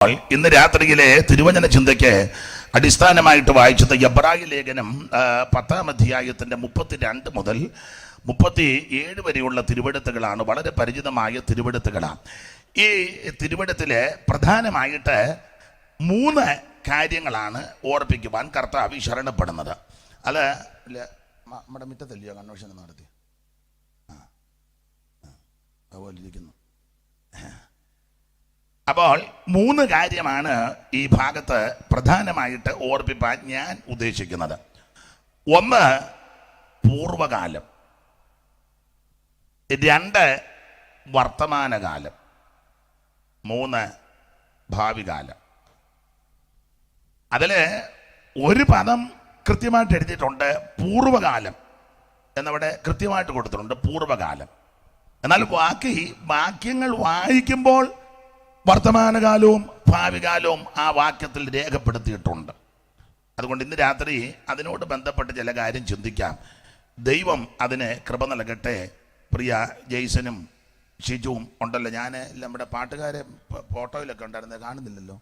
ഇന്ന് രാത്രിയിലെ തിരുവചന ചിന്തയ്ക്ക് അടിസ്ഥാനമായിട്ട് വായിച്ചത് എബ്രായ ലേഖനം 10-ാം അധ്യായത്തിന്റെ 32 മുതൽ 37 വരെയുള്ള തിരുവെടുത്തുകളാണ്. വളരെ പരിചിതമായ തിരുവെടുത്തുകളാണ്. ഈ തിരുവെടുത്തില് പ്രധാനമായിട്ട് 3 കാര്യങ്ങളാണ് ഓർപ്പിക്കുവാൻ കർത്താവ് ശരണപ്പെടുന്നത്. അത് നമ്മുടെ മുറ്റത്തല്ലയോ കൺവെൻഷൻ നടത്തി അതുപോലെ ഇരിക്കുന്നു. അപ്പോൾ 3 കാര്യമാണ് ഈ ഭാഗത്ത് പ്രധാനമായിട്ട് ഓർപ്പിപ്പാൻ ഞാൻ ഉദ്ദേശിക്കുന്നത്. 1 പൂർവകാലം, 2 വർത്തമാനകാലം, 3 ഭാവികാലം. അതിൽ ഒരു പദം കൃത്യമായിട്ട് എഴുതിയിട്ടുണ്ട്, പൂർവകാലം എന്നവിടെ കൃത്യമായിട്ട് കൊടുത്തിട്ടുണ്ട്, പൂർവകാലം. എന്നാൽ വാക്യങ്ങൾ വായിക്കുമ്പോൾ വർത്തമാനകാലവും ഭാവികാലവും ആ വാക്യത്തിൽ രേഖപ്പെടുത്തിയിട്ടുണ്ട്. അതുകൊണ്ട് ഇന്ന് രാത്രി അതിനോട് ബന്ധപ്പെട്ട് ചില കാര്യം ചിന്തിക്കാം. ദൈവം അതിന് കൃപ നൽകട്ടെ. പ്രിയ ജെയ്സനും ഷിജുവും ഉണ്ടല്ലോ. ഞാൻ നമ്മുടെ പാട്ടുകാരെ ഫോട്ടോയിലൊക്കെ ഉണ്ടായിരുന്നത് കാണുന്നില്ലല്ലോ.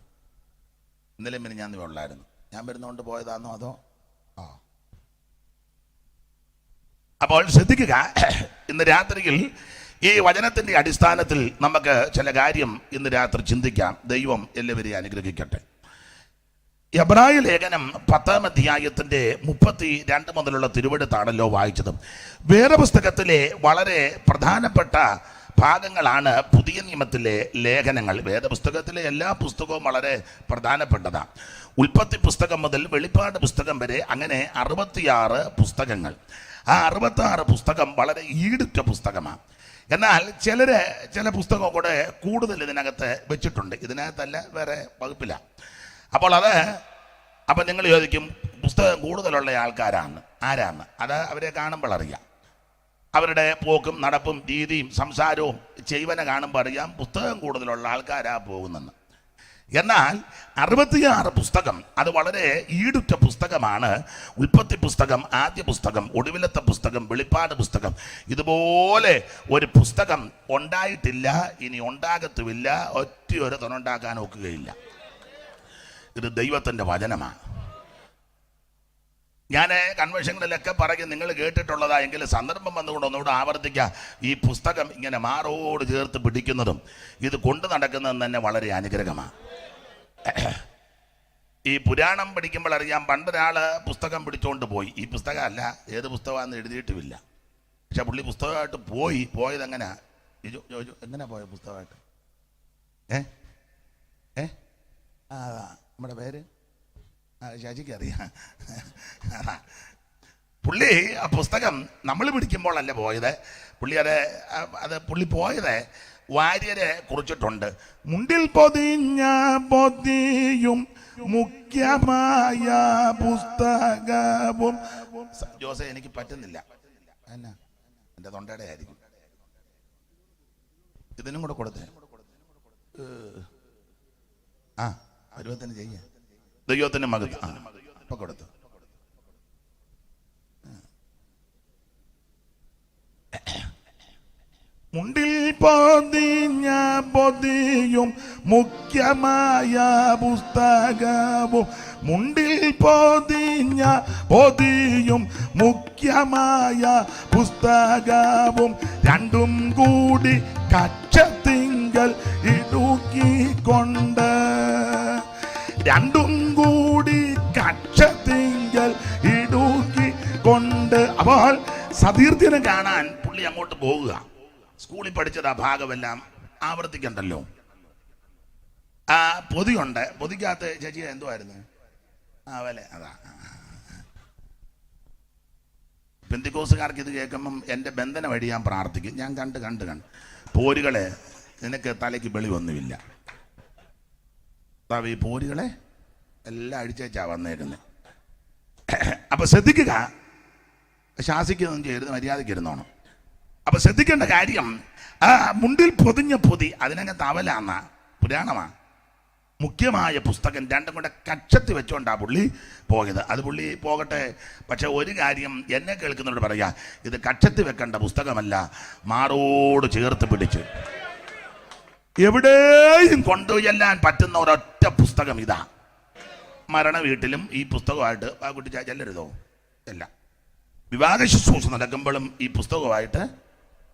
ഇന്നലെ പിന്നെ ഞാൻ ഉള്ളായിരുന്നു. ഞാൻ വരുന്നതുകൊണ്ട് പോയതാണോ അതോ അപ്പോൾ ശ്രദ്ധിക്കുക. ഇന്ന് രാത്രിയിൽ ഈ വചനത്തിന്റെ അടിസ്ഥാനത്തിൽ നമുക്ക് ചില കാര്യം ഇന്ന് രാത്രി ചിന്തിക്കാം. ദൈവം എല്ലാവരെയും അനുഗ്രഹിക്കട്ടെ. എബ്രായ ലേഖനം 10-ാം അധ്യായത്തിന്റെ 32 മുതലുള്ള തിരുവെടുത്താണല്ലോ വായിച്ചത്. വേദപുസ്തകത്തിലെ വളരെ പ്രധാനപ്പെട്ട ഭാഗങ്ങളാണ് പുതിയ നിയമത്തിലെ ലേഖനങ്ങൾ. വേദപുസ്തകത്തിലെ എല്ലാ പുസ്തകവും വളരെ പ്രധാനപ്പെട്ടതാണ്. ഉൽപ്പത്തി പുസ്തകം മുതൽ വെളിപ്പാട് പുസ്തകം വരെ അങ്ങനെ 66 പുസ്തകങ്ങൾ. ആ 66 പുസ്തകം വളരെ ഈടുറ്റ പുസ്തകമാണ്. എന്നാൽ ചില പുസ്തകം കൂടെ കൂടുതൽ ഇതിനകത്ത് വെച്ചിട്ടുണ്ട്. ഇതിനകത്തല്ല, വേറെ വകുപ്പില്ല. അപ്പം നിങ്ങൾ ചോദിക്കും, പുസ്തകം കൂടുതലുള്ള ആൾക്കാരാണ് ആരാണ്? അത് അവരെ കാണുമ്പോൾ അറിയാം. അവരുടെ പോക്കും നടപ്പും രീതിയും സംസാരവും ചെയ്വന കാണുമ്പോൾ അറിയാം പുസ്തകം കൂടുതലുള്ള ആൾക്കാരാ പോകുന്നെന്ന്. എന്നാൽ 66 പുസ്തകം അത് വളരെ ഈടുറ്റ പുസ്തകമാണ്. ഉൽപ്പത്തി പുസ്തകം, ആദ്യ പുസ്തകം, ഒടുവിലത്തെ പുസ്തകം, വെളിപ്പാട് പുസ്തകം. ഇതുപോലെ ഒരു പുസ്തകം ഉണ്ടായിട്ടില്ല, ഇനി ഉണ്ടാകത്തുമില്ല. ഒറ്റയൊരു തുണണ്ടാക്കാൻ ഒക്കുകയില്ല. ഇത് ദൈവത്തിൻ്റെ വചനമാണ്. ഞാൻ കൺവെൻഷനുകളിലൊക്കെ പറയും, നിങ്ങൾ കേട്ടിട്ടുള്ളതാ. എങ്കിൽ സന്ദർഭം വന്നുകൊണ്ട് ഒന്നുകൂടെ ആവർത്തിക്കുക. ഈ പുസ്തകം ഇങ്ങനെ മാറോട് ചേർത്ത് പിടിക്കുന്നതും ഇത് കൊണ്ടു നടക്കുന്നതും തന്നെ വളരെ അനുഗ്രഹമാണ്. ഈ പുരാണം പഠിക്കുമ്പോൾ അറിയാം, പണ്ടൊരാള് പുസ്തകം പിടിച്ചോണ്ട് പോയി. ഈ പുസ്തകമല്ല, ഏത് പുസ്തകമാണെന്ന് എഴുതിയിട്ടുമില്ല. പക്ഷെ പുള്ളി പുസ്തകമായിട്ട് പോയത് എങ്ങനെയാ? എങ്ങനെയാ പോയ പുസ്തകമായിട്ട്? നമ്മുടെ പേര് ശശിക്ക് അറിയാം. പുള്ളി ആ പുസ്തകം നമ്മൾ പിടിക്കുമ്പോഴല്ല പോയത്. പുള്ളി പോയത് വാര്യരെ കുറിച്ചിട്ടുണ്ട്. മുണ്ടിൽ പൊതിഞ്ഞ പൊതിയും മുഖ്യമായ പുസ്തകവും. ജോസെ എനിക്ക് പറ്റുന്നില്ല, എന്നാ എൻ്റെ തൊണ്ടയുടെ ആയിരിക്കും. ഇതിനും കൂടെ കൊടുത്തേ. പരുവത്തിന് ചെയ്യാം. ദൈവത്തിന് മകൻ അപ്പൊ കൊടുത്തു. മുണ്ടിൽ പൊതിഞ്ഞ പൊതിയും മുഖ്യമായ പുസ്തകവും. മുണ്ടിൽ പൊതിഞ്ഞ പൊതിയും മുഖ്യമായ പുസ്തകവും രണ്ടും കൂടി കക്ഷത്തിങ്കൽ ഇടുക്കിക്കൊണ്ട്. രണ്ടും കൂടി കക്ഷത്തിങ്കൽ ഇടുക്കിക്കൊണ്ട്. അപ്പോൾ സതീർത്ഥ്യനെ കാണാൻ പുള്ളി അങ്ങോട്ട് പോവുക. സ്കൂളിൽ പഠിച്ചത് ആ ഭാഗമെല്ലാം ആവർത്തിക്കണ്ടല്ലോ. പൊതിയുണ്ട്. പൊതിക്കകത്ത് ചേച്ചി എന്തുവായിരുന്നു? അതാ പെന്തിക്കോസുകാർക്ക് ഇത് കേൾക്കുമ്പം എൻ്റെ ബന്ധന വഴി ഞാൻ പ്രാർത്ഥിക്കും. ഞാൻ കണ്ട് പോരുകളെ നിനക്ക് തലയ്ക്ക് വെളിവൊന്നുമില്ല. ഈ പോരുകളെ എല്ലാം അടിച്ചേച്ചാ വന്നേക്കുന്നത്. അപ്പൊ ശ്രദ്ധിക്കുക, ശാസിക്കൊന്നും ചെയ്യരുത്, മര്യാദയ്ക്ക് ഇരുന്നോണം. അപ്പൊ ശ്രദ്ധിക്കേണ്ട കാര്യം, മുണ്ടിൽ പൊതിഞ്ഞ പൊതി അതിനകത്ത് അവലാന്ന പുരാണമാണ്. മുഖ്യമായ പുസ്തകം രണ്ടും കൂടെ കക്ഷത്തി വെച്ചോണ്ടാ പുള്ളി പോയത്. അത് പുള്ളി പോകട്ടെ. പക്ഷെ ഒരു കാര്യം എന്നെ കേൾക്കുന്നവരോട് പറയാ, ഇത് കക്ഷത്തി വെക്കേണ്ട പുസ്തകമല്ല, മാറോട് ചേർത്ത് പിടിച്ച് എവിടെയും കൊണ്ടുചെല്ലാൻ പറ്റുന്ന ഒരൊറ്റ പുസ്തകം ഇതാ. മരണ വീട്ടിലും ഈ പുസ്തകമായിട്ട് ആ കുട്ടി ചെല്ലരുതോ? അല്ല. വിവാഹ ശുശ്രൂഷ നടക്കുമ്പോഴും ഈ പുസ്തകമായിട്ട്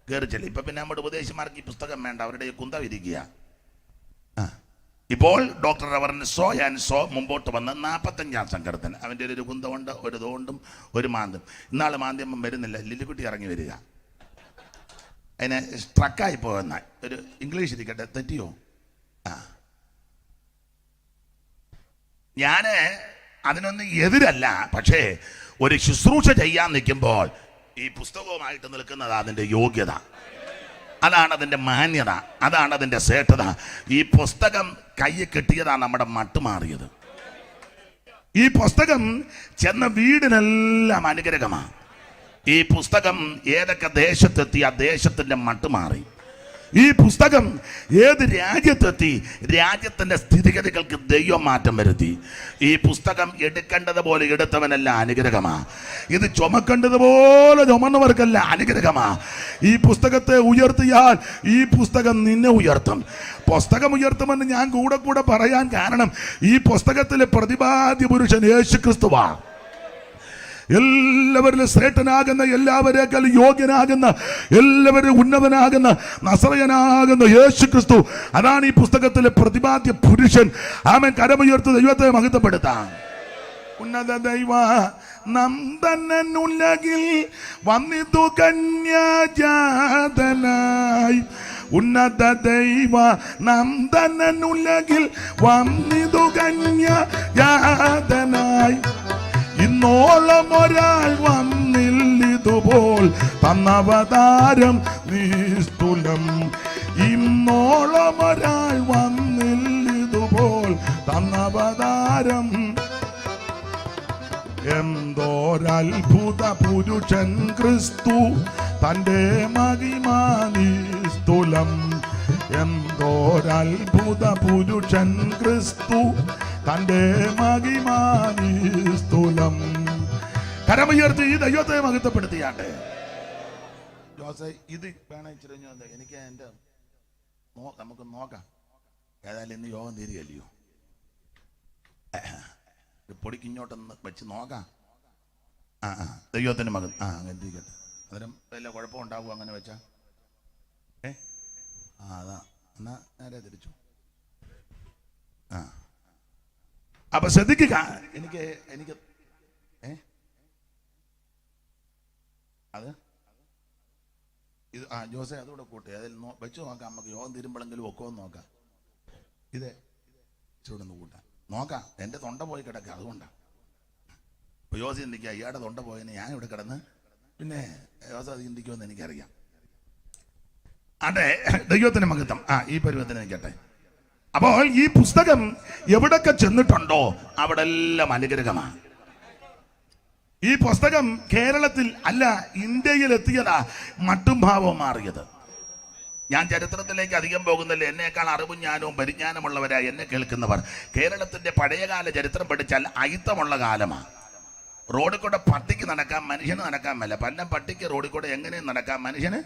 കയറി ചെല്ലും. ഇപ്പൊ പിന്നെ നമ്മുടെ ഉപദേശിമാർക്ക് ഈ പുസ്തകം വേണ്ട, അവരുടെ കുന്തം ഇരിക്കുക. ഇപ്പോൾ doctor reverend so and so മുമ്പോട്ട് വന്ന് 45-ാം സങ്കീർത്തനം, അവൻ്റെ ഒരു കുന്തമുണ്ട്, ഒരു തോണ്ടും, ഒരു മാന്തും. ഇന്നാൾ മാന്ദ്യം വരുന്നില്ല, ലില്ലിക്കുട്ടി ഇറങ്ങി വരിക. അതിനെ സ്ട്രക്കായി പോകുന്ന ഒരു ഇംഗ്ലീഷ് ഇരിക്കട്ടെ, തെറ്റിയോ? ഞാൻ അതിനൊന്നും എതിരല്ല, പക്ഷേ ഒരു ശുശ്രൂഷ ചെയ്യാൻ നിൽക്കുമ്പോൾ ഈ പുസ്തകവുമായിട്ട് നിൽക്കുന്നത് അതിൻ്റെ യോഗ്യത, അതാണ് അതിൻ്റെ മാന്യത, അതാണ് അതിൻ്റെ ശ്രേഷ്ഠത. ഈ പുസ്തകം കയ്യിൽ കിട്ടിയതാണ് നമ്മുടെ മട്ടുമാറിയത്. ഈ പുസ്തകം ചെന്ന വീടിനെല്ലാം അനുഗ്രഹമാണ്. ഈ പുസ്തകം ഏതൊക്കെ ദേശത്തെത്തി ആ ദേശത്തിൻ്റെ മട്ടുമാറി. ഈ പുസ്തകം ഏത് രാജ്യത്തെത്തി രാജ്യത്തിൻ്റെ സ്ഥിതിഗതികൾക്ക് ദൈവം മാറ്റം വരുത്തി. ഈ പുസ്തകം എടുക്കേണ്ടതുപോലെ എടുത്തവനല്ല അനുഗ്രഹമാ. ഇത് ചുമക്കേണ്ടതുപോലെ ചുമന്നവർക്കല്ല അനുഗ്രഹമാ. ഈ പുസ്തകത്തെ ഉയർത്തിയാൽ ഈ പുസ്തകം നിന്നെ ഉയർത്തും. പുസ്തകം ഉയർത്തുമെന്ന് ഞാൻ കൂടെ പറയാൻ കാരണം ഈ പുസ്തകത്തിലെ പ്രതിപാദ്യ പുരുഷൻ യേശു ക്രിസ്തുവാ. എല്ലാവരിലും ശ്രേഷ്ഠനാകുന്ന, എല്ലാവരേക്കാൾ യോഗ്യനാകുന്ന, എല്ലാവരും ഉന്നതനാകുന്ന നസറയനാകുന്ന യേശു ക്രിസ്തു, അതാണ് ഈ പുസ്തകത്തിലെ പ്രതിപാദ്യ പുരുഷൻ. ആമേൻ. കരമുയർത്ത് ദൈവത്തെ മഹത്വപ്പെടുത്താം. ഉന്നത ദൈവ നന്ദനുലകിൽ വന്നിതു കന്യാജാതനായി. ഉന്നത ദൈവ നന്ദനുലകിൽ വന്നിതു കന്യാജാതനായി. ഇന്നോളം ഒരാൾ വന്നില്ലിതുപോൽ തന്നവതാരം നിസ്തുലം. ഇന്നോളം ഒരാൾ വന്നില്ലിതുപോൽ തന്നവതാരം. എന്തോരത്ഭുത പുരുഷൻ ക്രിസ്തു, തൻ്റെ മഹിമാ നിസ്തുലം. എന്തോരത്ഭുത പുരുഷൻ ക്രിസ്തു, തൻ്റെ മഹിമാ നിസ്തുലം. കരമുയർത്തി ഈ ദൈവത്തെ മഹത്വപ്പെടുത്തിയാട്ടെ. ജോസേ, ഇത് വേണം ഇച്ചിരി എനിക്ക് എൻ്റെ നമുക്ക് നോക്കാം. ഏതായാലും ഇന്ന് യോഗം തീരുകയല്ലയോ, പൊടിക്ക് ഇങ്ങോട്ടൊന്ന് വെച്ച് നോക്കാം. ദൈവത്തിൻ്റെ മകൻ അങ്ങനെ ഇരിക്കട്ടെ. അന്നേരം വല്ല കുഴപ്പമുണ്ടാവും അങ്ങനെ വെച്ചാ? അതാ, എന്നാ നേരെ തിരിച്ചു. അപ്പൊ ശ്രദ്ധിക്കുക. എനിക്ക് അത് ഇത് ജോസെ അതുകൂടെ കൂട്ടി അതിൽ വെച്ച് നോക്കാം. നമുക്ക് യോഗം തീരുമ്പോഴെങ്കിലും ഒക്കെ ഒന്ന് നോക്കാം. ഇത് ഇച്ചിരി ഒന്ന് കൂട്ടാം നോക്കാം. എൻ്റെ തൊണ്ട പോയി കിടക്കുക, അതുകൊണ്ടാണ്. ഇപ്പൊ യോസ ചിന്തിക്കുക, ഇയാളുടെ തൊണ്ട പോയതിന് ഞാൻ ഇവിടെ കിടന്ന് പിന്നെ യോസ അത് ചിന്തിക്കുമെന്ന് എനിക്കറിയാം. അതെ, ദൈവത്തിന് മഹത്വം. ഈ പരുവത്തിന് നിൽക്കട്ടെ. അപ്പോൾ ഈ പുസ്തകം എവിടൊക്കെ ചെന്നിട്ടുണ്ടോ അവിടെ എല്ലാം അനുഗ്രഹമാണ്. ഈ പുസ്തകം കേരളത്തിൽ അല്ല ഇന്ത്യയിൽ എത്തിയതാ മട്ടും ഭാവവും മാറിയത്. ഞാൻ ചരിത്രത്തിലേക്ക് അധികം പോകുന്നില്ല. എന്നേക്കാൾ അറിവും ജ്ഞാനവും പരിജ്ഞാനമുള്ളവരായി എന്നെ കേൾക്കുന്നവർ കേരളത്തിന്റെ പഴയകാല ചരിത്രം പഠിച്ചാൽ അയിത്തമുള്ള കാലമാണ്. റോഡിൽ കൂടെ പട്ടിക്ക് നടക്കാൻ, മനുഷ്യന് നടക്കാൻ മേല. പല്ലം പട്ടിക്ക് റോഡിൽ കൂടെ എങ്ങനെയും നടക്കാം, മനുഷ്യന്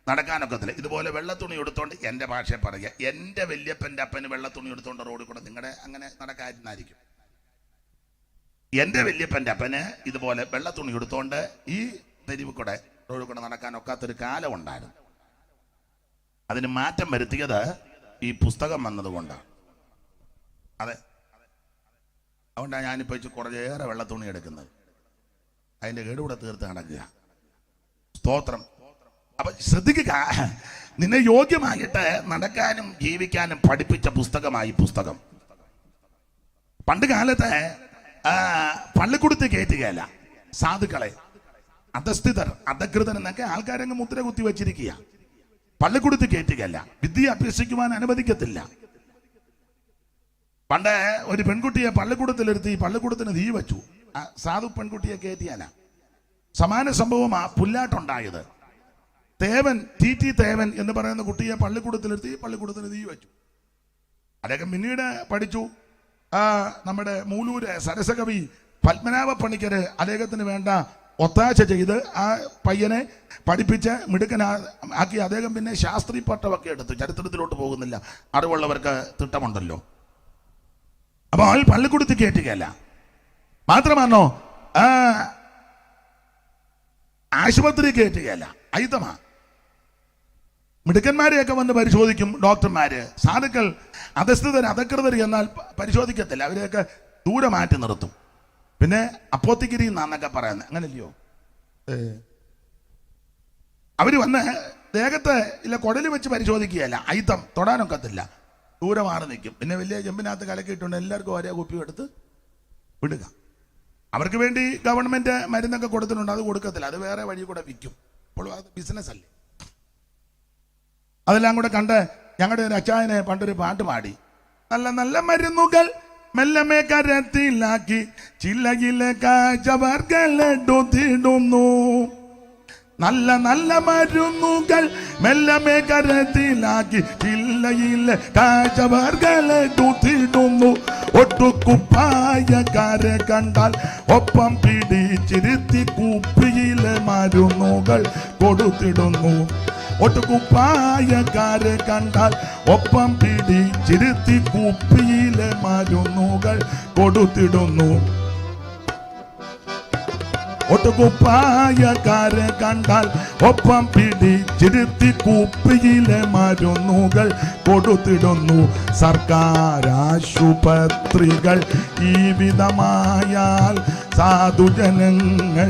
നടക്കാനൊക്കത്തില്ല. ഇതുപോലെ വെള്ളത്തുണി എടുത്തോണ്ട്, എൻ്റെ ഭാഷയെ പറയുക, എൻ്റെ വല്യപ്പൻ്റെ അപ്പന് വെള്ളത്തുണി എടുത്തോണ്ട് റോഡിൽ കൂടെ നിങ്ങളുടെ അങ്ങനെ നടക്കാതിരുന്നായിരിക്കും. എൻ്റെ വല്യപ്പൻ്റെ അപ്പന് ഇതുപോലെ വെള്ളത്തുണി എടുത്തോണ്ട് ഈ തെരുവ് കൂടെ റോഡിൽ കൂടെ നടക്കാനൊക്കാത്തൊരു കാലം ഉണ്ടായിരുന്നു. അതിന് മാറ്റം വരുത്തിയത് ഈ പുസ്തകം വന്നതുകൊണ്ടാണ്. അതെ, അതുകൊണ്ടാണ് ഞാനിപ്പോൾ കുറേയേറെ വെള്ളത്തുണി എടുക്കുന്നത്. അതിൻ്റെ കേടുകൂടെ തീർത്ത് നടക്കുക. സ്തോത്രം. അപ്പൊ ശ്രദ്ധിക്കുക, നിന്നെ യോഗ്യമായിട്ട് നടക്കാനും ജീവിക്കാനും പഠിപ്പിച്ച പുസ്തകമായി പുസ്തകം. പണ്ട് കാലത്ത് പള്ളിക്കൂടത്ത് കയറ്റുകയല്ല, സാധുക്കളെ, അധസ്ഥിതർ, അധകൃതർ എന്നൊക്കെ ആൾക്കാരങ്ങ് മുദ്ര കുത്തി വെച്ചിരിക്കുക. പള്ളിക്കൂടത്ത് കയറ്റുകയല്ല, വിദ്യ അഭ്യസിക്കുവാൻ അനുവദിക്കത്തില്ല. പണ്ട് ഒരു പെൺകുട്ടിയെ പള്ളിക്കൂടത്തിലെടുത്ത് പള്ളിക്കൂടത്തിന് തീ വെച്ചു. സാധു പെൺകുട്ടിയെ കയറ്റിയാല. സമാന സംഭവമാ പുല്ലാട്ടുണ്ടായത്. തേവൻ, ടി തേവൻ എന്ന് പറയുന്ന കുട്ടിയെ പള്ളിക്കൂടത്തിലെടുത്ത് പള്ളിക്കൂടത്തിന് തീ വെച്ചു. അദ്ദേഹം പിന്നീട് പഠിച്ചു. നമ്മുടെ മൂലൂര് സരസകവി പത്മനാഭ പണിക്കര് അദ്ദേഹത്തിന് വേണ്ട ഒത്താശ ചെയ്ത് ആ പയ്യനെ പഠിപ്പിച്ച് ആക്കി. അദ്ദേഹം പിന്നെ ശാസ്ത്രി പട്ടമൊക്കെ എടുത്തു. ചരിത്രത്തിലോട്ട് പോകുന്നില്ല, അറിവുള്ളവർക്ക് തിട്ടമുണ്ടല്ലോ. അപ്പോൾ ആൾ പള്ളിക്കൂടത്തിൽ കയറ്റുകയല്ല, മാത്രമാണോ ആശുപത്രി കയറ്റുകയല്ല, അയിത്തമാ. മിടുക്കന്മാരെയൊക്കെ വന്ന് പരിശോധിക്കും ഡോക്ടർമാര്. സാധുക്കൾ അധകൃതർ എന്നാൽ പരിശോധിക്കത്തില്ല, അവരെയൊക്കെ ദൂരെ മാറ്റി നിർത്തും. പിന്നെ അപ്പോത്തിഗിരി എന്നാന്നൊക്കെ പറയുന്നത്, അങ്ങനല്ലയോ? അവര് വന്ന് ദേഹത്ത് ഇല്ല കുടല് വെച്ച് പരിശോധിക്കുകയല്ല, അയിത്തം തൊടാനൊക്കത്തില്ല, ദൂരെ മാറി നിൽക്കും. പിന്നെ വലിയ ചെമ്പിനകത്ത് കലക്കിയിട്ടുണ്ട്, എല്ലാവർക്കും ഒരേ കുപ്പി എടുത്ത് വിടുക. അവർക്ക് വേണ്ടി ഗവൺമെന്റ് മരുന്നൊക്കെ കൊടുത്തിട്ടുണ്ട്, അത് കൊടുക്കത്തില്ല, അത് വേറെ വഴി കൂടെ വിൽക്കും. ഇപ്പോഴും അത് ബിസിനസ് അല്ലേ. അതെല്ലാം കൂടെ കണ്ട് ഞങ്ങളുടെ ഒരു അച്ചായനെ പണ്ടൊരു പാട്ട് പാടി. നല്ല നല്ല മരുന്നുകൾ മെല്ലമേ കരത്തിലാക്കി ചില്ലകിലെ കാഴ്ചവർഗലെടുത്തിടുന്നു. നല്ല നല്ല മരുന്നുകൾ മെല്ലമേ കരത്തിലാക്കി ചില്ലയിലെ കാഴ്ചവർഗലെടുത്തിടുന്നു. ഒട്ടുകുപ്പായക്കാരെ കണ്ടാൽ ഒപ്പം പിടിച്ചിരുത്തി കുപ്പിയിലെ മരുന്നുകൾ കൊടുത്തിടുന്നു. ഒട്ടുകുപ്പായക്കാരെ കണ്ടാൽ ഒപ്പം പിടിച്ചിരുത്തി കുപ്പിയിലെ മരുന്നുകൾ കൊടുത്തിടുന്നു. ഒട്ടുകുപ്പായക്കാരെ കണ്ടാൽ ഒപ്പം പിടിച്ചിരുത്തി കുപ്പിയിലെ മരുന്നുകൾ കൊടുത്തിടുന്നു. സർക്കാർ ആശുപത്രികൾ ഈ വിധമായാൽ സാധുജനങ്ങൾ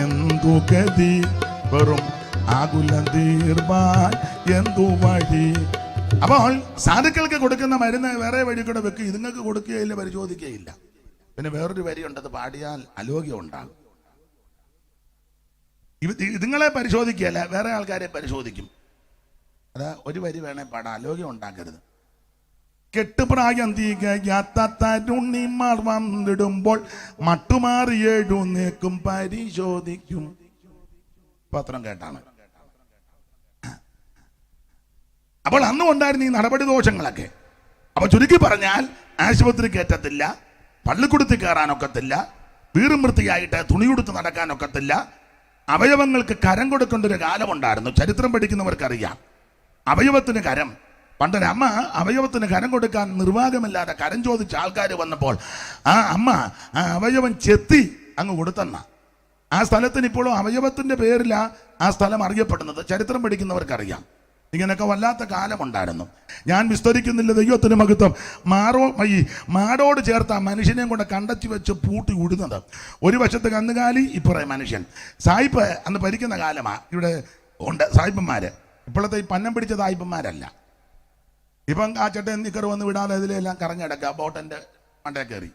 എന്തു ഗതി, വെറും ആകുലം തീർവാൻ എന്തു വഴി. അപ്പോൾ സാധുക്കൾക്ക് കൊടുക്കുന്ന മരുന്ന് വേറെ വഴി കൂടെ വെക്കുക, ഇതുങ്ങൾക്ക് കൊടുക്കുകയില്ല, പരിശോധിക്കുകയില്ല. പിന്നെ വേറൊരു വരിയുണ്ടത് പാടിയാൽ അലോഗ്യം ഉണ്ടാകും. ഇതുങ്ങളെ പരിശോധിക്കുകയല്ല, വേറെ ആൾക്കാരെ പരിശോധിക്കും. അതാ ഒരു വരി വേണേ പാടാം, അലോഗ്യം ഉണ്ടാക്കരുത്. കെട്ടുപ്രായം തീരുണ്ണിമാർ വന്നിടുമ്പോൾ മട്ടുമാറി എഴുന്നേക്കും പരിശോധിക്കും. പത്രം കേട്ടാണ്. അപ്പോൾ അന്നും ഉണ്ടായിരുന്ന ഈ നടപടി ദോഷങ്ങളൊക്കെ. അപ്പൊ ചുരുക്കി പറഞ്ഞാൽ ആശുപത്രി കയറ്റത്തില്ല, പള്ളിക്കൂടത്തിൽ കയറാനൊക്കത്തില്ല, വീറും വൃത്തിയായിട്ട് തുണിയുടുത്ത് നടക്കാനൊക്കത്തില്ല, അവയവങ്ങൾക്ക് കരം കൊടുക്കേണ്ട ഒരു കാലമുണ്ടായിരുന്നു. ചരിത്രം പഠിക്കുന്നവർക്കറിയാം. അവയവത്തിന് കരം, പണ്ടൊരമ്മ അവയവത്തിന് കരം കൊടുക്കാൻ നിർവാഹമില്ലാതെ കരം ചോദിച്ച ആൾക്കാർ വന്നപ്പോൾ ആ അമ്മ ആ അവയവം ചെത്തി അങ്ങ് കൊടുത്തെന്ന. ആ സ്ഥലത്തിന് ഇപ്പോഴും അവയവത്തിന്റെ പേരിലാ ആ സ്ഥലം അറിയപ്പെടുന്നത്. ചരിത്രം പഠിക്കുന്നവർക്കറിയാം. ഇങ്ങനെയൊക്കെ വല്ലാത്ത കാലമുണ്ടായിരുന്നു. ഞാൻ വിസ്തരിക്കുന്നില്ല, ദൈവത്തിന് മഹത്വം. മാടോട് ചേർത്ത് ആ മനുഷ്യനെയും കൊണ്ട് കണ്ടച്ചു വെച്ച് പൂട്ടി വിടുന്നത്. ഒരു വശത്ത് കന്നുകാലി, ഇപ്പുറേ മനുഷ്യൻ. സായിപ്പ് അന്ന് ഭരിക്കുന്ന കാലമാണ്. ഇവിടെ ഉണ്ട് സായിപ്പന്മാര്. ഇപ്പോഴത്തെ ഈ പന്നം പിടിച്ച സായിപ്പന്മാരല്ല. ഇപ്പം ആ ചേട്ടൻ നിക്കർ വന്ന് വിടാതെ ഇതിലെല്ലാം കറങ്ങിടക്കുക, ബോട്ടന്റെ മണ്ടേ കയറി.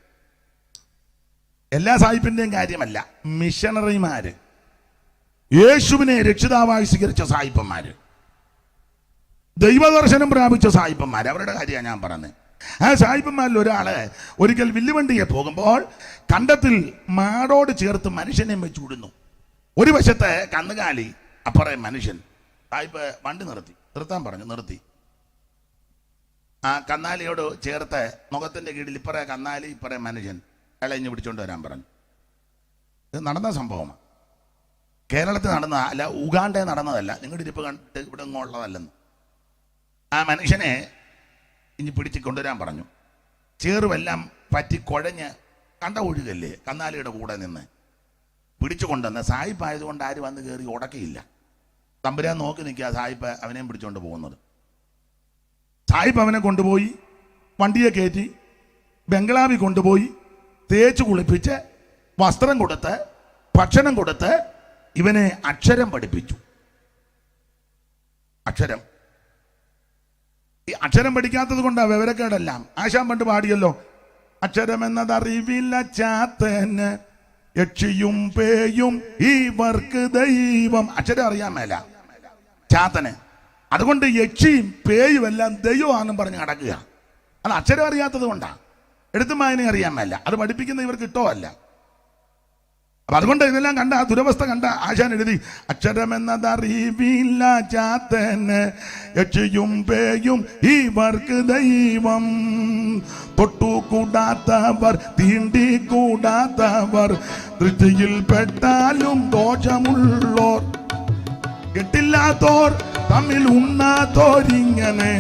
എല്ലാ സായിപ്പിന്റെയും കാര്യമല്ല, മിഷണറിമാര്, യേശുവിനെ രക്ഷിതാവായി സ്വീകരിച്ച സായിപ്പന്മാര്, ദൈവദർശനം പ്രാപിച്ച സായിപ്പന്മാർ, അവരുടെ കാര്യമാണ് ഞാൻ പറഞ്ഞത്. ആ സായിപ്പന്മാരിൽ ഒരാള് ഒരിക്കൽ വില്ലുവണ്ടിയെ പോകുമ്പോൾ കണ്ടത്തിൽ മാടോട് ചേർത്ത് മനുഷ്യനെ വെച്ച് വിടുന്നു. ഒരു വശത്ത് കന്നുകാലി, അപ്പുറേ മനുഷ്യൻ. സായിപ്പ് വണ്ടി നിർത്താൻ പറഞ്ഞു. നിർത്തി. ആ കന്നാലിയോട് ചേർത്ത് മുഖത്തിന്റെ കീഴിൽ ഇപ്പറേ കന്നാലി ഇപ്പറേ മനുഷ്യൻ ഇളഞ്ഞ് പിടിച്ചോണ്ട് വരാൻ പറഞ്ഞു. ഇത് നടന്ന സംഭവമാണ്. കേരളത്തിൽ നടന്ന അല്ല, ഉഗാണ്ടയിൽ നടന്നതല്ല. നിങ്ങളുടെ ഇരിപ്പ് കണ്ടിട്ട് ഇവിടെ ഉള്ളതല്ലെന്ന്. ആ മനുഷ്യനെ ഇനി പിടിച്ച് കൊണ്ടുവരാൻ പറഞ്ഞു. ചേറുമെല്ലാം പറ്റി കുഴഞ്ഞ് കണ്ട ഒഴുകല്ലേ കന്നാലിയുടെ കൂടെ നിന്ന് പിടിച്ചു കൊണ്ടുവന്ന്. സായിപ്പ് ആയതുകൊണ്ട് ആര് വന്ന് കയറി ഉടക്കിയില്ല. തമ്പുരാൻ നോക്കി നിൽക്കുക സായിപ്പ് അവനെയും പിടിച്ചുകൊണ്ട് പോകുന്നത്. സായിപ്പ് അവനെ കൊണ്ടുപോയി വണ്ടിയെ കയറ്റി ബംഗ്ലാവിൽ കൊണ്ടുപോയി തേച്ച് കുളിപ്പിച്ച് വസ്ത്രം കൊടുത്ത് ഭക്ഷണം കൊടുത്ത് ഇവനെ അക്ഷരം പഠിപ്പിച്ചു. ഈ അക്ഷരം പഠിക്കാത്തത് കൊണ്ടാണ് വിവരക്കേടെല്ലാം. ആശാൻ പണ്ട് പാടിയല്ലോ, അക്ഷരമെന്നതറിവില്ല ചാത്തന് യക്ഷിയും പേയും ഇവർക്ക് ദൈവം. അക്ഷരം അറിയാൻ മേല ചാത്തന്. അതുകൊണ്ട് യക്ഷിയും പേയും എല്ലാം ദൈവമാണെന്നും പറഞ്ഞ് നടക്കുക. അത് അക്ഷരം അറിയാത്തത് കൊണ്ടാണ്. എഴുത്തും വായന അറിയാൻ മേല. അത് പഠിപ്പിക്കുന്ന ഇവർക്ക് ഇഷ്ടമല്ല. അപ്പൊ അതുകൊണ്ട് ഇതെല്ലാം കണ്ട, ആ ദുരവസ്ഥ കണ്ട ആശാൻ എഴുതി, അക്ഷരമെന്നതറിവില്ല ചാത്തന് യക്ഷിയും പേയും ഇവർക്ക് ദൈവം. തൊട്ടുകൂടാത്തവർ തീണ്ടിക്കൂടാത്തവർ ദൃഷ്ടിയിൽ പെട്ടാലും ദോഷമുള്ളോർ കെട്ടില്ലാത്തോർ തമ്മിൽ ഉണ്ണാത്തോരിങ്ങനെ.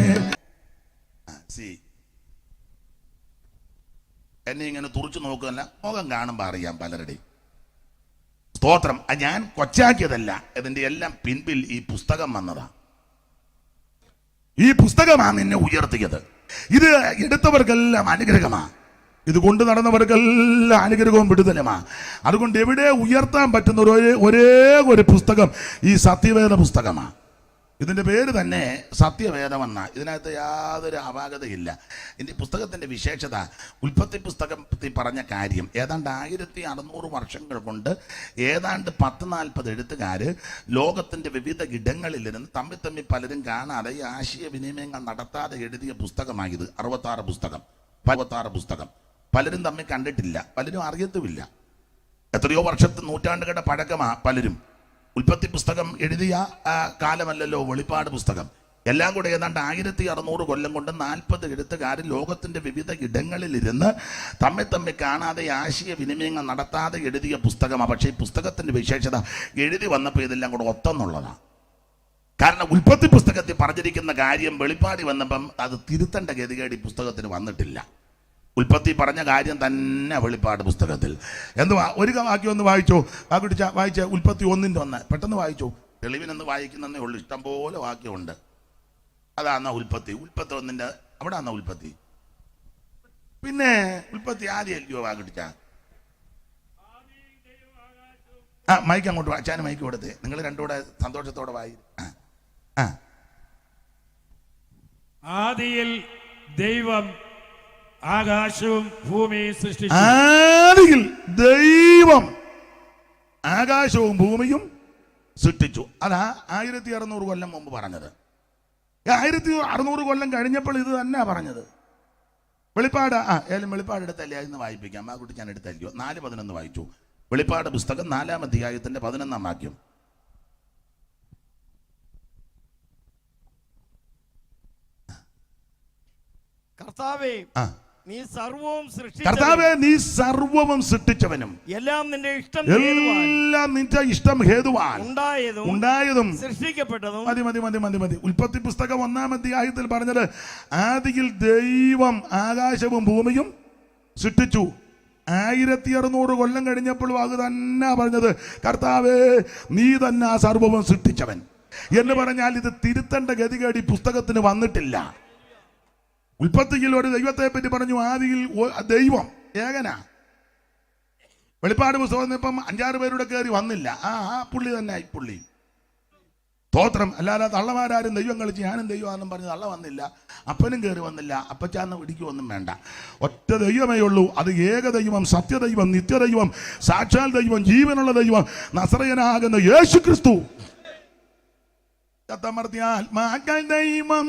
എന്നെ ഇങ്ങനെ തുറച്ചു നോക്കുകയല്ല, മുഖം കാണുമ്പോൾ അറിയാം പലരുടെയും. സ്തോത്രം. ഞാൻ കൊച്ചാക്കിയതല്ല, ഇതിന്റെ എല്ലാം പിൻപിൽ ഈ പുസ്തകം വന്നതാ. ഈ പുസ്തകമാണ് എന്നെ ഉയർത്തിയത്. ഇത് എടുത്തവർക്കെല്ലാം അനുഗ്രഹമാ, ഇത് കൊണ്ട് നടന്നവർക്കെല്ലാം അനുഗ്രഹവും വിടുതലുമാ. അതുകൊണ്ട് എവിടെ ഉയർത്താൻ പറ്റുന്ന ഒരേ ഒരു പുസ്തകം ഈ സത്യവേദ പുസ്തകമാണ്. ഇതിൻ്റെ പേര് തന്നെ സത്യവേദമെന്ന. ഇതിനകത്ത് യാതൊരു അപാകതയില്ല. ഇതിൻ്റെ പുസ്തകത്തിൻ്റെ വിശേഷത, ഉൽപ്പത്തി പുസ്തകത്തിൽ പറഞ്ഞ കാര്യം ഏതാണ്ട് 1600 വർഷങ്ങൾ കൊണ്ട് ഏതാണ്ട് 10-40 എഴുത്തുകാർ ലോകത്തിൻ്റെ വിവിധ ഇടങ്ങളിലിരുന്ന് തമ്മിൽ പലരും കാണാതെ ഈ ആശയവിനിമയങ്ങൾ നടത്താതെ എഴുതിയ പുസ്തകമായത്. 66 പുസ്തകം പലരും തമ്മിൽ കണ്ടിട്ടില്ല, പലരും അറിയത്തുമില്ല. എത്രയോ നൂറ്റാണ്ടുകളുടെ പഴക്കമാ പലരും. ഉൽപ്പത്തി പുസ്തകം എഴുതിയ കാലമല്ലല്ലോ വെളിപ്പാട് പുസ്തകം. എല്ലാം കൂടെ ഏതാണ്ട് 1600 കൊല്ലം കൊണ്ട് 40 എഴുത്തുകാർ ലോകത്തിൻ്റെ വിവിധ ഇടങ്ങളിലിരുന്ന് തമ്മിൽ കാണാതെ ആശയവിനിമയങ്ങൾ നടത്താതെ എഴുതിയ പുസ്തകമാണ്. പക്ഷേ ഈ പുസ്തകത്തിൻ്റെ വിശേഷത എഴുതി വന്നപ്പോൾ ഇതെല്ലാം കൂടെ ഒത്തെന്നുള്ളതാണ്. കാരണം ഉൽപ്പത്തി പുസ്തകത്തിൽ പറഞ്ഞിരിക്കുന്ന കാര്യം വെളിപ്പാടി വന്നപ്പം അത് തിരുത്തേണ്ട ഗതികേട് ഈ പുസ്തകത്തിന് വന്നിട്ടില്ല. ഉൽപ്പത്തി പറഞ്ഞ കാര്യം തന്നെ വെളിപ്പാട് പുസ്തകത്തിൽ. എന്തുവാ, ഒരു വാക്യം ഒന്ന് വായിച്ചോ, വായിച്ച ഉൽപ്പത്തി 1:1 പെട്ടെന്ന് വായിച്ചോ. തെളിവിനെന്ന് വായിക്കുന്നതേ ഉള്ളൂ, ഇഷ്ടംപോലെ വാക്യമുണ്ട്. അതാന്ന ഉൽപ്പത്തി 1 അവിടെ ആന്ന ഉൽപ്പത്തി. പിന്നെ ഉൽപ്പത്തി ആദ്യം അല്ലയോ വാക്കിടിച്ച. മൈക്ക് അങ്ങോട്ട് വായിച്ചാൻ മൈക്ക് കൊടുത്തേ. നിങ്ങൾ രണ്ടുകൂടെ സന്തോഷത്തോടെ വായി. ആദിയിൽ ദൈവം ആകാശവും ഭൂമിയും സൃഷ്ടിച്ചു. ആദിയിൽ ദൈവം ആകാശവും ഭൂമിയും സൃഷ്ടിച്ചു. അതാ 1600 കൊല്ലം മുമ്പ് പറഞ്ഞത്. 1600 കൊല്ലം കഴിഞ്ഞപ്പോൾ ഇത് തന്നെ പറഞ്ഞത്. വെളിപ്പാട് ഏലും വെളിപ്പാട് എടുത്തല്ലേ, അതിന് വായിപ്പിക്കാം. ആ കുട്ടി ഞാൻ എടുത്തല്ലോ. 4:11 വായിച്ചു. വെളിപ്പാട് പുസ്തകം 4-ാം അധ്യായത്തിന്റെ 11-ാം വാക്യം. കർത്താവേ, നീ സർവവും സൃഷ്ടിച്ചവനും എല്ലാം നിന്റെ ഇഷ്ടം ഹേതുവാൻ ഉണ്ടായതും സൃഷ്ടിക്കപ്പെട്ടതും. മതി. ഉൽപ്പത്തി പുസ്തകം 1-ാം അധ്യായത്തിൽ പറഞ്ഞത് ആദിയിൽ ദൈവം ആകാശവും ഭൂമിയും സൃഷ്ടിച്ചു. 1600 കൊല്ലം കഴിഞ്ഞപ്പോൾ അത് തന്നെ പറഞ്ഞത്, കർത്താവേ നീ തന്നെ ആ സർവവും സൃഷ്ടിച്ചവൻ എന്ന് പറഞ്ഞാൽ ഇത് തിരുത്തേണ്ട ഗതികേട് ഈ പുസ്തകത്തിന് വന്നിട്ടില്ല. ഉൽപ്പത്തിയിൽ ഒരു ദൈവത്തെ പറ്റി പറഞ്ഞു, ആദിയിൽ ദൈവം ഏകനാ. വെളിപ്പാട് പുസ്തകം ഇപ്പം 5-6 പേരുടെ കയറി വന്നില്ല. ആ പുള്ളി തന്നെ ഈ പുള്ളി. സ്തോത്രം. അല്ലാതെ തള്ളമാരും ദൈവം കളിച്ച് ഞാനും ദൈവമാണെന്നും പറഞ്ഞ് തള്ള വന്നില്ല, അപ്പനും കയറി വന്നില്ല, അപ്പച്ചാന്ന് പിടിക്കുമൊന്നും വേണ്ട. ഒറ്റ ദൈവമേ ഉള്ളൂ. അത് ഏകദൈവം, സത്യദൈവം, നിത്യദൈവം, സാക്ഷാൽ ദൈവം, ജീവനുള്ള ദൈവം, നസറയനാകുന്ന യേശു ക്രിസ്തു. ചത്തമർത്തിയാത്മാക്കൾ ദൈവം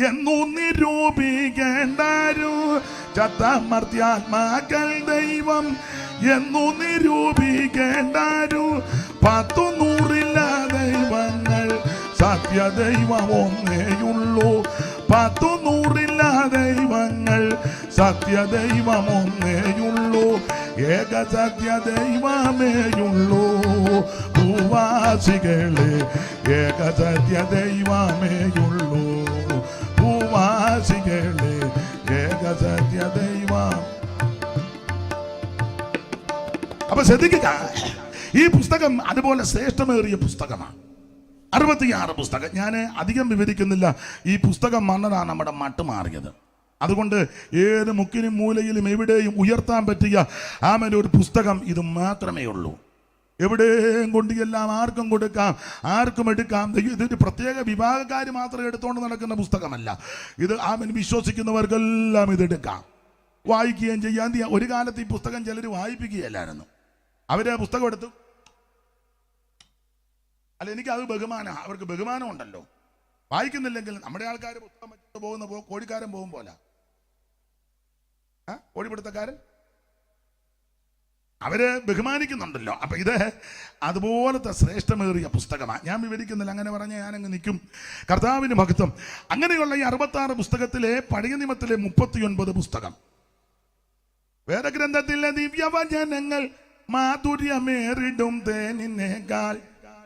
എന്നു നിരൂപിക്കേണ്ടാരു. ചത്തമർത്തിയാത്മാക്കൾ ദൈവം എന്നു നിരൂപിക്കേണ്ടാരു. 100 ദൈവങ്ങൾ സത്യദൈവം ഒന്നേയുള്ളൂ. 100 ദൈവങ്ങൾ സത്യദൈവം ഒന്നേയുള്ളൂ. ഏക സത്യദൈവമേയുള്ളൂ. ഭൂവാസികളെ ഏക സത്യദൈവമേയുള്ളൂ. ഭൂവാസികളെ ഏക സത്യദൈവം. അപ്പൊ ശ്രദ്ധിക്കുക, ഈ പുസ്തകം അതുപോലെ ശ്രേഷ്ഠമേറിയ പുസ്തകമാണ്. 66 പുസ്തകം. ഞാൻ അധികം വിവരിക്കുന്നില്ല. ഈ പുസ്തകം വന്നതാണ് നമ്മുടെ മട്ട് മാറിയത്. അതുകൊണ്ട് ഏത് മുക്കിനും മൂലയിലും എവിടെയും ഉയർത്താൻ പറ്റിയ ഒരു പുസ്തകം ഇത് മാത്രമേ ഉള്ളൂ. എവിടെയും കൊണ്ട് എല്ലാം ആർക്കും കൊടുക്കാം, ആർക്കും എടുക്കാം. ഇതൊരു പ്രത്യേക വിഭാഗക്കാർ മാത്രം എടുത്തുകൊണ്ട് നടക്കുന്ന പുസ്തകമല്ല. ഇത് വിശ്വസിക്കുന്നവർക്കെല്ലാം ഇതെടുക്കാം, വായിക്കുകയും ചെയ്യാൻ. ഒരു കാലത്ത് ഈ പുസ്തകം ചിലർ വായിപ്പിക്കുകയല്ലായിരുന്നു. അവരെ പുസ്തകം എടുത്തു. അല്ല, എനിക്കത് ബഹുമാനം. അവർക്ക് ബഹുമാനം ഉണ്ടല്ലോ. വായിക്കുന്നില്ലെങ്കിൽ നമ്മുടെ ആൾക്കാർ പുസ്തകം വെച്ചിട്ട് പോകുന്ന കോഴിക്കാരൻ പോകും പോലെ, കോഴിപ്പിടുത്തക്കാരൻ, അവര് ബഹുമാനിക്കുന്നുണ്ടല്ലോ. അപ്പൊ ഇത് അതുപോലത്തെ ശ്രേഷ്ഠമേറിയ പുസ്തകമാണ്. ഞാൻ വിവരിക്കുന്നില്ല, അങ്ങനെ പറഞ്ഞ് ഞാനങ്ങ് നിൽക്കും. കർത്താവിന് മഹത്വം. അങ്ങനെയുള്ള ഈ 66 പുസ്തകത്തിലെ പഴയ നിയമത്തിലെ 39 പുസ്തകം, വേദഗ്രന്ഥത്തിലെ ദിവ്യവചനങ്ങൾ മാധുര്യമേറിടും തേനിനേക്കാൾ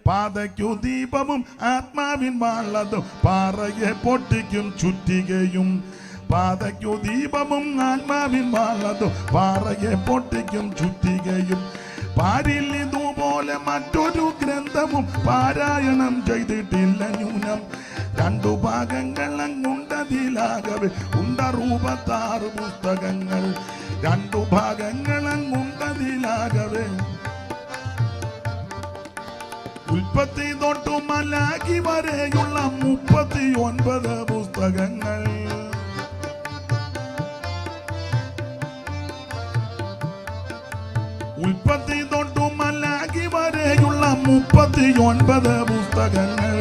പാതയ്ക്കു ദീപവും ആത്മാവിൻ വാളതും പാറയെ പൊട്ടിക്കും ചുറ്റികയും. പാതയ്ക്കു ദീപവും ആത്മാവിൻ വാളതും പാറയെ പൊട്ടിക്കും ചുറ്റികയും. പാരിൽ ഇതുപോലെ മറ്റൊരു ഗ്രന്ഥവും പാരായണം ചെയ്തിട്ടില്ല ന്യൂനം. 2 ഭാഗങ്ങളങ്ങുണ്ടതിലാകവേ 66 പുസ്തകങ്ങൾ. 2 ഭാഗങ്ങളങ്ങുണ്ടതിലാകവേ ഉൽപ്പത്തി തൊട്ടു മലാഖി വരെയുള്ള 39 പുസ്തകങ്ങൾ. ഉൽപ്പത്തി തൊട്ടു മലാഖി വരെയുള്ള 39 പുസ്തകങ്ങൾ.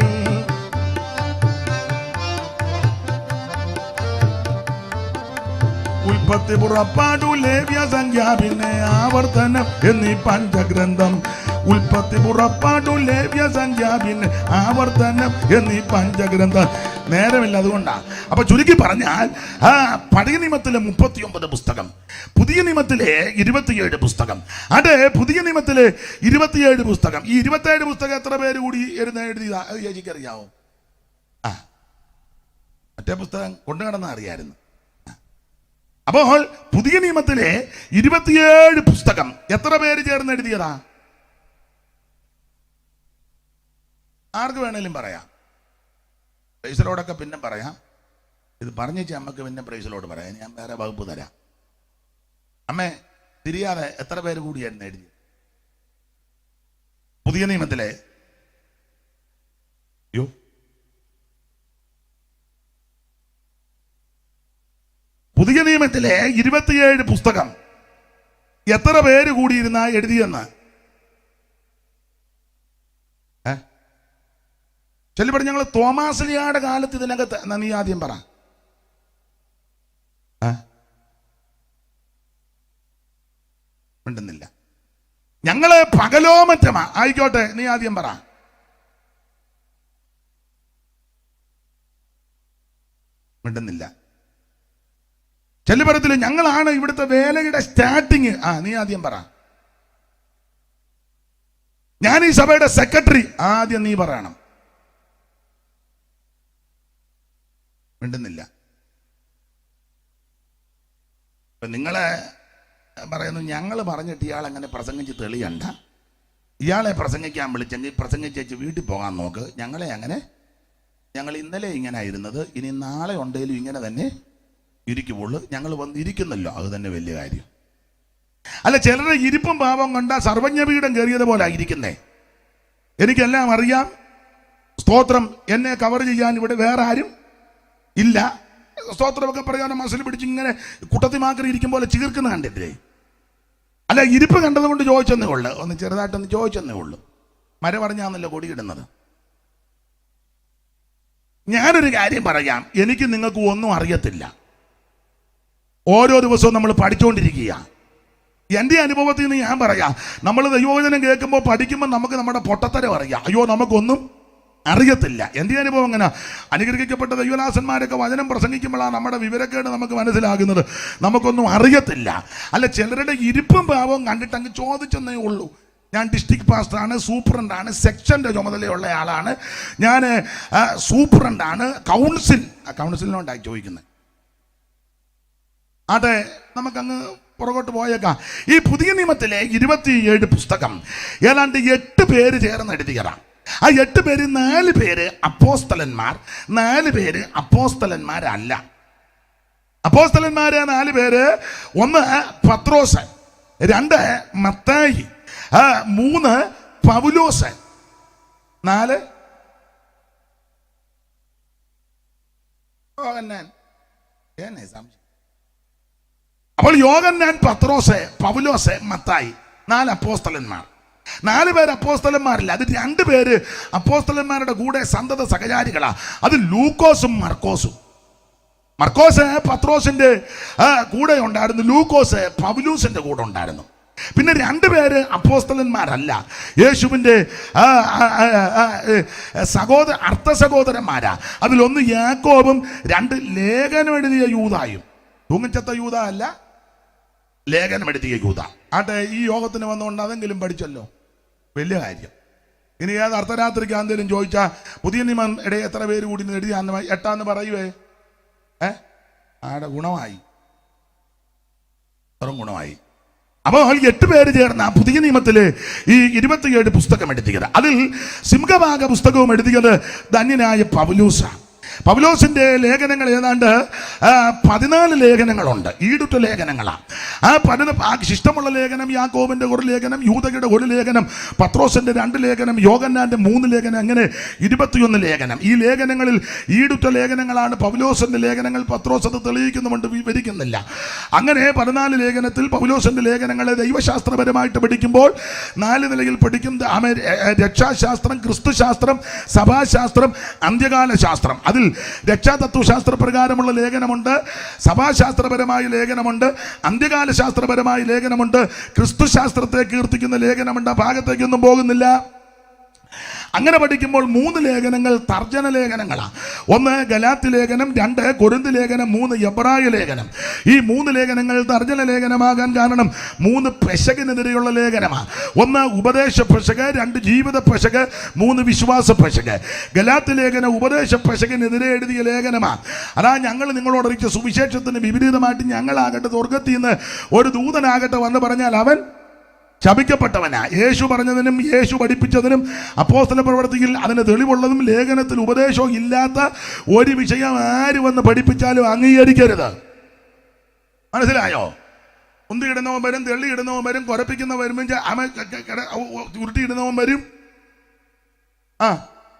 ഉൽപ്പത്തി, പുറപ്പാടു, ലേവ്യ, സംഖ്യ, പിന്നെ ആവർത്തനം എന്നീ പഞ്ചഗ്രന്ഥം. ഉൽപ്പത്തി, പുറപ്പാടു, ലേവ്യ, സംഖ്യ, പിന്നെ ആവർത്തനം എന്നീ പഞ്ചഗ്രന്ഥം. നേരമില്ല, അതുകൊണ്ടാണ്. അപ്പൊ ചുരുക്കി പറഞ്ഞാൽ പഴയ നിയമത്തിലെ 39 പുസ്തകം, പുതിയ നിയമത്തിലെ 27 പുസ്തകം. അതെ, പുതിയ നിയമത്തിലെ 27 പുസ്തകം. ഈ 27 പുസ്തകം എത്ര പേര് കൂടി എഴുതിയതാ ചേച്ചിക്കറിയാവോ? മറ്റേ പുസ്തകം കൊണ്ടു നടന്ന അറിയായിരുന്നു. അപ്പോൾ പുതിയ നിയമത്തിലെ 27 പുസ്തകം എത്ര പേര് ചേർന്ന് എഴുതിയതാ? ആർക്ക് വേണേലും പറയാം. പ്രൈസലോടൊക്കെ പിന്നെ പറയാം. ഇത് പറഞ്ഞേച്ച് അമ്മക്ക് പിന്നെ പ്രൈസലോട് പറയാം. ഞാൻ വേറെ വകുപ്പ് തരാം. അമ്മേ, തിരിയാതെ എത്ര പേര് കൂടിയായിരുന്നു എഴുതി പുതിയ നിയമത്തിലെ? പുതിയ നിയമത്തിലെ 27 പുസ്തകം എത്ര പേര് കൂടിയിരുന്ന എഴുതിയെന്ന് ചൊല്ലിപ്പടി. ഞങ്ങൾ തോമാസ്ലിയായുടെ കാലത്ത് ഇതിനകത്ത്, നീ ആദ്യം പറ. മിണ്ടുന്നില്ല. ഞങ്ങള് പകലോ മറ്റമാ ആയിക്കോട്ടെ, നീ ആദ്യം പറ. മിണ്ടുന്നില്ല. ചെല്ലുപറത്തില് ഞങ്ങളാണ് ഇവിടുത്തെ വേലയുടെ സ്റ്റാർട്ടിങ്. നീ ആദ്യം പറ. ഞാൻ ഈ സഭയുടെ സെക്രട്ടറി. ആദ്യം നീ പറയണം. മിണ്ടുന്നില്ല. ഇപ്പൊ നിങ്ങളെ പറയുന്നു, ഞങ്ങൾ പറഞ്ഞിട്ട് ഇയാൾ അങ്ങനെ പ്രസംഗിച്ച് തെളിയണ്ട. ഇയാളെ പ്രസംഗിക്കാൻ വിളിച്ചെങ്കിൽ പ്രസംഗിച്ചേച്ച് വീട്ടിൽ പോകാൻ നോക്ക്. ഞങ്ങൾ ഇന്നലെ ഇങ്ങനെ ആയിരുന്നത്, ഇനി നാളെ ഉണ്ടെങ്കിലും ഇങ്ങനെ തന്നെ ഇരിക്കുള്ളൂ. ഞങ്ങൾ വന്നിരിക്കുന്നല്ലോ, അത് തന്നെ വലിയ കാര്യം. അല്ല, ചിലരുടെ ഇരിപ്പും പാപം കണ്ടാ സർവജ്ഞപീഠം കയറിയത് പോലെ ആയിരിക്കുന്നേ. എനിക്കെല്ലാം അറിയാം, സ്തോത്രം. എന്നെ കവർ ചെയ്യാൻ ഇവിടെ വേറെ ആരും ഇല്ല. സ്തോത്രമൊക്കെ പറയാൻ മസിൽ പിടിച്ച് ഇങ്ങനെ കുട്ടത്തിമാക്കറി ഇരിക്കും പോലെ ചീർക്കുന്ന കണ്ടിട്ടില്ലേ? അല്ല, ഇരിപ്പ് കണ്ടതുകൊണ്ട് ചോദിച്ചെന്നേ ഉള്ളു. ഒന്ന് ചെറുതായിട്ടൊന്ന് ചോദിച്ചെന്നേ ഉള്ളു. മര പറഞ്ഞാന്നല്ലോ കൊടിയിടുന്നത്. ഞാനൊരു കാര്യം പറയാം, എനിക്ക് നിങ്ങൾക്ക് ഒന്നും അറിയത്തില്ല. ഓരോ ദിവസവും നമ്മൾ പഠിച്ചുകൊണ്ടിരിക്കുക. എൻ്റെ അനുഭവത്തിൽ നിന്ന് ഞാൻ പറയാം, നമ്മൾ ദൈവവചനം കേൾക്കുമ്പോൾ പഠിക്കുമ്പോൾ നമുക്ക് നമ്മുടെ പൊട്ടത്തരം അറിയാം. അയ്യോ, നമുക്കൊന്നും അറിയത്തില്ല. എൻ്റെ അനുഭവം അങ്ങനെ. അനുഗ്രഹിക്കപ്പെട്ട ദൈവദാസന്മാരൊക്കെ വചനം പ്രസംഗിക്കുമ്പോഴാണ് നമ്മുടെ വിവരക്കേട് നമുക്ക് മനസ്സിലാകുന്നത്. നമുക്കൊന്നും അറിയത്തില്ല. അല്ല, ചിലരുടെ ഇരിപ്പും ഭാവവും കണ്ടിട്ട് അങ്ങ് ചോദിച്ചെന്നേ ഉള്ളൂ. ഞാൻ ഡിസ്ട്രിക്ട് പാസ്റ്ററാണ്, സൂപ്രണ്ടാണ്, സെക്ഷൻ്റെ ചുമതലയുള്ള ആളാണ്, ഞാൻ സൂപ്രണ്ടാണ്, കൗൺസിലിനോണ്ടായി ചോദിക്കുന്നത്. അതെ, നമുക്കങ്ങ് പുറകോട്ട് പോയേക്കാം. ഈ പുതിയ നിയമത്തിലെ 27 പുസ്തകം ഏതാണ്ട് 8 പേര് ചേർന്ന് എഴുതിയതാണ്. ആ 8 പേര്, 4 പേര് അപ്പോസ്തലന്മാർ, 4 പേര് അപ്പോസ്തലന്മാരല്ല. അപ്പോസ്തലന്മാര് 4 പേര്. 1 പത്രോസ്, 2 മത്തായി, 3 പൗലോസ്, 4 യോഹന്നാൻ. അപ്പോൾ യോഹന്നാൻ, പത്രോസ്, പൗലോസ്, മത്തായി, 4 അപ്പോസ്തലന്മാർ. 4 പേര് അപ്പോസ്തലന്മാരില്ല. അത് 2 പേര് അപ്പോസ്തലന്മാരുടെ കൂടെ സന്തത സഹചാരികളാ. അത് ലൂക്കോസും മർക്കോസും. മർക്കോസ് പത്രോസിന്റെ കൂടെ ഉണ്ടായിരുന്നു, ലൂക്കോസ് പൗലൂസിന്റെ കൂടെ ഉണ്ടായിരുന്നു. പിന്നെ 2 പേര് അപ്പോസ്തലന്മാരല്ല, യേശുവിന്റെ അർത്ഥ സഹോദരന്മാരാ. അതിലൊന്ന് യാക്കോബും 2 ലേഖനം എഴുതിയ യൂദായും. തൂങ്ങിച്ചത്ത യൂദ അല്ല, ലേഖനം എഴുതിയ യൂദ. ആട്ടെ, ഈ യോഗത്തിന് വന്നുകൊണ്ട് അതെങ്കിലും പഠിച്ചല്ലോ, വലിയ കാര്യം. ഇനി ഏത് അർദ്ധരാത്രിക്ക് എന്തെങ്കിലും ചോദിച്ചാൽ പുതിയ നിയമം എത്ര പേര് കൂടി എഴുതിയാന്ന് 8 പറയുവേ. ആടെ ഗുണമായി, വെറും ഗുണമായി. അപ്പോൾ 8 പേര് ചേർന്ന പുതിയ നിയമത്തില് ഈ 27 പുസ്തകം എഴുതിയത്. അതിൽ സിംഹഭാഗ പുസ്തകവും എഴുതിയത് ധന്യനായ പൗലോസാണ്. പൗലോസിന്റെ ലേഖനങ്ങൾ ഏതാണ്ട് 14 ലേഖനങ്ങളുണ്ട്, ഈടുറ്റ ലേഖനങ്ങളാണ്. ഇഷ്ടമുള്ള ലേഖനം യാക്കോബിന്റെ ഒരു ലേഖനം, യൂദയുടെ ഒരു ലേഖനം, പത്രോസിന്റെ 2 ലേഖനം, യോഹന്നാന്റെ 3 ലേഖനം, അങ്ങനെ 21 ലേഖനം. ഈ ലേഖനങ്ങളിൽ ഈടുറ്റ ലേഖനങ്ങളാണ് പൗലോസിന്റെ ലേഖനങ്ങൾ. പത്രോസ് അത് തെളിയിക്കുന്നുമുണ്ട്, വിവരിക്കുന്നില്ല. അങ്ങനെ 14 ലേഖനത്തിൽ പൗലോസിന്റെ ലേഖനങ്ങളെ ദൈവശാസ്ത്രപരമായിട്ട് പഠിക്കുമ്പോൾ 4 നിലയിൽ പഠിക്കും. രക്ഷാശാസ്ത്രം, ക്രിസ്തുശാസ്ത്രം, സഭാശാസ്ത്രം, അന്ത്യകാല ശാസ്ത്രം. അതിൽ രക്ഷാതത്വശാസ്ത്ര പ്രകാരമുള്ള ലേഖനമുണ്ട്, സഭാശാസ്ത്രപരമായ ലേഖനമുണ്ട്, അന്ത്യകാല ശാസ്ത്രപരമായ ലേഖനമുണ്ട്, ക്രിസ്തുശാസ്ത്രത്തെ കീർത്തിക്കുന്ന ലേഖനമുണ്ട്. ആ ഭാഗത്തേക്കൊന്നും പോകുന്നില്ല. അങ്ങനെ പഠിക്കുമ്പോൾ 3 ലേഖനങ്ങൾ തർജ്ജന ലേഖനങ്ങളാണ്. 1 ഗലാത്യ ലേഖനം, 2 കൊരിന്ത് ലേഖനം, 3 എബ്രായ ലേഖനം. ഈ 3 ലേഖനങ്ങൾ തർജ്ജന ലേഖനമാകാൻ കാരണം 3 പെശകിനെതിരെയുള്ള ലേഖനമാണ്. 1 ഉപദേശ പെശക്, 2 ജീവിത പെശക്, 3 വിശ്വാസ പെശക്. ഗലാത്യ ലേഖനം ഉപദേശ പെശകിനെതിരെ എഴുതിയ ലേഖനമാണ്. അതാ ഞങ്ങൾ നിങ്ങളോട് അറിയിച്ച സുവിശേഷത്തിന് വിപരീതമായിട്ട് ഞങ്ങളാകട്ടെ സ്വർഗത്തിൽ നിന്ന് ഒരു ദൂതനാകട്ടെ വന്ന് പറഞ്ഞാൽ അവൻ ശപിക്കപ്പെട്ടവനാ. യേശു പറഞ്ഞതിനും യേശു പഠിപ്പിച്ചതിനും അപ്പോസ്തല പ്രവൃത്തിയിൽ അതിന് തെളിവുള്ളതും ലേഖനത്തിൽ ഉപദേശവും ഇല്ലാത്ത ഒരു വിഷയം ആര് വന്ന് പഠിപ്പിച്ചാലും അംഗീകരിക്കരുത്. മനസ്സിലായോ? ഉന്തിയിടുന്നവൻ വരും, തെള്ളിയിടുന്നവൻ വരും, കുരപ്പിക്കുന്നവരും, ഉരുട്ടിയിടുന്നവൻ വരും.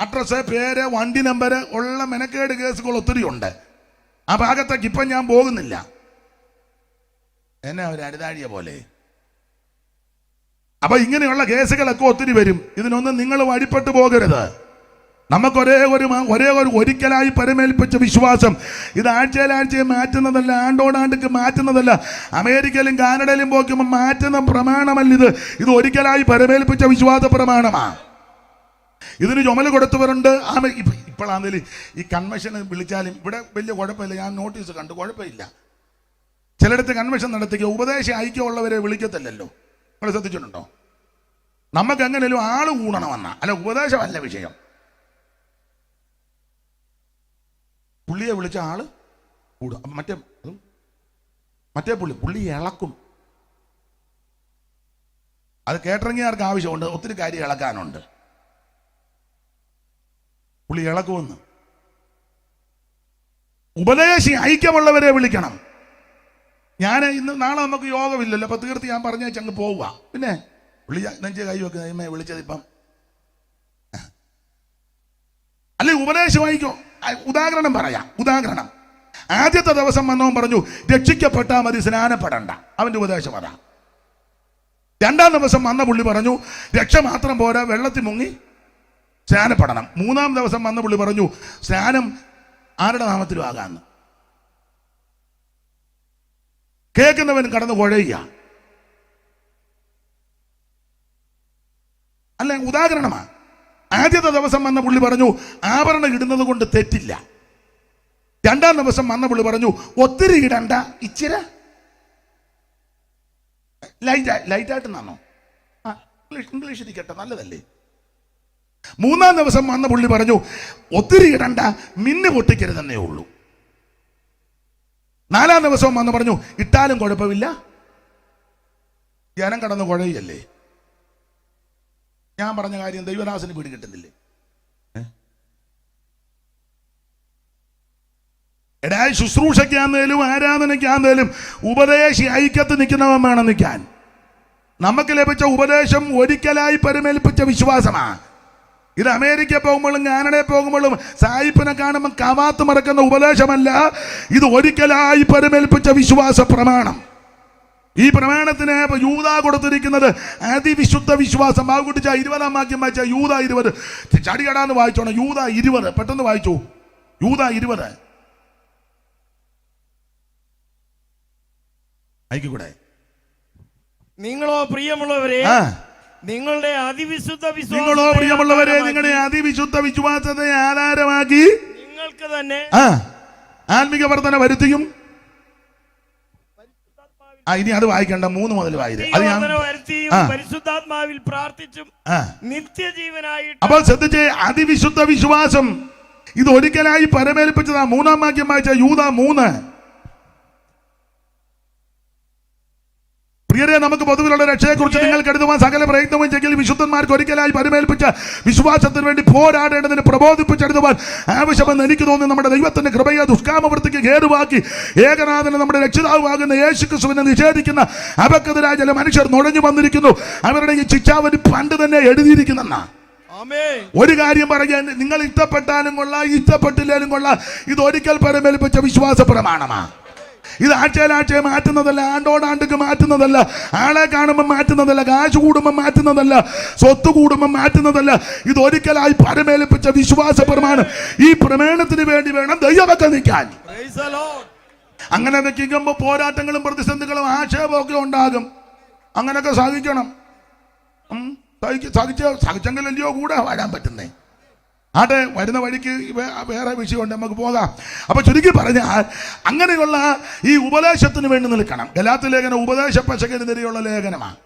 അഡ്രസ്, പേര്, വണ്ടി നമ്പർ ഉള്ള മെനക്കേട് കേസുകൾ ഒത്തിരി ഉണ്ട്. ആ ഭാഗത്തേക്ക് ഇപ്പം ഞാൻ പോകുന്നില്ല. എന്നെ ഒരു അരുതാഴിയ പോലെ. അപ്പൊ ഇങ്ങനെയുള്ള കേസുകളൊക്കെ ഒത്തിരി വരും. ഇതിനൊന്നും നിങ്ങൾ വഴിപ്പെട്ടു പോകരുത്. നമുക്ക് ഒരിക്കലായി പരമേൽപ്പിച്ച വിശ്വാസം ഇത് ആഴ്ചയിൽ മാറ്റുന്നതല്ല, ആണ്ടോടാണ്ടിക്ക് മാറ്റുന്നതല്ല. അമേരിക്കയിലും കാനഡയിലും പോക്കുമ്പോൾ മാറ്റുന്ന പ്രമാണമല്ല ഇത് ഒരിക്കലായി പരമേൽപ്പിച്ച വിശ്വാസ പ്രമാണമാണ്. ഇതിന് ചുമല് കൊടുത്തവരുണ്ട്. ഇപ്പോഴാണെങ്കിലും ഈ കൺവെൻഷന് വിളിച്ചാലും ഇവിടെ വലിയ കുഴപ്പമില്ല. ഞാൻ നോട്ടീസ് കണ്ടു, കുഴപ്പമില്ല. ചിലയിടത്ത് കൺവെൻഷൻ നടത്തിക്കുക, ഉപദേശ ഐക്യമുള്ളവരെ വിളിക്കത്തില്ലല്ലോ. നിങ്ങൾ ശ്രദ്ധിച്ചിട്ടുണ്ടോ? നമുക്ക് എങ്ങനെയും ആള് കൂടണമെന്ന, അല്ല ഉപദേശമല്ല വിഷയം. പുള്ളിയെ വിളിച്ച ആള് കൂടും. മറ്റേ പുള്ളി ഇളക്കും. അത് കേട്ടറിങ്ങിയാർക്ക് ആവശ്യമുണ്ട്, ഒത്തിരി കാര്യം ഇളക്കാനുണ്ട്. പുള്ളി ഇളക്കുമെന്ന്. ഉപദേശി ഐക്യമുള്ളവരെ വിളിക്കണം. ഞാൻ നാളെ നമുക്ക് യോഗമില്ലല്ലോ, അപ്പൊ തീർത്ത് ഞാൻ പറഞ്ഞ അങ്ങ് പോവുക. പിന്നെ പുള്ളി നെഞ്ച് കൈ വെക്കുന്ന വിളിച്ചത് ഇപ്പം അല്ലെ ഉപദേശം വായിക്കോ. ഉദാഹരണം പറയാം. ഉദാഹരണം, ആദ്യത്തെ ദിവസം വന്നവൻ പറഞ്ഞു രക്ഷിക്കപ്പെട്ടാൽ മതി, സ്നാനപ്പെടണ്ട. അവന്റെ ഉപദേശം അതാ. 2ാം ദിവസം വന്ന പുള്ളി പറഞ്ഞു രക്ഷ മാത്രം പോരാ, വെള്ളത്തിൽ മുങ്ങി സ്നാനപ്പെടണം. 3ാം ദിവസം വന്ന പുള്ളി പറഞ്ഞു സ്നാനം ആരുടെ നാമത്തിലും ആകാന്ന്. കേൾക്കുന്നവൻ കടന്ന് കുഴയുക. അല്ല, ഉദാഹരണമാണ്. ആദ്യത്തെ ദിവസം വന്ന പുള്ളി പറഞ്ഞു ആഭരണം ഇടുന്നത് കൊണ്ട് തെറ്റില്ല. 2ാം ദിവസം വന്ന പുള്ളി പറഞ്ഞു ഒത്തിരി ഇടണ്ട, ഇച്ചിരി ലൈറ്റായിട്ട് നിന്നോ. ഇംഗ്ലീഷ് ഇരിക്കട്ടെ, നല്ലതല്ലേ. 3ാം ദിവസം വന്ന പുള്ളി പറഞ്ഞു ഒത്തിരി ഇടണ്ട, മിന്ന് പൊട്ടിക്കരുതെന്നേ ഉള്ളൂ. 4ാം ദിവസം വന്ന് പറഞ്ഞു ഇട്ടാലും കുഴപ്പമില്ല, ജനം കടന്ന് കുഴയല്ലേ. ഞാൻ പറഞ്ഞ കാര്യം ദൈവദാസന് പിടി കിട്ടുന്നില്ലേ? ശുശ്രൂഷയ്ക്കാന്നേലും ആരാധനയ്ക്കാന്നേലും ഉപദേശി ഐക്യത്ത് നിൽക്കുന്നവൻ വേണം നിൽക്കാൻ. നമുക്ക് ലഭിച്ച ഉപദേശം ഒരിക്കലായി പരിമേൽപ്പിച്ച വിശ്വാസമാണ്. ഇത് അമേരിക്ക പോകുമ്പോഴും കാനഡയിൽ പോകുമ്പോഴും സായിപ്പിനെ കാണുമ്പോൾ കവാത്ത് മറക്കുന്ന ഉപദേശമല്ല. ഇത് ഒരിക്കലായി പരിമേൽപ്പിച്ച വിശ്വാസ പ്രമാണം. ഈ പ്രമാണത്തിന് യൂദ കൊടുത്തിരിക്കുന്നത് അതിവിശുദ്ധ വിശ്വാസം. ബാബുകുട്ടിച്ച 20ാം വാക്യം വായിച്ച യൂദ 20 ചടികടാന്ന് വായിച്ചോണം. യൂദ 20 പെട്ടെന്ന് വായിച്ചു. യൂദ 20 ആയിക്കൂടെ. നിങ്ങളോ പ്രിയമുള്ളവരെ നിങ്ങളുടെ അതിവിശുദ്ധ നിങ്ങളുടെ അതിവിശുദ്ധ വിശ്വാസത്തെ ആധാരമാക്കി നിങ്ങൾക്ക് തന്നെ ആത്മിക വർധന വരുത്തിയും ഇനി അത് വായിക്കണ്ട, 3 മുതൽ വായിത്. അത് ഞാൻ വരുത്തിയും പരിശുദ്ധാത്മാവിൽ പ്രാർത്ഥിച്ചും നിത്യജീവനായിട്ട്. അപ്പോൾ ശ്രദ്ധിച്ചേ, അതിവിശുദ്ധ വിശ്വാസം ഇത് ഒരിക്കലായി പരമേൽപ്പിച്ചതാ. 3-ാം വാക്യം വായിച്ച യൂദ 3. പ്രിയരെ, നമുക്ക് പൊതുവിലുള്ള രക്ഷയെക്കുറിച്ച് നിങ്ങൾ കരുതുവാൻ സകല പ്രയത്നവും ചെയ്യൽ വിശുദ്ധന്മാർക്ക് ഒരിക്കലായി പരമേൽപ്പിച്ച വിശ്വാസത്തിന് വേണ്ടി പോരാടേണ്ടതിന് പ്രബോധിപ്പിച്ചെടുത്തുവാൻ ആവശ്യമെന്ന് എനിക്ക് തോന്നി. നമ്മുടെ ദൈവത്തിന്റെ കൃപയെ ദുഷ്കാമവൃത്തിക്ക് ഹേതുവാക്കി ഏകനാഥനെ നമ്മുടെ രക്ഷിതാവാകുന്ന യേശുക്രിസ്തുവിനെ നിഷേധിക്കുന്ന അപക്വതരായ ചില മനുഷ്യർ നുഴഞ്ഞു വന്നിരിക്കുന്നു. അവരുടെ ഈ ശിക്ഷാവിധി പണ്ട് തന്നെ എഴുതിയിരിക്കുന്നെന്നാ. ഒരു കാര്യം പറയാൻ, നിങ്ങൾ ഇഷ്ടപ്പെട്ടാലും കൊള്ളാം, ഇഷ്ടപ്പെട്ടില്ലേലും കൊള്ളാം, ഇത് ഒരിക്കൽ പരമേൽപ്പിച്ച വിശ്വാസ പ്രമാണമാ. ഇത് ആഴ്ചയിലാഴ്ചയെ മാറ്റുന്നതല്ല, ആണ്ടോടാണ്ടക്ക് മാറ്റുന്നതല്ല, ആളെ കാണുമ്പോൾ മാറ്റുന്നതല്ല, കാശ് കൂടുമ്പോൾ മാറ്റുന്നതല്ല, സ്വത്ത് കൂടുമ്പോൾ മാറ്റുന്നതല്ല. ഇത് ഒരിക്കലായി പരമേൽപ്പിച്ച വിശ്വാസ പ്രമാണം. ഈ പ്രമാണത്തിന് വേണ്ടി വേണം ദൈവമൊക്കെ നിൽക്കാൻ. അങ്ങനെ നിൽക്കുമ്പോൾ പോരാട്ടങ്ങളും പ്രതിസന്ധികളും ആക്ഷേപമൊക്കെ ഉണ്ടാകും. അങ്ങനെയൊക്കെ സാധിക്കണം. സഹിച്ചെങ്കിലല്ലയോ കൂടെ വാഴാൻ പറ്റുന്നേ. ആട്ടെ, വരുന്ന വഴിക്ക് വേറെ വിഷയമുണ്ട്, നമുക്ക് പോകാം. അപ്പൊ ചുരുക്കി പറഞ്ഞാൽ അങ്ങനെയുള്ള ഈ ഉപദേശത്തിന് വേണ്ടി നിൽക്കണം. ഗലാത്യ ലേഖനം ഉപദേശ പശകനെതിരെയുള്ള ലേഖനമാണ്.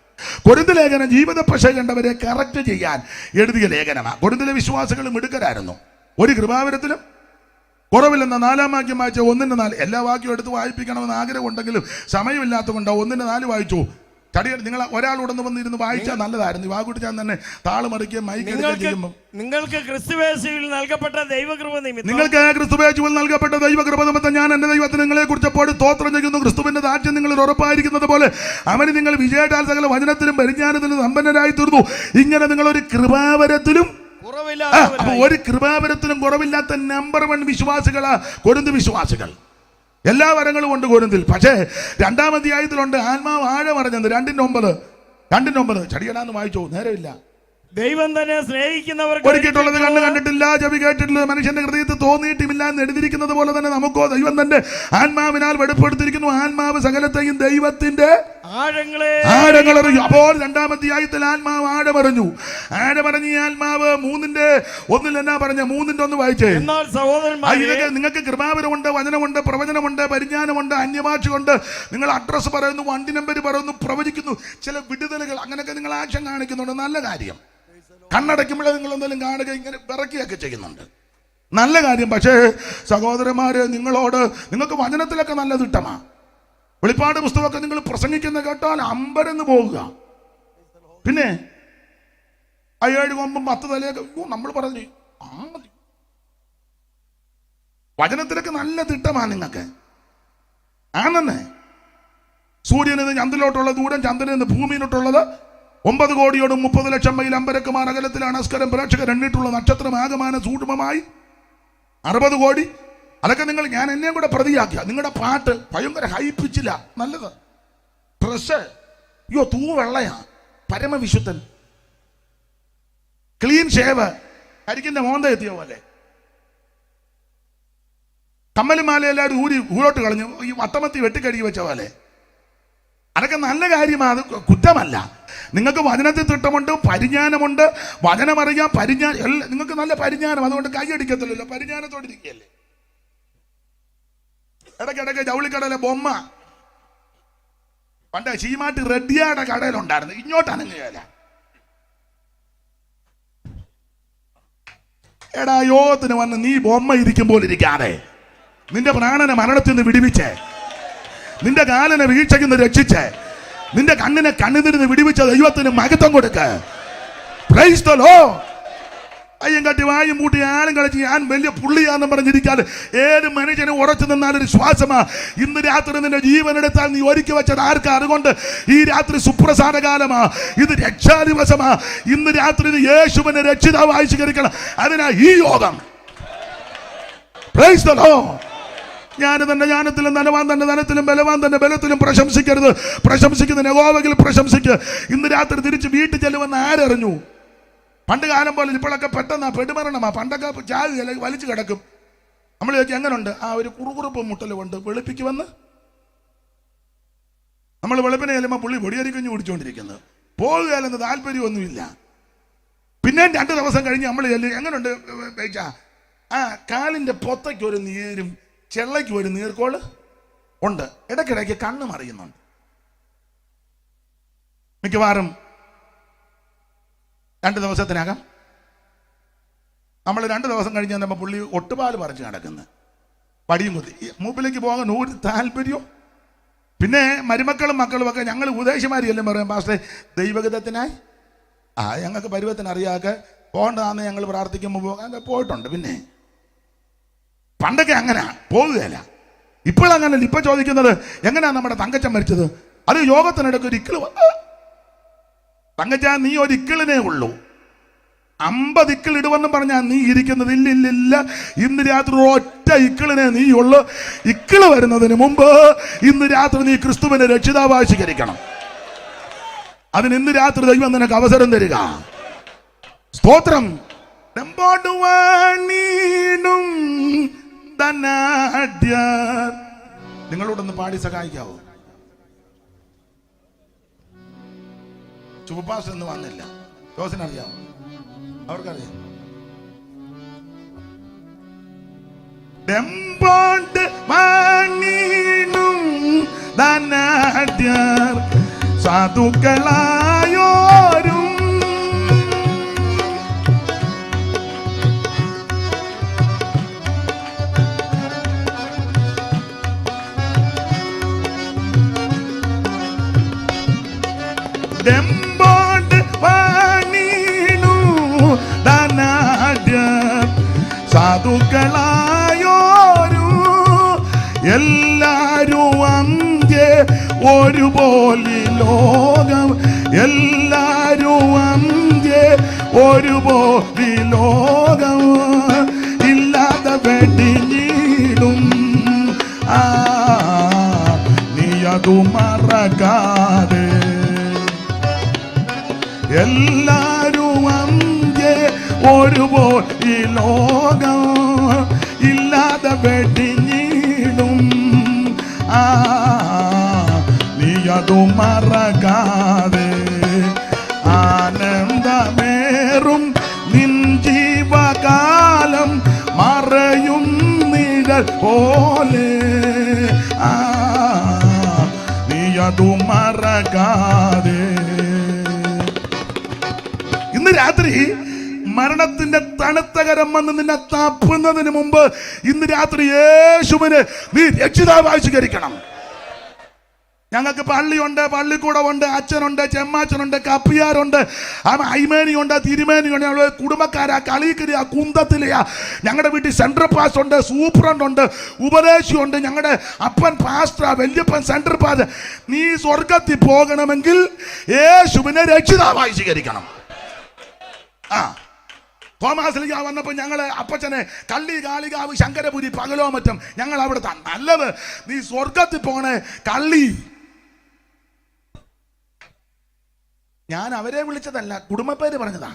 കൊരിന്ത് ലേഖനം ജീവിത പശ കണ്ടവരെ കറക്റ്റ് ചെയ്യാൻ എഴുതിയ ലേഖനമാണ്. കൊരിന്തിലെ വിശ്വാസികൾ മിടുക്കരായിരുന്നു. ഒരു കൃപാവരത്തിലും കുറവില്ലെന്ന 4-ാം വാക്യം വായിച്ച 1-4. എല്ലാ വാക്യവും എടുത്ത് വായിപ്പിക്കണമെന്ന് ആഗ്രഹം ഉണ്ടെങ്കിലും സമയമില്ലാത്തത് കൊണ്ട് 1-4 വായിച്ചു. നിങ്ങൾ ഒരാളോടൊന്ന് വന്നിരുന്ന് വായിച്ചാൽ നല്ലതായിരുന്നു. വാക്കുട്ടി ഞാൻ തന്നെ താളുമറിക്കുകയും മൈക്കെടുക്കുകയും ചെയ്യുമ്പോൾ നിങ്ങൾക്ക് ക്രിസ്തുയേശുവിൽ നൽകപ്പെട്ട ദൈവകൃപ നിമിത്തം, നിങ്ങൾക്ക് ക്രിസ്തുയേശുവിൽ നൽകപ്പെട്ട ദൈവകൃപ നിമിത്തം ഞാൻ എന്റെ ദൈവത്തിന് നിങ്ങളെ കുറിച്ച് എപ്പോഴും സ്തോത്രം ചെയ്യുന്നു. ക്രിസ്തുവിന്റെ ദാക്ഷ്യം നിങ്ങളിൽ ഉറപ്പായിരിക്കുന്നത് പോലെ അവന് നിങ്ങൾ വിജയത്താൽ സകല വചനത്തിലും പരിജ്ഞാനത്തിലും സമ്പന്നരായി തീർന്നു. ഇങ്ങനെ നിങ്ങളൊരു കൃപാവരത്തിലും ഒരു കൃപാവരത്തിലും കുറവില്ലാത്ത നമ്പർ 1 വിശ്വാസികളാ കൊരിന്ത് വിശ്വാസികൾ. എല്ലാ വരങ്ങളും ഉണ്ട് കൊരിന്തിൽ. പക്ഷേ 2-ാം അധ്യായത്തിലുണ്ട് ആത്മാവ് ആഴമറിഞ്ഞത്. 2:9 ചടിയടാന്ന് വായിച്ചോ, നേരമില്ല. ദൈവം തന്നെ സ്നേഹിക്കുന്നവർക്ക് ഒരുക്കിയിട്ടുള്ളത് കണ്ണ് കണ്ടിട്ടില്ല, ചെവി കേട്ടിട്ടുള്ളത് മനുഷ്യന്റെ ഹൃദയത്തിൽ തോന്നിയിട്ടുമില്ല എന്ന് എഴുതിയിരിക്കുന്നത് പോലെ തന്നെ നമുക്കോ ദൈവം തന്റെ ആത്മാവിനാൽ വെളിപ്പെടുത്തിയിരിക്കുന്നു. ആത്മാവ് സകലത്തെയും ദൈവത്തിന്റെ ആഴങ്ങളറിഞ്ഞു. അപ്പോൾ 2-ാം അധ്യായത്തിൽ ആത്മാവ് ആഴമറിഞ്ഞു. ആഴമറിഞ്ഞ ആത്മാവ് 3:1 എന്നാ പറഞ്ഞ 3:1 വായിച്ചേ. എന്നാൽ സഹോദരന്മാരെ, നിങ്ങൾക്ക് കൃപാവരമുണ്ട്, വചനമുണ്ട്, പ്രവചനമുണ്ട്, പരിജ്ഞാനമുണ്ട്, അന്യഭാഷയുണ്ട്, നിങ്ങൾ അഡ്രസ് പറയുന്നു, വണ്ടി നമ്പർ പറയുന്നു, പ്രവചിക്കുന്നു, ചില വിടുതലുകൾ, അങ്ങനെയൊക്കെ നിങ്ങൾ ആക്ഷൻ കാണിക്കുന്നുണ്ട്. നല്ല കാര്യം. കണ്ണടയ്ക്കുമ്പോഴേ നിങ്ങൾ എന്തെങ്കിലും കാണുക, ഇങ്ങനെ വിറക്കുകയൊക്കെ ചെയ്യുന്നുണ്ട്. നല്ല കാര്യം. പക്ഷേ സഹോദരന്മാര്, നിങ്ങൾക്ക് വചനത്തിലൊക്കെ നല്ല തിട്ടമാ. വെളിപ്പാട് പുസ്തകമൊക്കെ നിങ്ങൾ പ്രസംഗിക്കുന്ന കേട്ടാൽ അമ്പരന്ന് പോകുക. പിന്നെ 7 കൊമ്പും 10 തലയൊക്കെ നമ്മൾ പറഞ്ഞു. വചനത്തിലൊക്കെ നല്ല തിട്ടമാ നിങ്ങൾക്ക്. ആണെന്നേ. സൂര്യനിൽ നിന്ന് ചന്ദ്രനിലോട്ടുള്ള ദൂരം, ചന്ദ്രനിൽ നിന്ന് ഭൂമിയിലോട്ടുള്ളത് 9 കോടിയോടും 30 ലക്ഷം മൈൽ അമ്പരക്കുമാർ അകലത്തിലാണ് അസ്കരം പ്രേക്ഷകർ എണ്ണിട്ടുള്ള നക്ഷത്രം ആകമാനം സൂക്ഷ്മമായി 60 കോടി. അതൊക്കെ ഞാൻ എന്നെയും കൂടെ പ്രതിയാക്കിയ. നിങ്ങളുടെ പാട്ട് ഭയങ്കര ഹൈപ്പിച്ചില്ല, നല്ലത്. ഡ്രസ് തൂ വെള്ളയാ, പരമവിശുദ്ധൻ, ക്ലീൻ ഷേവ്, കരിക്കിന്റെ മോന്ത എത്തിയ പോലെ. കമ്മലും മാലയെല്ലാവരും ഊരോട്ട് കളഞ്ഞു, ഈ വട്ടമത്തി വെട്ടിക്കഴുകി വെച്ച പോലെ. അതൊക്കെ നല്ല കാര്യമാണ്, അത് കുറ്റമല്ല. നിങ്ങൾക്ക് വചനത്തിൽ തിട്ടമുണ്ട്, പരിജ്ഞാനമുണ്ട്, വചനമറിയാം, പരിജ്ഞാനം, നിങ്ങൾക്ക് നല്ല പരിജ്ഞാനം. അതുകൊണ്ട് കൈയടിക്കത്തില്ലല്ലോ, പരിജ്ഞാനത്തോടെ ഇരിക്കുകയല്ലേ. ഇടയ്ക്കിടയ്ക്ക് ജൗളിക്കടയിലെ ബൊമ്മ പണ്ട് ശീമാട്ടി റെഡ്ഡിയുടെ കടയിലുണ്ടായിരുന്നു. ഇങ്ങോട്ട് അനങ്ങുകയല്ല. എടാ, യോഗത്തിന് വന്ന് നീ ബൊമ്മ ഇരിക്കുമ്പോൾ ഇരിക്കാതെ നിന്റെ പ്രാണനെ മരണത്തിൽ നിന്ന് വിടിവിച്ചേ, നിന്റെ കാലിനെ വീഴ്ചയ്ക്ക് നിന്ന് രക്ഷിച്ചേ, നിന്റെ കണ്ണിനെ കണ്ണിതിരുന്ന് വിടിവിച്ച ദൈവത്തിന് മഹത്വം കൊടുക്ക. Praise the Lord. അയ്യം കട്ടി വായും കൂട്ടി ആളും കളിച്ച് ഞാൻ വലിയ പുള്ളിയാന്ന് പറഞ്ഞിരിക്കാതെ ഏത് മനുഷ്യനും ഉറച്ചു നിന്നാലൊരു ശ്വാസമാ. ഇന്ന് രാത്രി നിന്റെ ജീവനെടുത്താൽ നീ ഒരുക്കി വെച്ചത് ആർക്കാ? അതുകൊണ്ട് ഈ രാത്രി സുപ്രസാദ കാലമാ, ഇത് രക്ഷാദിവസമാ. ഇന്ന് രാത്രി ഇത് യേശുവിനെ രക്ഷിതാവായി സ്വീകരിക്കണം. അതിനാ ഈ യോഗം. Praise the Lord. ഞാൻ തന്റെ ജ്ഞാനത്തിലും ധനവാൻ തന്റെ ധനത്തിലും ബലവാൻ തന്റെ ബലത്തിലും പ്രശംസിക്കരുത്. പ്രശംസിക്കുന്ന യഹോവയിൽ പ്രശംസിക്കുക. ഇന്ന് രാത്രി തിരിച്ച് വീട്ടിൽ ചെല്ലുമെന്ന് ആരറിഞ്ഞു? പണ്ട് കാലം പോലെ ഇപ്പോഴൊക്കെ പെട്ടെന്നാ പെടുമരണമാ. പണ്ടൊക്കെ ചാവി വലിച്ചു കിടക്കും. നമ്മൾ ചോദിക്കും എങ്ങനെയുണ്ട്? ഒരു കുറുകുറുപ്പ് മുട്ടൽ കൊണ്ട് വെളുപ്പിക്കുമെന്ന്. നമ്മൾ വെളുപ്പിനെ ചെല്ലുമ്പോൾ പുള്ളി പൊടിയരിക്കഞ്ഞു കുടിച്ചുകൊണ്ടിരിക്കുന്നത്. പോകുകയല്ലെന്ന് താല്പര്യമൊന്നുമില്ല. പിന്നെ 2 ദിവസം കഴിഞ്ഞ് നമ്മൾ ചെല്ലും, എങ്ങനെയുണ്ട് കാലിന്റെ പൊത്തയ്ക്ക് ഒരു നീരും ചെള്ളയ്ക്ക് ഒരു നീർക്കോള് ഉണ്ട്. ഇടയ്ക്കിടയ്ക്ക് കണ്ണ് മറിയുന്നുണ്ട്. മിക്കവാറും 2 ദിവസത്തിനകം നമ്മൾ 2 ദിവസം കഴിഞ്ഞ് നമ്മൾ പുള്ളി ഒട്ടുപാല് പറിച്ച് നടക്കുന്നത്, പടിയും കുത്തി മൂപ്പിലേക്ക് പോകാൻ ഒരു താല്പര്യവും. പിന്നെ മരുമക്കളും മക്കളും ഒക്കെ ഞങ്ങൾ ഉപദേശമാരിയെല്ലാം പറയും, പാസ്റ്റേ ദൈവഗതത്തിനായി ഞങ്ങൾക്ക് പരുവത്തിന് അറിയാതെ പോകേണ്ടതാന്ന് ഞങ്ങൾ പ്രാർത്ഥിക്കുമ്പോൾ പോയിട്ടുണ്ട്. പിന്നെ പണ്ടൊക്കെ അങ്ങനെ പോകുകയല്ല, ഇപ്പോഴങ്ങനല്ല. ഇപ്പൊ ചോദിക്കുന്നത് എങ്ങനെയാ നമ്മുടെ തങ്കച്ചൻ മരിച്ചത്? അത് യോഗത്തിനിടയ്ക്ക് ഒരു ഇക്കിള് തങ്കച്ച, നീ ഒരു ഇക്കിളിനേ ഉള്ളൂ, 50 ഇക്കിൾ ഇടുവെന്നും പറഞ്ഞാൽ നീ ഇരിക്കുന്നത്. ഇല്ലില്ല, ഇന്ന് രാത്രി ഒറ്റ ഇക്കിളിനെ നീ ഉള്ളു. ഇക്കിള് വരുന്നതിന് മുമ്പ് ഇന്ന് രാത്രി നീ ക്രിസ്തുവിനെ രക്ഷിതാവായി സ്വീകരിക്കണം. അതിന് ഇന്ന് രാത്രി ദൈവം നിനക്ക് അവസരം തരിക. സ്തോത്രം. നിങ്ങളോടൊന്ന് പാടി സഹായിക്കാവോ? ചുവപ്പാസ് എന്ന് വന്നില്ല, ജോസിനറിയാവോ? അവർക്കറിയാം. സാധുക്കളായോരും സാധുക്കളായോരു എല്ലാരും അന്ത്യ ഒരുപോലെ ലോകം, എല്ലാരും അന്ത്യ ഒരുപോലെ ലോകം ഇല്ലാതെ വെടിഞ്ഞിടും. നീ അതു മറക്കാതെ എല്ലാരും അന്ത്യ ഒരുപോലെ ഈ ലോകം ഇല്ലാതെ വെടിഞ്ഞിടും. നീ അതു മറക്കാതെ ആനന്ദമേറും നിൻ ജീവകാലം മറയും നിഴൽ പോലെ. നീ അതു മറക്കാതെ. ഇന്ന് രാത്രി മരണത്തിന്റെ തണുത്ത കരം വന്ന് നിന്നെ തപ്പുന്നതിന് മുമ്പ് ഇന്ന് രാത്രി യേശുവിനെ നീ രക്ഷിതാവായി സ്വീകരിക്കണം. ഞങ്ങൾക്ക് പള്ളിയുണ്ട്, പള്ളിക്കൂടമുണ്ട്, അച്ഛനുണ്ട്, ചെമ്മാച്ചനുണ്ട്, കപ്പിയാരുണ്ട്, അയ്മേനിയുണ്ട്, തിരുമേനിയുണ്ട്, ഞങ്ങൾ കുടുംബക്കാരാ, കളിക്കരിയാ, കുന്തത്തിലെയാ. ഞങ്ങളുടെ വീട്ടിൽ സെൻട്രൽ പാസ് ഉണ്ട്, സൂപ്രണ്ട് ഉണ്ട്, ഉപദേശിയുണ്ട്, ഞങ്ങളുടെ അപ്പൻ പാസ്റ്റർ, വല്യപ്പൻ സെൻട്രൽ പാസ്. നീ സ്വർഗത്തിൽ പോകണമെങ്കിൽ യേശുവിനെ രക്ഷിതാവായി സ്വീകരിക്കണം. തോമാസിലേക്ക് വന്നപ്പോൾ ഞങ്ങള് അപ്പച്ചനെ കള്ളി, കാളികാവ്, ശങ്കരപുരി, പകലോ മറ്റും ഞങ്ങൾ അവിടെ നല്ലത്. നീ സ്വർഗത്തിൽ പോണേ കള്ളി. ഞാൻ അവരെ വിളിച്ചതല്ല, കുടുംബപ്പേര് പറഞ്ഞതാ.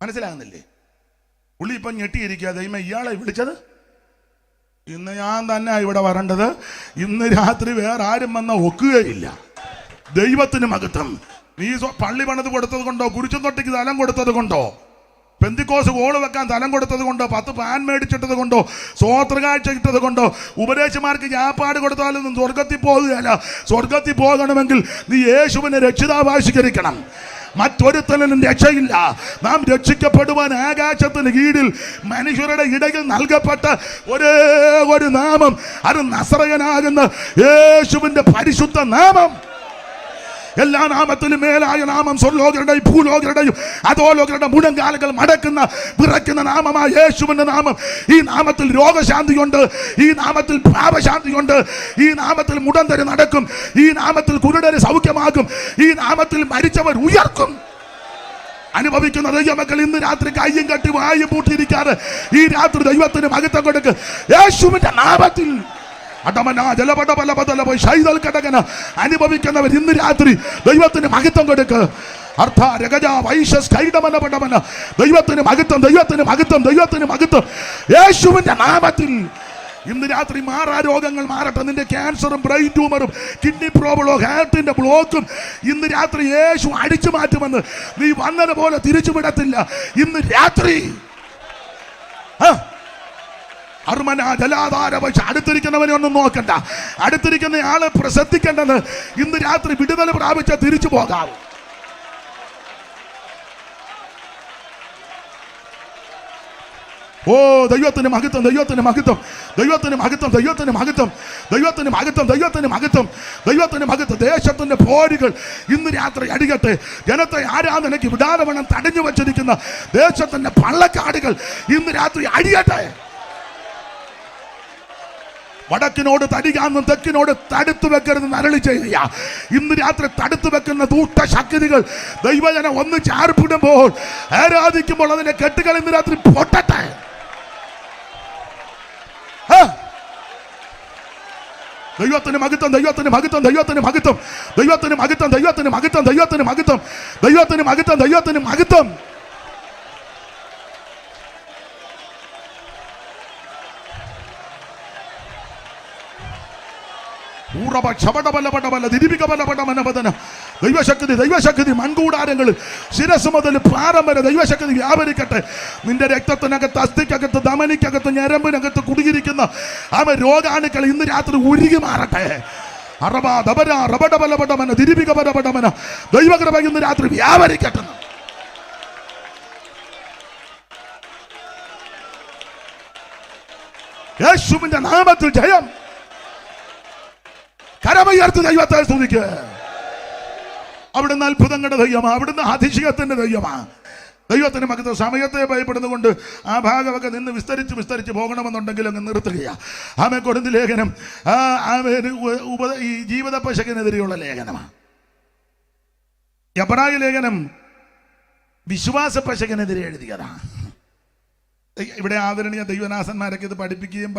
മനസ്സിലാകുന്നില്ലേ? പുള്ളി ഇപ്പം ഞെട്ടിയിരിക്കുക, ദൈവമേ ഇയാളെ വിളിച്ചത്. ഇന്ന് ഞാൻ തന്നെ ഇവിടെ വരേണ്ടത്. ഇന്ന് രാത്രി വേറെ ആരും വന്ന ഒക്കുകയില്ല. ദൈവത്തിന് മഹത്വം. നീ പള്ളി പണിത് കൊടുത്തത് കൊണ്ടോ, കുരിശുതൊട്ടിക്ക് തലം കൊടുത്തത് കൊണ്ടോ, പെന്തിക്കോസ് കോള് വെക്കാൻ തലം കൊടുത്തത് കൊണ്ടോ, 10 പാൻ മേടിച്ചിട്ടത് കൊണ്ടോ, സ്വോത്രകാഴ്ച ഇട്ടത് കൊണ്ടോ, ഉപദേശമാർക്ക് ജാപ്പാട് കൊടുത്താലൊന്നും സ്വർഗത്തിൽ പോകുകയല്ല. സ്വർഗത്തിൽ പോകണമെങ്കിൽ നീ യേശുവിനെ രക്ഷിതാവായി സ്വീകരിക്കണം. മറ്റൊരുത്തനും രക്ഷയില്ല. നാം രക്ഷിക്കപ്പെടുവാൻ ആകാശത്തിന് കീഴിൽ മനുഷ്യരുടെ ഇടയിൽ നൽകപ്പെട്ട ഒരേ ഒരു നാമം, അത് നസറയനാകുന്ന യേശുവിന്റെ പരിശുദ്ധ നാമം. എല്ലാ നാമത്തിലും മേലായ നാമം സ്വർലോകരുടെയും ഭൂലോകരുടെയും അധോലോകരുടെ മുഴങ്കാലുകൾ മടക്കുന്ന വിറയ്ക്കുന്ന നാമമായ യേശുവിന്റെ നാമം. ഈ നാമത്തിൽ രോഗശാന്തിയുണ്ട്, ഈ നാമത്തിൽ പാപശാന്തിയുണ്ട്, ഈ നാമത്തിൽ മുടന്തര് നടക്കും, ഈ നാമത്തിൽ കുരുടര് സൗഖ്യമാകും, ഈ നാമത്തിൽ മരിച്ചവർ ഉയർക്കും. അനുഭവിക്കുന്ന ദൈവമക്കൾ ഇന്ന് രാത്രി കയ്യും കെട്ടി വായും പൂട്ടിയിരിക്കാറ് ഈ രാത്രി ദൈവത്തിന് മഹത്വം കൊടുക്ക്. യേശുവിന്റെ നാമത്തിൽ അനുഭവിക്കുന്നവർ ഇന്ന് രാത്രി ദൈവത്തിന് മഹത്വം കൊടുക്ക്. ദൈവത്തിന് മഹത്വം, ദൈവത്തിന് മഹത്വം, ദൈവത്തിന് മഹത്വം. യേശുവിന്റെ നാമത്തിൽ ഇന്ന് രാത്രി മാറാരോഗങ്ങൾ മാറട്ടെ. നിന്റെ ക്യാൻസറും ബ്രെയിൻ ട്യൂമറും കിഡ്നി പ്രോബ്ലോ ഹാർട്ടിന്റെ ബ്ലോക്കും ഇന്ന് രാത്രി യേശു അടിച്ചു മാറ്റുമെന്ന്. നീ വന്നതുപോലെ തിരിച്ചു വിടത്തില്ല. ഇന്ന് രാത്രി അർമന ജലാധാര. പക്ഷെ അടുത്തിരിക്കുന്നവനെ ഒന്നും നോക്കണ്ട, അടുത്തിരിക്കുന്ന ആളെ ശ്രദ്ധിക്കേണ്ടത് ഇന്ന് രാത്രി വിടുതൽ പ്രാപിച്ച തിരിച്ചു പോകാം. ഓ ദൈവത്തിന് മഹത്വം, ദൈവത്തിന് മഹത്വം, ദൈവത്തിന് മഹത്വം, ദൈവത്തിന് മഹത്വം, ദൈവത്തിന് മഹത്വം, ദൈവത്തിന് മഹത്വം, ദൈവത്തിന് മഹത്വം. ദേശത്തിന്റെ പോരുകൾ ഇന്ന് രാത്രി അടികട്ടെ. ജനത്തെ ആരാധനയ്ക്ക് വിടാനവണ്ണം തടഞ്ഞു വച്ചിരിക്കുന്ന ദേശത്തിന്റെ പള്ളക്കാടുകൾ ഇന്ന് രാത്രി അടിയട്ടെ. വടക്കിനോട് തടികാന്നും തെക്കിനോട് തടുത്തു വെക്കരുതെന്ന് അരുളി ചെയ്യുക. ഇന്ന് രാത്രി തടുത്തു വെക്കുന്ന ദൂഷ്ട ശക്തികൾ ദൈവജനം ഒന്ന് ചാർപ്പിടുമ്പോൾ ആരാധിക്കുമ്പോൾ അതിന്റെ കെട്ടുകൾ ഇന്ന് രാത്രി പൊട്ടട്ടെ. ദൈവത്തിന് മഹത്വം, ദൈവത്തിന് മഹത്വം, ദൈവത്തിന് മഹത്വം, ദൈവത്തിന് മഹത്വം, ദൈവത്തിന് മഹത്വം, ദൈവത്തിന് മഹത്വം, ദൈവത്തിന് മഹത്വം, ദൈവത്തിന് മഹത്വം. ദൈവശക്തി, ദൈവശക്തി മൺകൂടാരങ്ങളിൽ ശിരസ് മുതൽ പാറം വരെ ദൈവശക്തി വ്യാപരിക്കട്ടെ. നിന്റെ രക്തത്തിനകത്ത്, അസ്ഥിക്കകത്ത്, ധമനിക്കകത്ത്, ഞരമ്പിനകത്ത് കുടുങ്ങിയിരിക്കുന്ന രോഗാണുക്കൾ ഇന്ന് രാത്രി ഉരുകി മാറട്ടെ. ദൈവകൃപ ഇന്ന് രാത്രി വ്യാപരിക്കട്ടെ. യേശുവിന്റെ നാമത്തിൽ ജയം. കരമയർത്ത് ദൈവത്തെ സ്തുതിക്കുക. അവിടുന്ന് അത്ഭുതങ്ങളുടെ ദൈവമാ, അവിടുന്ന് അതിശയത്തിന്റെ ദൈവമാ. ദൈവത്തിന് മകത്ത് സമയത്തെ ഭയപ്പെടുന്നുകൊണ്ട് ആ ഭാഗമൊക്കെ നിന്ന് വിസ്തരിച്ച് പോകണമെന്നുണ്ടെങ്കിൽ അങ്ങ് നിർത്തുകയാ. ആമേ കൊരിന്ത്യർ ലേഖനം ഈ ജീവിത പശകിനെതിരെയുള്ള ലേഖനമാണ്. എബ്രായ ലേഖനം വിശ്വാസ പശകിനെതിരെ എഴുതിയതാണ്. ഇവിടെ ആദരണീയ ദൈവനാഥന്മാരൊക്കെ ഇത് പഠിക്കുകയും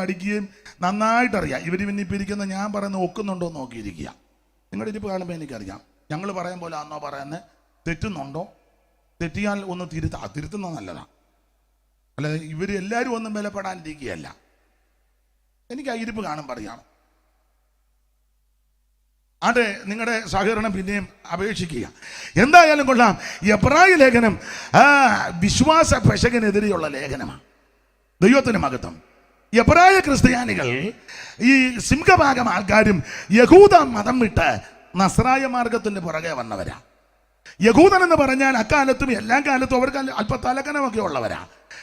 നന്നായിട്ടറിയാം. ഇവർ പിന്നിപ്പിരിക്കുന്ന ഞാൻ പറയുന്നത് ഒക്കുന്നുണ്ടോ എന്ന് നോക്കിയിരിക്കുക. നിങ്ങളുടെ ഇരിപ്പ് കാണുമ്പോൾ എനിക്കറിയാം ഞങ്ങൾ പറയാൻ പോലെ ആണോ പറയുന്നത്, തെറ്റുന്നുണ്ടോ, തെറ്റിയാൽ ഒന്ന് തിരുത്തുന്നത് നല്ലതാണ്. അല്ല ഇവർ എല്ലാവരും ഒന്നും വിലപ്പെടാനിരിക്കുകയല്ല. എനിക്ക് ആ ഇരിപ്പ് കാണുമ്പോൾ അറിയാം. അതെ, നിങ്ങളുടെ സഹകരണം പിന്നെയും അപേക്ഷിക്കുക. എന്തായാലും കൊള്ളാം. എബ്രായ ലേഖനം വിശ്വാസ പശകിനെതിരെയുള്ള ലേഖനമാണ്. ദൈവത്തിന് മഹത്വം. എബ്രായ ക്രിസ്ത്യാനികൾ, ഈ സിംഹഭാഗം ആൾക്കാരും യഹൂദ മതം വിട്ട് നസ്രായ മാർഗത്തിന്റെ പുറകെ വന്നവരാ. യഹൂദൻ എന്ന് പറഞ്ഞാൽ അക്കാലത്തും എല്ലാ കാലത്തും അവർക്ക് അല്പത്തലക്കനമൊക്കെ ഉള്ളവരാ.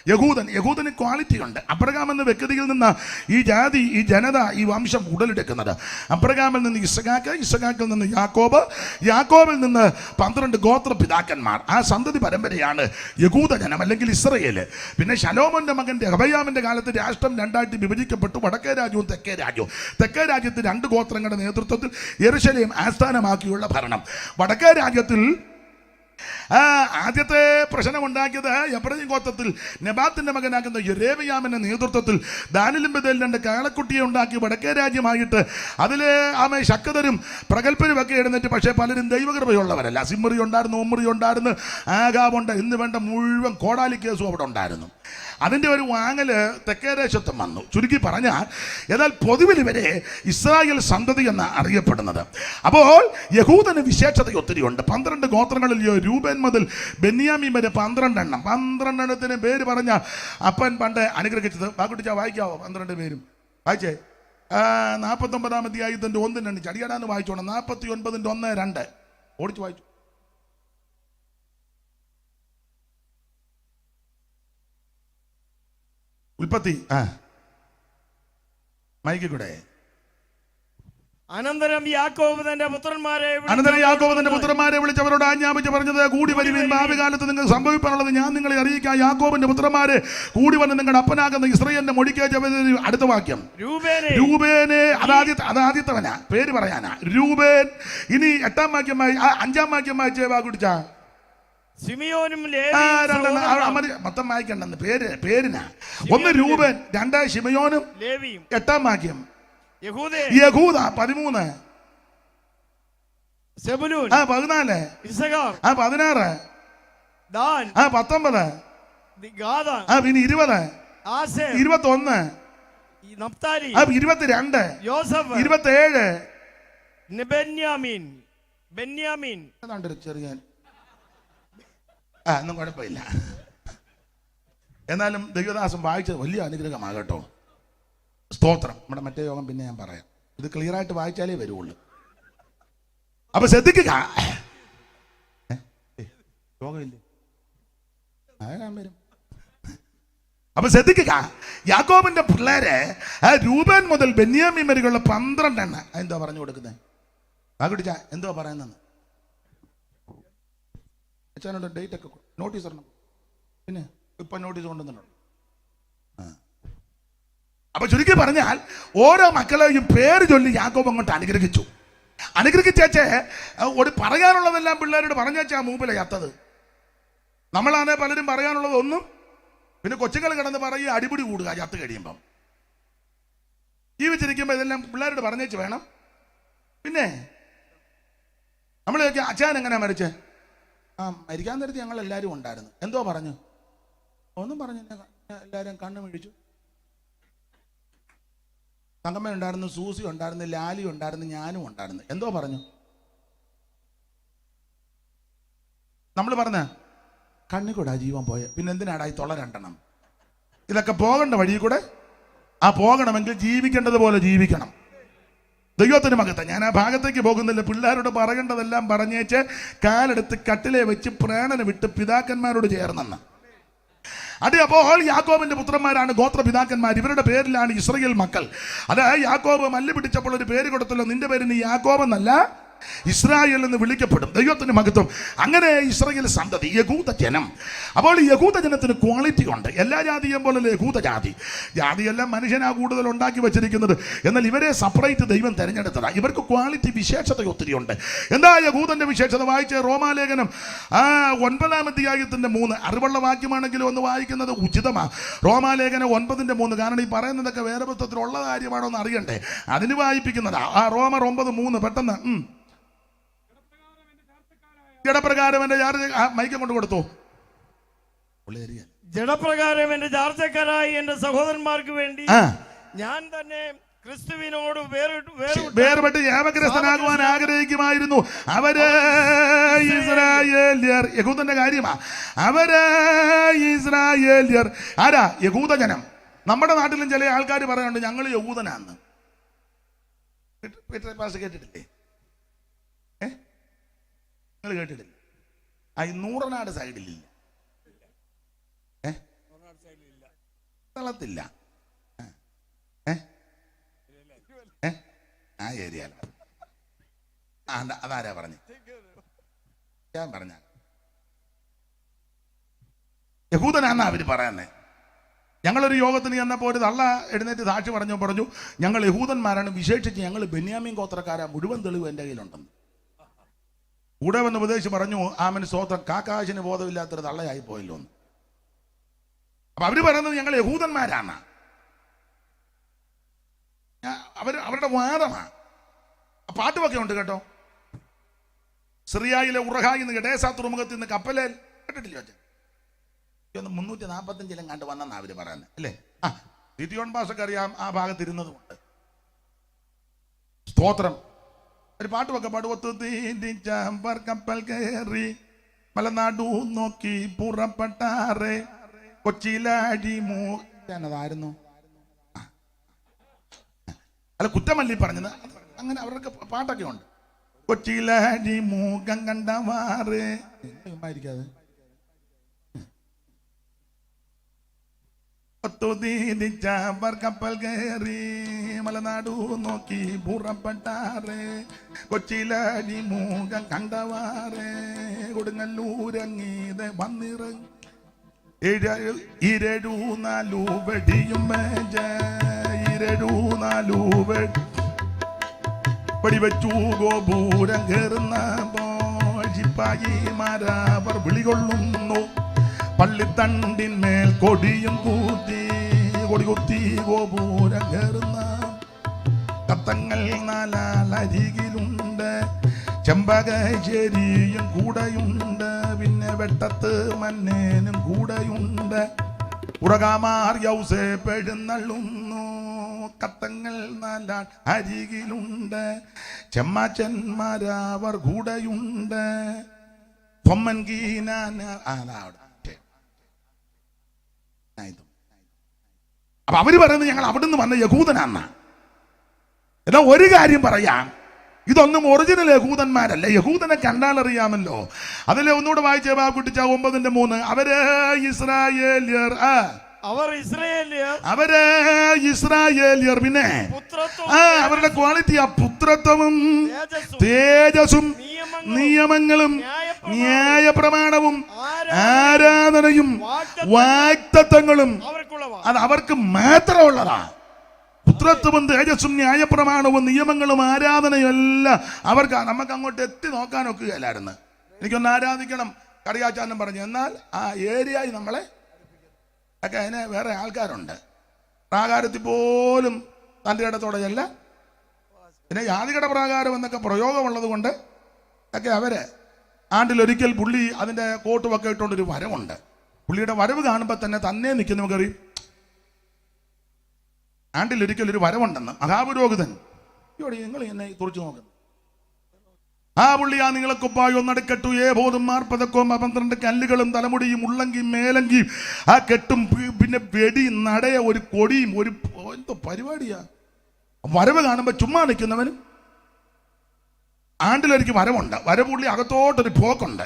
യഹൂദന് ക്വാളിറ്റി ഉണ്ട്. അബ്രഹാം എന്ന വ്യക്തിയിൽ നിന്ന് ഈ ജാതി, ഈ ജനത, ഈ വംശം ഉടലെടുക്കുന്നത്. അബ്രഹാമിൽ നിന്ന് ഇസഹാക്ക്, ഇസഹാക്കിൽ നിന്ന് യാക്കോബ്, യാക്കോബിൽ നിന്ന് 12 ഗോത്ര പിതാക്കന്മാർ. ആ സന്തതി പരമ്പരയാണ് യഹൂദജനം അല്ലെങ്കിൽ ഇസ്രയേല്. പിന്നെ ശലോമോന്റെ മകൻ രെഹബയാമിന്റെ കാലത്ത് രാഷ്ട്രം രണ്ടായിട്ട് വിഭജിക്കപ്പെട്ടു. വടക്കേ രാജ്യവും തെക്കേ രാജ്യവും. തെക്കേ രാജ്യത്തിൽ 2 ഗോത്രങ്ങളുടെ നേതൃത്വത്തിൽ യെരൂശലേം ആസ്ഥാനമാക്കിയുള്ള ഭരണം. വടക്കേ രാജ്യത്തിൽ ആദ്യത്തെ പ്രശ്നമുണ്ടാക്കിയത് എബ്രയീം ഗോത്രത്തിൽ നെബാത്തിന്റെ മകനാകുന്ന യെരേബയാമിന്റെ നേതൃത്വത്തിൽ ദാനിലും ബദലും 2 കാളക്കുട്ടിയെ ഉണ്ടാക്കി വടക്കേ രാജ്യമായിട്ട് അതിലെ ശക്തരും പ്രഗത്ഭരും ഒക്കെ എഴുന്നേറ്റ്. പക്ഷേ പലരും ദൈവകൃപയുള്ളവരല്ല. സിമ്രി ഉണ്ടായിരുന്നു, ഉമ്രി ഉണ്ടായിരുന്നു, ആഗാബുണ്ട്, ഇന്ന് വേണ്ട മുഴുവൻ കോടാലി കേസും അവിടെ ഉണ്ടായിരുന്നു. അതിൻ്റെ ഒരു വാങ്ങല് തെക്കേദേശത്തും വന്നു. ചുരുക്കി പറഞ്ഞാൽ എന്നാൽ പൊതുവിൽ ഇവരെ ഇസ്രായേൽ സന്തതി എന്ന് അറിയപ്പെടുന്നത്. അപ്പോൾ യഹൂദന് വിശേഷത ഒത്തിരിയുണ്ട്. 12 ഗോത്രങ്ങളിൽ രൂബേൻ മുതൽ ബെന്യാമീൻ വരെ 12 എണ്ണം. 12 എണ്ണത്തിന് പേര് പറഞ്ഞ അപ്പൻ പണ്ട് അനുഗ്രഹിച്ചത്. വാക്കുട്ടിച്ചാ വായിക്കാവോ? 12 പേരും വായിച്ചേ. 49-ാം അധ്യായത്തിന്റെ 1-2 ചടിയടാന്ന് വായിച്ചോണം. 49-ന്റെ 1-2 ഓടിച്ചു വായിച്ചു. ഉൽപ്പത്തി മൈക്ക് കൂടെ. അനന്തരം യാക്കോബ് തന്റെ പുത്രന്മാരെ വിളിച്ച് അവരോട് ആജ്ഞാപിച്ച് പറഞ്ഞത്, കൂടി വരുവിൻ, ഭാവി കാലത്ത് നിങ്ങൾ സംഭവിക്കാനുള്ളത് ഞാൻ നിങ്ങളെ അറിയിക്കാം. യാക്കോബിന്റെ പുത്രന്മാരെ കൂടി വന്ന് നിങ്ങളുടെ അപ്പനാകുന്ന ഇസ്രായേലിന്റെ മൊഴിക്കേറ്റ. അടുത്ത വാക്യം രൂബേനെ. അതാദ്യത്തവനാ, പേര് പറയാനാ രൂബേൻ. ഇനി 8-ാം വാക്യം 5-ാം വാക്യം വായിച്ചേ വാക്കുടിച്ചാ. ശിമിയോനും മൊത്തം വായിക്കണ്ടെന്ന് പേരിനാ. 1 രൂബേൻ, 2 ശിമയോനും, 8-ാം വാക്യം യഹൂദ 13, സെബുലൂൻ 14, ഇസ്സഖാർ 16, ദാൻ 19, ഗാദ പിന്നെ 20, ആസേർ 21, നഫ്താലി 22, യോസഫ് 27, ബെന്യാമീൻ ചെറിയ ഒന്നും കുഴപ്പമില്ല. എന്നാലും ദൈവദാസം വായിച്ചത് വലിയ അനുഗ്രഹമാകട്ടോ. സ്തോത്രം. നമ്മുടെ മറ്റേ യോഗം പിന്നെ ഞാൻ പറയാം, ഇത് ക്ലിയർ ആയിട്ട് വായിച്ചാലേ വരുള്ളൂ. അപ്പൊ ശ്രദ്ധിക്കുക, യോഗമില്ലേ വരും. അപ്പൊ ശ്രദ്ധിക്കുക, യാക്കോബിന്റെ പിള്ളേരെ രൂപൻ മുതൽ ബെന്യാമീൻ വരെയുള്ള 12 എണ്ണം എന്തോ പറഞ്ഞു കൊടുക്കുന്നത്. ആ കുടിച്ച എന്തോ പറയുന്നെന്ന് അച്ഛനോട് ഡേറ്റ് ഒക്കെ നോട്ടീസ് തരണം. പിന്നെ ഇപ്പൊ നോട്ടീസ് കൊണ്ടുവന്നിട്ടുണ്ട്. അപ്പൊ ചുരുക്കി പറഞ്ഞാൽ ഓരോ മക്കളെയും പേര് ചൊല്ലി യാക്കോബ് അങ്ങോട്ട് അനുഗ്രഹിച്ചു. അനുഗ്രഹിച്ചേ ഒരു പറയാനുള്ളതെല്ലാം പിള്ളേരോട് പറഞ്ഞാച്ചാ മൂപ്പിലെ ചത്തത്. നമ്മളാണെ പലരും പറയാനുള്ളത് ഒന്നും, പിന്നെ കൊച്ചുങ്ങൾ കിടന്ന് പറയുക, അടിപിടി കൂടുക ചത്ത് കഴിയുമ്പം. ജീവിച്ചിരിക്കുമ്പോൾ ഇതെല്ലാം പിള്ളേരോട് പറഞ്ഞേച്ച് വേണം. പിന്നെ നമ്മൾ ചോദിക്കുക, അച്ഛൻ എങ്ങനെയാ മരിച്ചേ? മരിക്കാൻ നേരത്ത് ഞങ്ങൾ എല്ലാവരും ഉണ്ടായിരുന്നു. എന്തോ പറഞ്ഞു? ഒന്നും പറഞ്ഞില്ല, എല്ലാവരും കണ്ണു മിഴിച്ചു. തങ്കമ്മ ഉണ്ടായിരുന്നു, സൂസി ഉണ്ടായിരുന്നു, ലാലി ഉണ്ടായിരുന്നു, ഞാനും ഉണ്ടായിരുന്നു. എന്തോ പറഞ്ഞു? നമ്മൾ പറഞ്ഞ കണ്ണിക്കൂടാ ജീവൻ പോയ, പിന്നെ എന്തിനാടാ ഈ 2 ഇതൊക്കെ പോകേണ്ട വഴി കൂടെ. ആ പോകണമെങ്കിൽ ജീവിക്കേണ്ടതുപോലെ ജീവിക്കണം. ദൈവത്തിന് മകത്ത. ഞാൻ ആ ഭാഗത്തേക്ക് പോകുന്നില്ല. പിള്ളേരോട് പറയേണ്ടതെല്ലാം പറഞ്ഞേച്ച് കാലെടുത്ത് കട്ടിലെ വെച്ച് പ്രാണനെ വിട്ട് പിതാക്കന്മാരോട് ചേർന്നെന്ന്. അപ്പോൾ യാക്കോബിന്റെ പുത്രന്മാരാണ് ഗോത്രപിതാക്കന്മാർ. ഇവരുടെ പേരിലാണ് ഇസ്രായേൽ മക്കൾ. അതായത് യാക്കോബ് മല്ല് പിടിച്ചപ്പോൾ ഒരു പേര് കൊടുത്തല്ലോ, നിന്റെ പേര് നീ യാക്കോബ് എന്നല്ല ഇസ്രായേൽ എന്ന് വിളിക്കപ്പെടും. ദൈവത്തിന് മഹത്വം. അങ്ങനെ ഇസ്രായേൽ സന്തതി, യഹൂദ ജനം. അപ്പോൾ ഈ യഹൂദ ജനത്തിന് ക്വാളിറ്റി ഉണ്ട്. എല്ലാ ജാതിയും പോലെ യഹൂദ ജാതിയെല്ലാം മനുഷ്യനാ കൂടുതൽ ഉണ്ടാക്കി വെച്ചിരിക്കുന്നത്. എന്നാൽ ഇവരെ സെപ്പറേറ്റ് ദൈവം തെരഞ്ഞെടുത്തതാ. ഇവർക്ക് ക്വാളിറ്റി വിശേഷത ഒത്തിരി ഉണ്ട്. എന്താ യഹൂദന്റെ വിശേഷത? വായിച്ച റോമാലേഖനം 9-ാം അധ്യായത്തിന്റെ 3 അറിവുള്ള വാക്യമാണെങ്കിലും ഒന്ന് വായിക്കുന്നത് ഉചിതമാ. റോമാലേഖനം 9:3. കാരണം ഈ പറയുന്നതൊക്കെ വേറെ പുസ്തകത്തിലുള്ള കാര്യമാണോ എന്ന് അറിയണ്ടേ, അതിന് വായിപ്പിക്കുന്നതാ. റോമർ 9:3 പെട്ടെന്ന്. ജഡപ്രകാരം എന്റെ മൈക്കം കൊണ്ട് കൊടുത്തു. ജഡപ്രകാരം എന്റെ ചാർച്ചക്കാരായി എന്റെ സഹോദരന്മാർക്ക് വേണ്ടി ഞാൻ തന്നെ ക്രിസ്തുവിനോട് വേർപെട്ട് യാവഗ്രസ്തനാകുവാൻ ആഗ്രഹിക്കുമായിരുന്നു. അവര് ഇസ്രായേല്യർ. യഹൂദന്റെ കാര്യമാ. അവര് ഇസ്രായേല്യർ. ആരാ? യഹൂദ ജനം. നമ്മുടെ നാട്ടിലും ചില ആൾക്കാർ പറയുന്നുണ്ട് ഞങ്ങൾ യഹൂദനാന്ന്. കേട്ടിട്ടില്ലേ? നിങ്ങൾ കേട്ടിട്ടില്ല? നൂറനാട് സൈഡിലില്ല, സ്ഥലത്തില്ല, ആ ഏരിയ. അതാരാ പറഞ്ഞു? ഞാൻ പറഞ്ഞ യഹൂദനാന്നാ അവര് പറയുന്നേ. ഞങ്ങളൊരു യോഗത്തിന് ചെന്നപ്പോൾ ഒരു തള്ള എഴുന്നേറ്റ് സാക്ഷി പറഞ്ഞു ഞങ്ങൾ യഹൂദന്മാരാണ്, വിശേഷിച്ച് ഞങ്ങൾ ബെന്യാമീൻ ഗോത്രക്കാരാ, മുഴുവൻ തെളിവ് എൻ്റെ കയ്യിലുണ്ടെന്ന്. കൂടെ വന്ന് ഉപദേശിച്ച് പറഞ്ഞു, ആമൻ സ്തോത്രം, കാക്കാശിന് ബോധമില്ലാത്തൊരു തള്ളയായി പോയല്ലോ എന്ന്. അപ്പൊ അവര് പറയുന്നത് ഞങ്ങൾ യഹൂദന്മാരാണ്. അവരുടെ വാദമാണ്. പാട്ടുമൊക്കെ ഉണ്ട് കേട്ടോ. സിറിയയിലെ ഉറഹായി നിന്ന് ഗഡേസ തുറമുഖത്തിൽ നിന്ന് കപ്പലിൽ കേട്ടിട്ടില്ല? 345 കണ്ട് വന്നെന്നാ അവര് പറയുന്നത് അല്ലേ? ടിയോൺ ഭാഷക്ക് അറിയാം, ആ ഭാഗത്ത് ഇരുന്നതുകൊണ്ട്. സ്തോത്രം. ഒരു പാട്ടുമൊക്കെ പാടുവർ കപ്പൽ കയറി മലനാടു നോക്കി പുറപ്പെട്ടാറേ കൊച്ചിയിലാടി മൂതായിരുന്നു. അല്ല, കുറ്റമല്ലി പറഞ്ഞത്. അങ്ങനെ അവർക്ക് പാട്ടൊക്കെ ഉണ്ട്. കൊച്ചിയിലാടി മൂകം കണ്ടവാറ് ഇരിക്കാതെ കപ്പൽ കയറി മലനാടു നോക്കി പുറപ്പെട്ടാറേ കൊച്ചിയിലാടി മൂകം കണ്ടവാറേ കൊടുങ്ങല്ലൂരങ്ങീത് വന്നിറങ്ങി 2-4 വെടിയും 2-4 വെടിവെച്ചു ഗോപൂരം കയറുന്ന ചിപ്പായിമാരവർ വിളികൊള്ളുന്നു. പള്ളിത്തണ്ടിന്മേൽ കൊടിയും കൂത്തി കൊടി കുത്തി ഗോപൂരം കയറുന്ന കത്തങ്ങൾ 4 അരികിലുണ്ട്. ചെമ്പകശ്ശേരിയും കൂടെയുണ്ട്. പിന്നെ വെട്ടത്ത് മന്നേനും കൂടെയുണ്ട്. ഉറകാമാർ യൗസേപ്പ് എഴുന്നള്ളുന്നു. കത്തങ്ങൾ 4 അരികിലുണ്ട്. ചെമ്മാച്ചന്മാരവർ കൂടെയുണ്ട്. പൊമ്മൻ ഗീനാന അപ്പൊ അവര് പറയുന്നത് ഞങ്ങൾ അവിടുന്ന് വന്ന യഹൂദനാന്ന. എന്നാൽ ഒരു കാര്യം പറയാം, ഇതൊന്നും ഒറിജിനൽ യഹൂദന്മാരല്ല. യഹൂദനെ കണ്ടാൽ അറിയാമല്ലോ. അതിലെ ഒന്നുകൂടെ വായിച്ചേ കുട്ടിച്ച 9:3. അവര് ഇസ്രായേലിയർ, ഇസ്രായേലിയർ. പിന്നെ അവരുടെ ക്വാളിറ്റി ആ പുത്രത്വവും തേജസ്സും നിയമങ്ങളും ന്യായപ്രമാണവും ആരാധനയും വാഗ്ദത്തങ്ങളും അത് അവർക്ക് മാത്രമുള്ളതാ. പുത്രത്വവും തേജസ്സും ന്യായപ്രമാണവും നിയമങ്ങളും ആരാധനയും എല്ലാം അവർക്ക്. നമുക്ക് അങ്ങോട്ട് എത്തി നോക്കാനൊക്കുകയല്ലായിരുന്നു. എനിക്കൊന്ന് ആരാധിക്കണം കറിയാച്ചാനും പറഞ്ഞു. എന്നാൽ ആ ഏരിയയിൽ നമ്മളെ ഒക്കെ അതിന് വേറെ ആൾക്കാരുണ്ട്. പ്രാകാരത്തിൽ പോലും തൻ്റെ ഇടത്തോടെയല്ല. പിന്നെ ജാതികട പ്രാകാരം എന്നൊക്കെ പ്രയോഗമുള്ളത് കൊണ്ട് ഒക്കെ അവര് ആണ്ടിലൊരിക്കൽ പുള്ളി അതിൻ്റെ കോട്ടുമൊക്കെ ഇട്ടുകൊണ്ടൊരു വരവുണ്ട്. പുള്ളിയുടെ വരവ് കാണുമ്പോൾ തന്നെ നിൽക്കുന്ന നമുക്കറിയും ആണ്ടിലൊരിക്കൽ ഒരു വരവുണ്ടെന്ന്. മഹാപുരോഹിതൻ ഇവിടെ നിങ്ങൾ എന്നെ തുറച്ചു നോക്കുന്നു. ആ പുള്ളി ആ നീളക്കുപ്പായി ഒന്നടക്കെട്ടു ഏബോധം മാർപ്പതക്കവും 12 കല്ലുകളും തലമുടിയും ഉള്ളങ്കിയും മേലങ്കിയും ആ കെട്ടും പിന്നെ വെടി നടയ ഒരു കൊടിയും ഒരു എന്തോ പരിപാടിയാ. വരവ് കാണുമ്പോൾ ചുമ്മാ നിൽക്കുന്നവനും ആണ്ടിലൊരിക്കൽ വരവുണ്ട്. വരപുള്ളി അകത്തോട്ടൊരു പോക്കുണ്ട്.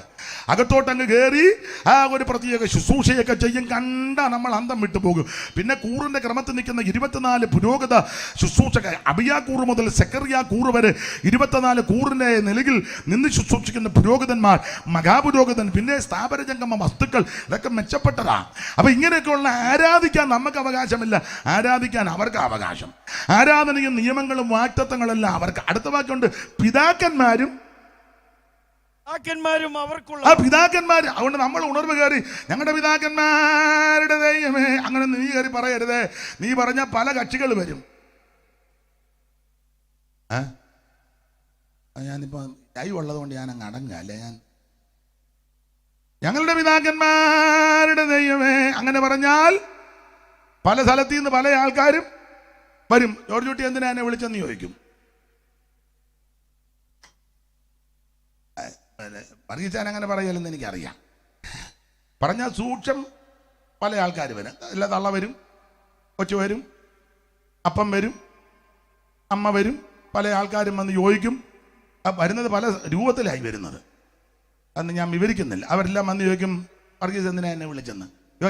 അകത്തോട്ടങ്ങ് കയറി ആ ഒരു പ്രത്യേക ശുശ്രൂഷയൊക്കെ ചെയ്യും. കണ്ട നമ്മൾ അന്തം വിട്ടു പോകും. പിന്നെ കൂറിന്റെ ക്രമത്തിൽ നിൽക്കുന്ന 24 പുരോഗത ശുശ്രൂഷകർ, അബിയാ കൂറ് മുതൽ സെക്കറിയ കൂറ് വരെ 24 കൂറിന്റെ നിലയിൽ നിന്ന് ശുശ്രൂഷിക്കുന്ന പുരോഹിതന്മാർ, മഹാപുരോഹിതൻ, പിന്നെ സ്ഥാപനജംഗമ വസ്തുക്കൾ, ഇതൊക്കെ മെച്ചപ്പെട്ടതാ. അപ്പൊ ഇങ്ങനെയൊക്കെയുള്ള ആരാധിക്കാൻ നമുക്ക് അവകാശമില്ല, ആരാധിക്കാൻ അവർക്ക് അവകാശം. ആരാധനയും നിയമങ്ങളും വാഗ്ദത്തങ്ങളെല്ലാം അവർക്ക്. അടുത്ത വാക്കുണ്ട് പിതാക്കന്മാരും അവർക്കുള്ള. ആ പിതാക്കന്മാർ. അതുകൊണ്ട് നമ്മൾ ഉണർവ് കയറി ഞങ്ങളുടെ പിതാക്കന്മാരുടെ ദൈവമേ അങ്ങനെ നീ കയറി പറയരുതേ. നീ പറഞ്ഞ പല കക്ഷികൾ വരും. ഞാനിപ്പോ കൈ ഉള്ളത് കൊണ്ട് ഞാൻ അങ്ങ് അടങ്ങല്ലേ. ഞങ്ങളുടെ പിതാക്കന്മാരുടെ ദൈവമേ അങ്ങനെ പറഞ്ഞാൽ പല സ്ഥലത്തു നിന്ന് പല ആൾക്കാരും വരും. ജോർജ് കുട്ടി എന്തിനാ എന്നെ വിളിച്ചെന്ന് ചോദിക്കും. പറയിച്ചാൻ അങ്ങനെ പറയലെന്ന് എനിക്കറിയാം. പറഞ്ഞാൽ സൂക്ഷം പല ആൾക്കാർ വരും. അല്ല തള്ള വരും, കൊച്ചു വരും, അപ്പം വരും, അമ്മ വരും, പല ആൾക്കാരും വന്ന് ചോദിക്കും. വരുന്നത് പല രൂപത്തിലായി വരുന്നത്. അന്ന് ഞാൻ വിവരിക്കുന്നില്ല. അവരെല്ലാം വന്ന് ചോദിക്കും വർഗീസ് എന്തിനാ എന്നെ വിളിച്ചെന്ന്.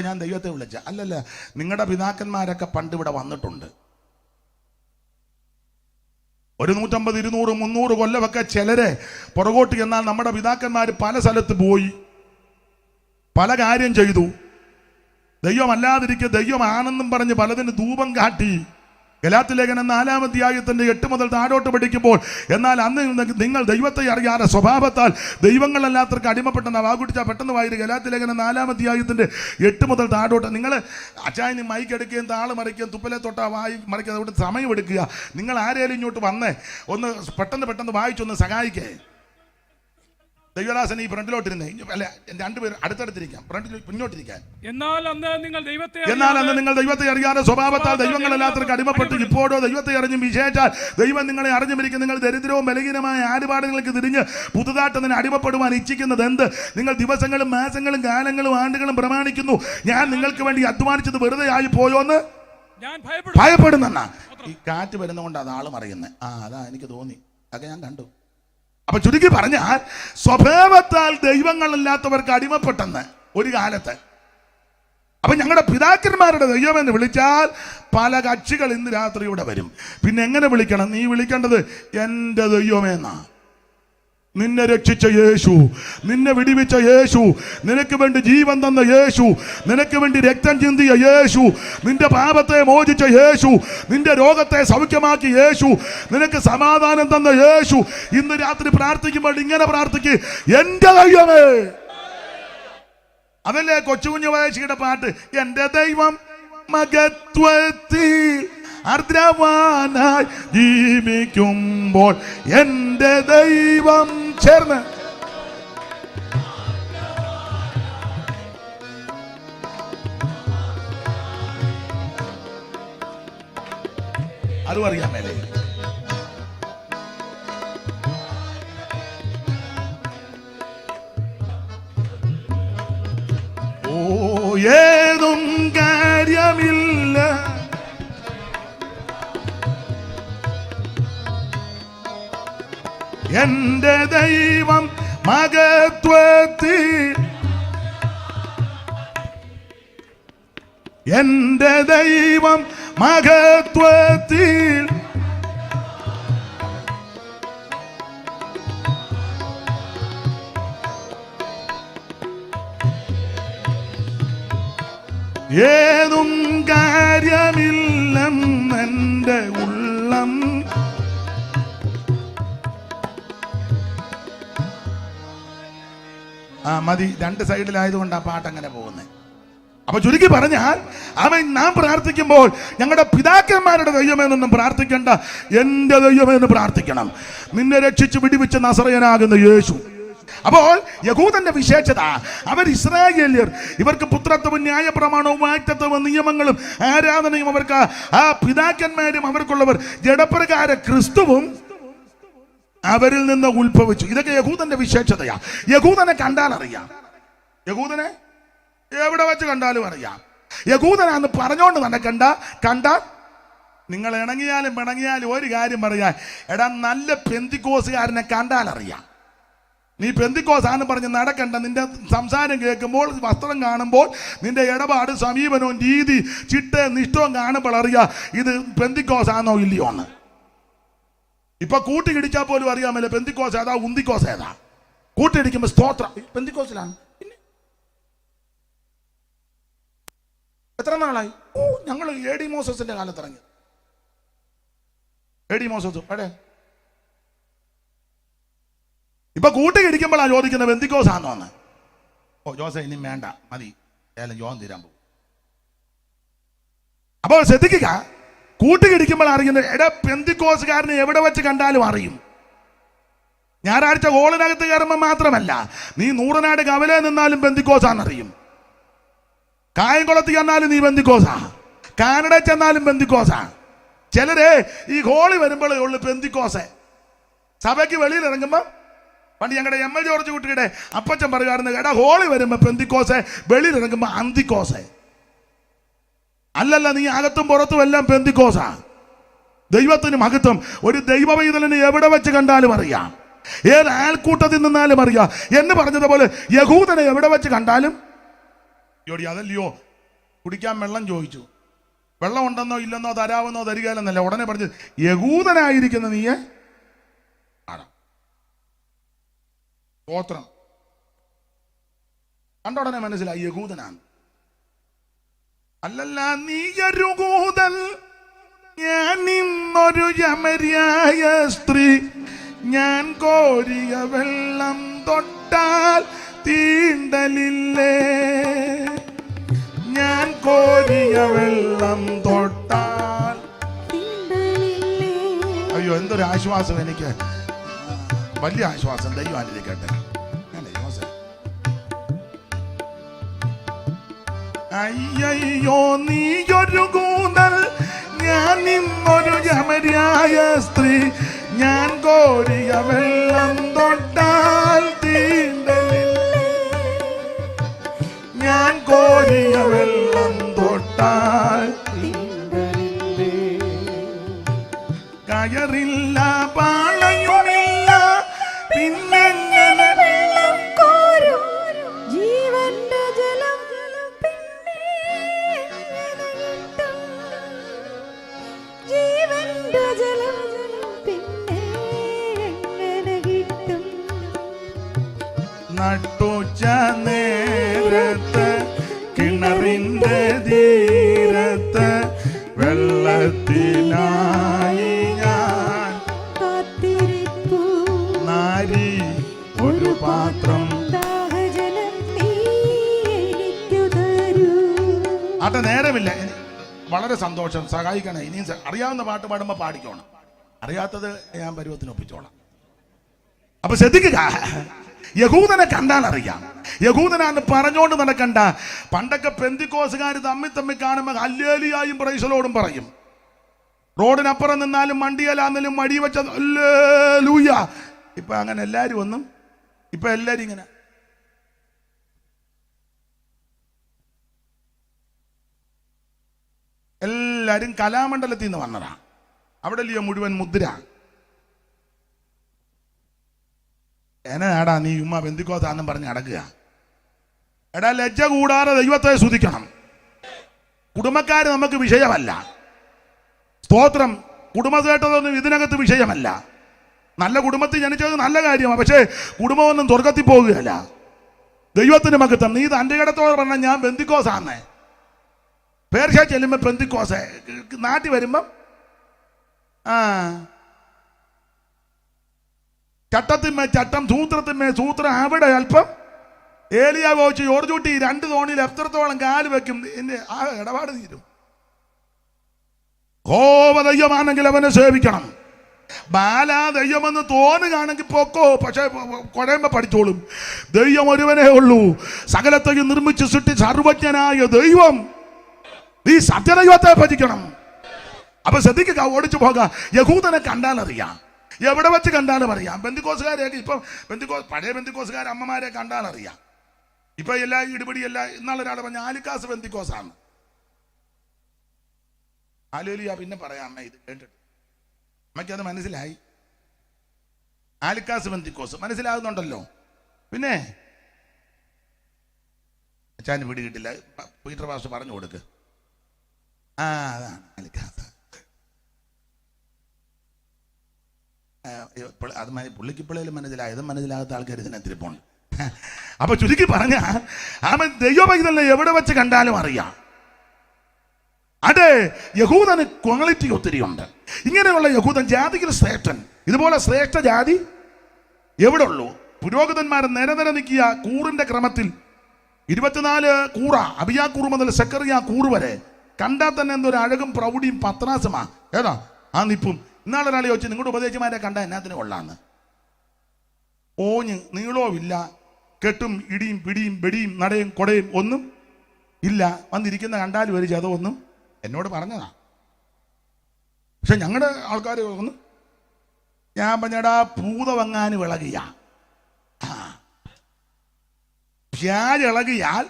ഞാൻ ദൈവത്തെ വിളിച്ച. അല്ലല്ല, നിങ്ങളുടെ പിതാക്കന്മാരൊക്കെ പണ്ട് ഇവിടെ വന്നിട്ടുണ്ട്. 150, 200, 300 കൊല്ലമൊക്കെ ചിലരെ പുറകോട്ട് എന്നാൽ നമ്മുടെ പിതാക്കന്മാർ പല സ്ഥലത്ത് പോയി പല കാര്യം ചെയ്തു. ദൈവമല്ലാതിരിക്കെ ദൈവമാണെന്നും പറഞ്ഞ് പലതിന് ധൂപം കാട്ടി. ഗലാത്യലേഖനം 4-ാം അധ്യായത്തിന്റെ 8 മുതൽ താഴോട്ട് പഠിക്കുമ്പോൾ എന്നാൽ അന്ന് നിങ്ങൾ ദൈവത്തെ അറിയാതെ സ്വഭാവത്താൽ ദൈവങ്ങളല്ലാത്തവർക്ക് അടിമപ്പെട്ടെന്ന വാകുട്ടിച്ചാൽ പെട്ടെന്ന് വായിരു. ഗലാത്യലേഖനം 4-ാം അധ്യായത്തിന്റെ 8 മുതൽ താഴോട്ട്. നിങ്ങൾ അച്ചായന് മൈക്ക് എടുക്കുകയും താള് മറിക്കുകയും തുപ്പലെ തൊട്ടാ വായി മറിക്കുക. അതുകൊണ്ട് സമയം എടുക്കുക. നിങ്ങൾ ആരെയും ഇങ്ങോട്ട് വന്നേ ഒന്ന് പെട്ടെന്ന് വായിച്ചൊന്ന് സഹായിക്കേ. ദൈവദാസൻ ഈ ഫ്രണ്ടിലോട്ടിരുന്നേ. അല്ല, രണ്ടുപേരും അടുത്തടുത്തിരിക്കാം, ഫ്രണ്ടിൽ പിന്നോട്ടിരിക്കാൻ. എന്നാൽ അന്ന് നിങ്ങൾ ദൈവത്തെ അറിയാതെ സ്വഭാവത്താൽ ദൈവങ്ങളല്ലാത്തവർക്ക് അടിമപ്പെട്ട് ഇപ്പോഴോ ദൈവത്തെ അറിഞ്ഞും വിശേഷാൽ ദൈവം നിങ്ങളെ അറിഞ്ഞുമിരിക്കും. നിങ്ങൾ ദരിദ്രവും ബലഹീനമായ ആടുപാടുകൾക്ക് തിരിഞ്ഞ് പുതുതായിട്ട് തന്നെ അടിമപ്പെടുവാൻ ഇച്ഛിക്കുന്നത് എന്ത്? നിങ്ങൾ ദിവസങ്ങളും മാസങ്ങളും കാലങ്ങളും ആണ്ടുകളും പ്രമാണിക്കുന്നു. ഞാൻ നിങ്ങൾക്ക് വേണ്ടി അധ്വാനിച്ചത് വെറുതെ ആയി പോയോന്ന് ഞാൻ ഭയപ്പെടുന്ന. ഈ കാറ്റ് വരുന്നതുകൊണ്ട് അത് ആളും അറിയുന്നത്. അതാ എനിക്ക് തോന്നി. അതൊക്കെ ഞാൻ കണ്ടു. അപ്പൊ ചുരുക്കി പറഞ്ഞാൽ സ്വഭാവത്താൽ ദൈവങ്ങളല്ലാത്തവർക്ക് അടിമപ്പെട്ടെന്ന് ഒരു കാലത്ത്. അപ്പൊ ഞങ്ങളുടെ പിതാക്കന്മാരുടെ ദൈവം എന്ന് വിളിച്ചാൽ പല കക്ഷികൾ ഇന്ന് രാത്രി ഇവിടെ വരും. പിന്നെ എങ്ങനെ വിളിക്കണം? നീ വിളിക്കേണ്ടത് എൻ്റെ ദൈവമേന്നാ. നിന്നെ രക്ഷിച്ച യേശു, നിന്നെ വിടിവിച്ച യേശു, നിനക്ക് വേണ്ടി ജീവൻ തന്ന യേശു, നിനക്ക് വേണ്ടി രക്തം ചിന്തിയ യേശു, നിന്റെ പാപത്തെ മോചിച്ച യേശു, നിന്റെ രോഗത്തെ സൗഖ്യമാക്കി യേശു, നിനക്ക് സമാധാനം തന്ന യേശു. ഇന്ന് രാത്രി പ്രാർത്ഥിക്കുമ്പോൾ ഇങ്ങനെ പ്രാർത്ഥിക്ക്, എൻ്റെ ദൈവമേ. അതല്ലേ കൊച്ചുകുഞ്ഞു വയസ്സിയുടെ പാട്ട്. എൻ്റെ ദൈവം മഹത്വത്തിൽ ആർദ്രവാനായി ജീവിക്കുമ്പോൾ എൻ്റെ ദൈവം ചേർന്ന് അതും അറിയാമല്ലേ. ഏതും കാര്യമില്ല എന്റെ ദൈവം മഹത്വത്തിൽ, എന്റെ ദൈവം മഹത്വത്തിൽ, ഏതും കാര്യമില്ലെന്നെന്റെ ഉള്ളം. മതി, രണ്ട് സൈഡിലായതുകൊണ്ട് ആ പാട്ട് അങ്ങനെ പോകുന്നത്. അപ്പൊ ചുരുക്കി പറഞ്ഞാൽ അവൻ നാം പ്രാർത്ഥിക്കുമ്പോൾ ഞങ്ങളുടെ പിതാക്കന്മാരുടെ ദൈവമെന്നൊന്നും പ്രാർത്ഥിക്കേണ്ട, എന്റെ ദൈവമെന്ന് പ്രാർത്ഥിക്കണം. നിന്നെ രക്ഷിച്ച് വിടിവിച്ച നസറയനാകുന്ന യേശു. അപ്പോൾ യഹൂദന്റെ വിശേഷത, അവർ ഇസ്രായേല്യർ, ഇവർക്ക് പുത്രത്വവും ന്യായപ്രമാണവും വാഗ്ദത്തവും നിയമങ്ങളും ആരാധനയും അവർക്ക് ആ പിതാക്കന്മാരും അവർക്കുള്ളവർ ജഡപ്രകാര ക്രിസ്തുവും അവരിൽ നിന്ന് ഉത്ഭവിച്ചു. ഇതൊക്കെ യഹൂദന്റെ വിശേഷതയാ. യഹൂദനെ കണ്ടാൽ അറിയാം, യഹൂദനെ എവിടെ വെച്ച് കണ്ടാലും അറിയാം. യഹൂദനാന്ന് പറഞ്ഞോണ്ട് നടക്കണ്ട, കണ്ടാൽ നിങ്ങൾ ഇണങ്ങിയാലും പിണങ്ങിയാലും ഒരു കാര്യം പറയാൻ, എടാ നല്ല പെന്തിക്കോസുകാരനെ കണ്ടാൽ അറിയാം. നീ പെന്തിക്കോസാന്ന് പറഞ്ഞ് നടക്കണ്ട. നിന്റെ സംസാരം കേൾക്കുമ്പോൾ, വസ്ത്രം കാണുമ്പോൾ, നിന്റെ ഇടപാട് സമീപനവും രീതി ചിട്ടയും നിഷ്ഠവും കാണുമ്പോൾ അറിയാം ഇത് പെന്തിക്കോസാണോ ഇല്ലയോ എന്ന്. ഇപ്പൊ കൂട്ടിയിടിച്ചാൽ പോലും അറിയാമല്ലോ പെന്തിക്കോസ് ഏതാ ഉന്തിക്കോസ് ഏതാ. കൂട്ടിയിടിക്കുമ്പോ സ്തോത്രം പെന്തിക്കോസിലാണ്. എത്ര നാളായി? ഞങ്ങൾ എ ഡി മോസസിന്റെ കാലത്ത് ഇറങ്ങി. എ ഡി മോസസ് എടേ ഇപ്പൊ കൂട്ടിയിടിക്കുമ്പോഴാണ് ചോദിക്കുന്നത് ബെന്തിക്കോസ് ആണോ എന്ന്. ഓ ജോസെ ഇനി വേണ്ട, മതി, ഏലം ജോൻ തീരാൻ പോകും. അപ്പോൾ ശ്രദ്ധിക്കുക, കൂട്ടിയിടിക്കുമ്പോൾ അറിയുന്നത് എടാ പെന്തിക്കോസുകാരനെ എവിടെ വെച്ച് കണ്ടാലും അറിയും. ഞായറാഴ്ച ഹോളിനകത്ത് കയറുമ്പോൾ മാത്രമല്ല, നീ നൂറനാട് കവലെ നിന്നാലും പെന്തിക്കോസാന്നറിയും. കായംകുളത്ത് ചെന്നാലും നീ പെന്തിക്കോസാ, കാനഡ ചെന്നാലും പെന്തിക്കോസാ. ചിലര് ഈ ഹോളി വരുമ്പോഴേ ഉള്ളു പെന്തിക്കോസെ. സഭയ്ക്ക് വെളിയിൽ ഇറങ്ങുമ്പോൾ പണ്ട് ഞങ്ങളുടെ എം എ ജോർജ് കുട്ടിയുടെ അപ്പച്ചൻ പറയുമായിരുന്നു, എടാ ഹോളി വരുമ്പോ പെന്തിക്കോസെ, വെളിയിൽ ഇറങ്ങുമ്പോ അന്തിക്കോസെ. അല്ലല്ല, നീ അകത്തും പുറത്തും എല്ലാം പെന്തിക്കോസാ. ദൈവത്തിന് മഹത്വം. ഒരു ദൈവവൈതലിനെ എവിടെ വെച്ച് കണ്ടാലും അറിയാം, ഏത് ആൾക്കൂട്ടത്തിൽ നിന്നാലും അറിയാം എന്ന് പറഞ്ഞതുപോലെ യഹൂദനെ എവിടെ വെച്ച് കണ്ടാലും ജോടി അതല്ലയോ. കുടിക്കാൻ വെള്ളം ചോദിച്ചു, വെള്ളം ഉണ്ടെന്നോ ഇല്ലെന്നോ തരാമെന്നോ തരികയെന്നല്ല, ഉടനെ പറഞ്ഞത് യഹൂദനായിരിക്കുന്ന നീയെ ആണോ. ഗോത്രം കണ്ട ഉടനെ മനസ്സിലായി യഹൂദനാണ്. അല്ലല്ല, നീ യഹൂദൻ, ഞാൻ ഇന്നൊരു യമര്യായ സ്ത്രീ, ഞാൻ കോരിയ വെള്ളം തൊട്ടാൽ തീണ്ടലില്ലേ, ഞാൻ കോരിയ വെള്ളം തൊട്ടാൽ. അയ്യോ എന്തൊരു ആശ്വാസം, എനിക്ക് വലിയ ആശ്വാസം. ദൈവം അനുഗ്രഹിക്കട്ടെ. അയ്യോ നീയൊരു കൂന്തൽ, ഞാൻ ഇന്നൊരു യമര്യായ സ്ത്രീ, ഞാൻ കോരിയ വെള്ളം തൊട്ടാൽ തീണ്ടലില്ലേ, ഞാൻ കോരിയ വെള്ളം തൊട്ടാൽ തീണ്ടലില്ലേ. കയറില്ല പാളയുമില്ല, പിന്നെങ്ങനെ വെള്ളം കോരും, ജീവന്റെ ജലം പിന്നെ കിട്ടും, ജീവന്റെ ജലം പിന്നെ എങ്ങനെ കിട്ടും. നട്ടുച്ച നേരത്ത് കിണറിന്റെ തീരത്ത് വെള്ളത്തിനായി ഞാൻ കാത്തിരിപ്പു, നാരി ഒരു പാത്രം ദാഹജലം നീ എനിക്കു തരൂ. ആട്ടെ നേരമില്ല, വളരെ സന്തോഷം, സഹായിക്കണേ. ഇനിയും അറിയാവുന്ന പാട്ട് പാടുമ്പോൾ പാടിക്കോണം, അറിയാത്തത് ഞാൻ പരുവത്തിന് ഒപ്പിച്ചോളാം. അപ്പൊ ശ്രദ്ധിക്കുക, യഹൂദനെ കണ്ടാൽ അറിയാം. യഹൂദനാന്ന് പറഞ്ഞോണ്ട് നടക്കണ്ട. പണ്ടൊക്കെ പെന്തിക്കോസുകാർ തമ്മിൽ കാണുമ്പോൾ ഹല്ലേലൂയായും പ്രൈസലോടും പറയും. റോഡിനപ്പുറം നിന്നാലും മണ്ടിയലാന്നാലും മടി വെച്ച ഹല്ലേലൂയ. ഇപ്പൊ അങ്ങനെ എല്ലാരും ഒന്നും, ഇപ്പൊ എല്ലാരും ഇങ്ങനെ. എല്ലാരും കലാമണ്ഡലത്തിൽ നിന്ന് വന്നതാ. അവിടെ അല്ലയോ മുഴുവൻ മുദ്ര. എന്നാടാ നീ ഉമ്മ ബന്ധുക്കോസാന്നും പറഞ്ഞ് അടക്കുക. എടാ, ലജ്ജ കൂടാതെ ദൈവത്തെ സ്തുതിക്കണം. കുടുംബക്കാര് നമുക്ക് വിഷയമല്ല. സ്തോത്രം. കുടുംബത്തേട്ടതൊന്നും ഇതിനകത്ത് വിഷയമല്ല. നല്ല കുടുംബത്തിൽ ജനിച്ചത് നല്ല കാര്യമാണ്. പക്ഷേ കുടുംബമൊന്നും സ്വർഗത്തിൽ പോകുകയല്ല. ദൈവത്തിന് മഹത്വം. നീ തൻ്റെ ഇടത്തോട് പറഞ്ഞാൽ ഞാൻ ബന്ധുക്കോസാന്നേ. പേർഷ്യ ചെല്ലുമ്പോൾ പെന്തിക്കോസ്, നാട്ടിൽ വരുമ്പം ചട്ടത്തിന്മേ ചട്ടം, സൂത്രത്തിന്മേ സൂത്രം. അവിടെ അല്പം ഏലിയ പോച്ച് ഓർച്ചൂട്ടി 2 തോണിയിൽ എത്രത്തോളം കാല് വെക്കും, എന്റെ ആ ഇടപാട് തീരും. ദൈവമാണെങ്കിൽ അവനെ സേവിക്കണം. ബാലാ ദൈവമെന്ന് തോന്നുകയാണെങ്കിൽ പൊക്കോ, പക്ഷെ കുഴയുമ്പോ പഠിച്ചോളും. ദൈവം ഒരുവനേ ഉള്ളൂ. സകലത്തെയും നിർമ്മിച്ച് സൃഷ്ടി സർവജ്ഞനായ ദൈവം. നീ സത്യദൈവത്തെ ഭജിക്കണം. അപ്പൊ ശ്രദ്ധിക്കുക, ഓടിച്ചു പോകാം. യഹൂദനെ കണ്ടാൽ അറിയാം, എവിടെ വെച്ച് കണ്ടാലും അറിയാം. ബന്ധുക്കോസുകാരെയൊക്കെ ഇപ്പം പഴയ ബന്ധുക്കോസുകാർ അമ്മമാരെ കണ്ടാൽ അറിയാം. ഇപ്പൊ എല്ലാ ഇടിപിടിയല്ല. ഇന്നാളൊരാൾ പറഞ്ഞ ആലിക്കാസ് ബന്ധുക്കോസാണ്. ആലോലിയ പിന്നെ പറയാം അമ്മ ഇത് കേട്ടിട്ട്. അമ്മയ്ക്കത് മനസ്സിലായി. ആലിക്കാസ് ബന്ധുക്കോസ് മനസ്സിലാകുന്നുണ്ടല്ലോ. പിന്നെ അച്ഛാന് പിടി കിട്ടില്ല. പീറ്റർ പാസ്റ്റർ പറഞ്ഞു കൊടുക്ക്. അതാണ് ആലിക്കാസ്. അത് പുള്ളിക്ക് ഇപ്പോഴേലും മനസ്സിലായത്, മനസ്സിലാകാത്ത ആൾക്കാർ ഇതിനെത്തിരിപ്പുണ്ട്. അപ്പൊ ചുരുക്കി പറഞ്ഞ അവൻ ദൈവപൈതലിനെ എവിടെ വെച്ച് കണ്ടാലും അറിയാം. അതെ, യഹൂദന് ക്വാളിറ്റി ഒത്തിരി ഉണ്ട്. ഇങ്ങനെയുള്ള യഹൂദൻ ജാതിയിൽ ശ്രേഷ്ഠൻ. ഇതുപോലെ ശ്രേഷ്ഠ ജാതി എവിടെ ഉള്ളൂ? പുരോഹിതന്മാരെ നിരനിര നിൽക്കിയ കൂറിന്റെ ക്രമത്തിൽ 24 കൂറ, അബിയാക്കൂർ മുതൽ സെക്കറിയ കൂറ് വരെ കണ്ടാൽ തന്നെ എന്തൊരു അഴകും പ്രൗഢിയും പത്രാസമാ. ഏതാ ആ നിപ്പും. ഇന്നാളൊരാളെ ചോദിച്ചു, നിങ്ങളുടെ ഉപദേശിമാരെ കണ്ട എന്നാത്തിന് കൊള്ളാന്ന്. ഓഞ്ഞ് നീളവും ഇല്ല, കെട്ടും ഇടിയും പിടിയും വെടിയും നടയും കൊടയും ഒന്നും ഇല്ല. വന്നിരിക്കുന്ന കണ്ടാലും ഒരു ചതവൊന്നും എന്നോട് പറഞ്ഞതാ. പക്ഷെ ഞങ്ങളുടെ ആൾക്കാർ ഒന്ന് ഞാൻ പറഞ്ഞടാ, പൂതവങ്ങാന് വിളകിയ ഇളകിയാൽ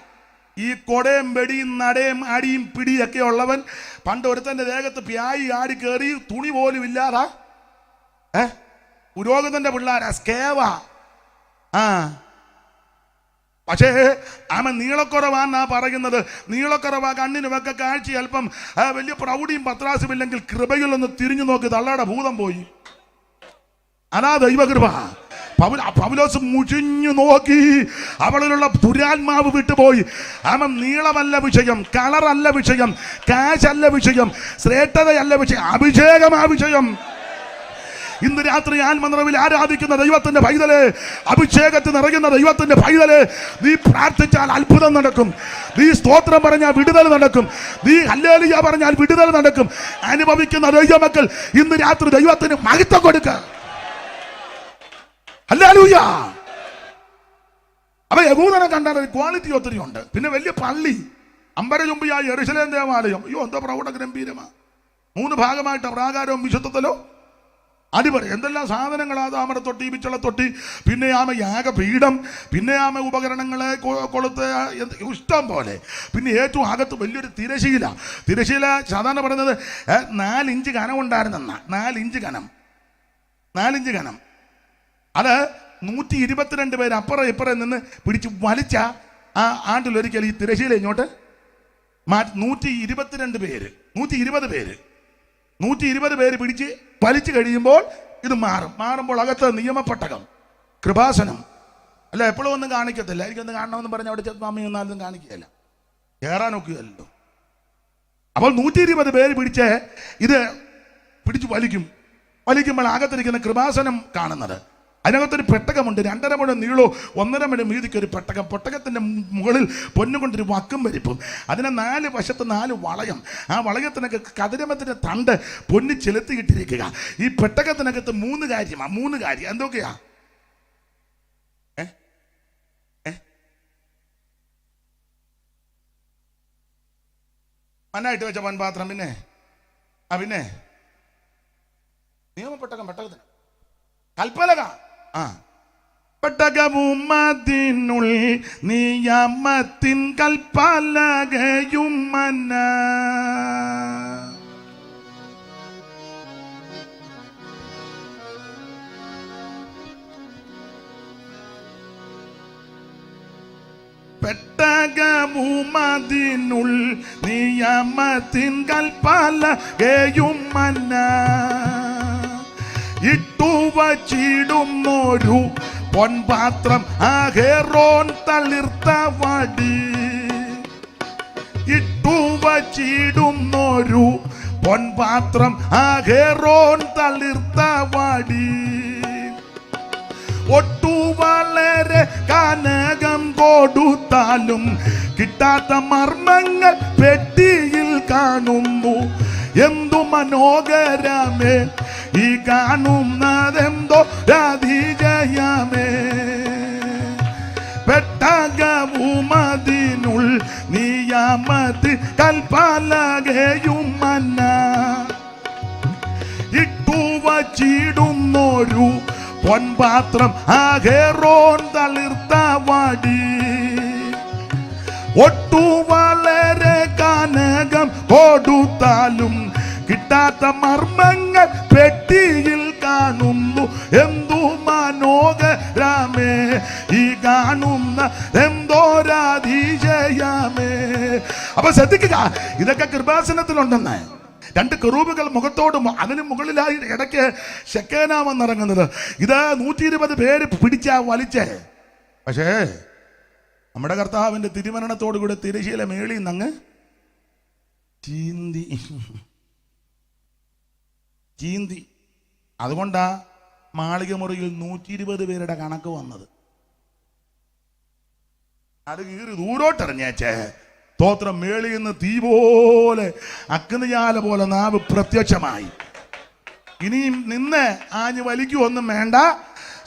ഈ കൊടയും വെടിയും നടയും അടിയും പിടിയൊക്കെ ഉള്ളവൻ പണ്ട് ഒരുത്തന്റെ ദേഹത്ത് പ്യായി ആടി കയറി തുണി പോലും ഇല്ലാതാ പുരോഹിതന്റെ പിള്ളേരാ സ്കേവ. പക്ഷേ അവൻ നീളക്കുറവാന്നാ പറയുന്നത്. നീളക്കുറവാ, കണ്ണിന് വെക്ക കാഴ്ച അല്പം വലിയ പ്രൗഢിയും പത്രാസും ഇല്ലെങ്കിൽ കൃപയിലൊന്ന് തിരിഞ്ഞു നോക്കി തള്ളയുടെ ഭൂതം പോയി. അതാ ദൈവകൃപ. പൗലോസ് മുഷിഞ്ഞു നോക്കി, അവളിലുള്ള ദുരാത്മാവ് വിട്ടുപോയി. അവൻ നീളമല്ല വിഷയം, കളറല്ല വിഷയം, കാശല്ല വിഷയം, ശ്രേഷ്ഠതയല്ല വിഷയം, അഭിഷേകമാ വിഷയം. ഇന്ന് രാത്രി ആത്മനിറവിൽ ആരാധിക്കുന്ന ദൈവത്തിന്റെ പൈതല്, അഭിഷേകത്തിൽ നിറയുന്ന ദൈവത്തിന്റെ പൈതല്, നീ പ്രാർത്ഥിച്ചാൽ അത്ഭുതം നടക്കും. നീ സ്തോത്രം പറഞ്ഞാൽ വിടുതൽ നടക്കും. നീ ഹല്ലേലൂയ പറഞ്ഞാൽ വിടുതൽ നടക്കും. അനുഭവിക്കുന്ന ദൈവമക്കൾ ഇന്ന് രാത്രി ദൈവത്തിന് മഹത്വം കൊടുക്കുക. ഹല്ലേലൂയ. അപ്പൊ യഹൂദനെ കണ്ടാൽ ഒരു ക്വാളിറ്റി ഒത്തിരി ഉണ്ട്. പിന്നെ വലിയ പള്ളി, അമ്പരചുംബിയായ യെരൂശലേം ദേവാലയം. അയ്യോ എന്തോ പ്രൗഢ ഗംഭീരമാ. 3 ഭാഗമായിട്ട് പ്രാകാരവും വിശുദ്ധത്തിലോ അടിപൊളി. എന്തെല്ലാം സാധനങ്ങളാ! താമരത്തൊട്ടി, പിച്ചളത്തൊട്ടി, പിന്നെ ആമ യാഗപീഠം, പിന്നെ ആമ ഉപകരണങ്ങളെ കൊളുത്ത് ഇഷ്ടം പോലെ. പിന്നെ ഏറ്റവും അകത്ത് വലിയൊരു തിരശീല. തിരശീല സാധാരണ പറയുന്നത് 4 ഇഞ്ച് കനം ഉണ്ടായിരുന്നെന്ന. 4 ഇഞ്ച് കനം. അത് 122 പേര് അപ്പുറം ഇപ്പുറം നിന്ന് പിടിച്ച് വലിച്ച ആ ആണ്ടിലൊരിക്കൽ ഈ തിരശീല ഇങ്ങോട്ട് 122 പേര് 120 പേര് പിടിച്ച് വലിച്ചു കഴിയുമ്പോൾ ഇത് മാറുമ്പോൾ അകത്ത് നിയമപ്പെട്ടകം, കൃപാസനം അല്ല എപ്പോഴും ഒന്നും കാണിക്കത്തില്ല. എനിക്കൊന്ന് കാണണമെന്ന് പറഞ്ഞ് അവിടെ ചെറുപ്പാമ്മയൊന്നും കാണിക്കുകയല്ല, കയറാൻ ഒക്കുകയല്ലോ. അപ്പോൾ 120 പേര് പിടിച്ച് ഇത് പിടിച്ച് വലിക്കുമ്പോൾ അകത്തിരിക്കുന്ന കൃപാസനം കാണുന്നത്. അതിനകത്തൊരു പെട്ടകമുണ്ട്. 2.5 മുഴം നീളവും 1.5 മുഴം വീതിക്ക് ഒരു പെട്ടകം. പെട്ടകത്തിന്റെ മുകളിൽ പൊന്നുകൊണ്ടൊരു വക്കും വരിപ്പും. അതിനെ 4 വശത്ത് 4 വളയം. ആ വളയത്തിനൊക്കെ കതിരമത്തിന്റെ തണ്ട് പൊന്നി ചെലുത്തിയിട്ടിരിക്കുക. ഈ പെട്ടകത്തിനകത്ത് 3 കാര്യം. എന്തൊക്കെയാ? മണ്ണായിട്ട് വെച്ച പൊൻപാത്രം, പിന്നെ പെട്ടകത്തിന് കൽപ്പലക. പെട്ടകവുമതിനുൾ നിയമത്തിൻ കൽപ്പലകയും മന്ന. പെട്ടകവുമതിനുൾ നിയമത്തിൻ കൽപ്പലകയും മന്ന ഇട്ടുവച്ചിടുന്നൊരു പൊൻപാത്രം ആഹേറോൻ തളിർത്ത വടി ഇട്ടുവച്ചിടുന്നൊരു പൊൻപാത്രം ആഹേറോൻ തളിർത്ത വടി ഒട്ടു വളരെ കനകം കൊടുത്താലും കിട്ടാത്ത മർമ്മങ്ങൾ പെട്ടിയിൽ കാണുന്നു. എന്തു മനോഹരമേ ഈ കാണുന്നതെന്തോ രാധിജയമേ. പെട്ടകവുമതിനുൾ നിയമത്ത് കൽപ്പലകയും മന്ന ഇട്ടുവച്ചിടുന്നൊരു പൊൻപാത്രം ആഹേറോൻ തളിർത്ത വടി ഒട്ടു വളരെ കനകം കൊടുത്താലും കിട്ടാത്ത മർമ്മങ്ങൾ പെട്ടിയിൽ കാണുന്നു. എന്തു മനോഹരമേ ഈ കാണുന്ന എന്തോരാതിശയമേ. അപ്പൊ ശ്രദ്ധിക്കുക, ഇതൊക്കെ കൃപാസനത്തിലുണ്ടെന്ന്. രണ്ട് കെറൂബുകൾ മുഖത്തോടും അതിന് മുകളിലായി ഇടയ്ക്ക് ശെക്കേന വന്നിറങ്ങുന്നത്. ഇത് 120 പേര് പിടിച്ച വലിച്ചേ. പക്ഷേ നമ്മുടെ കർത്താവിന്റെ തിരുമരണത്തോടു കൂടെ തിരശീല മേളി നങ്ങ് ചീന്തി. അതുകൊണ്ടാ മാളിക മുറിയിൽ 120 പേരുടെ കണക്ക് വന്നത്. അത് കീറി ദൂരോട്ടെറിഞ്ഞേച്ചേ. സ്തോത്രം. മേളിൽ നിന്ന് തീ പോലെ അഗ്നിജാല പോലെ നാവ് പ്രത്യക്ഷമായി. ഇനിയും നിന്ന് ആഞ്ഞ് വലിക്കുവൊന്നും വേണ്ട.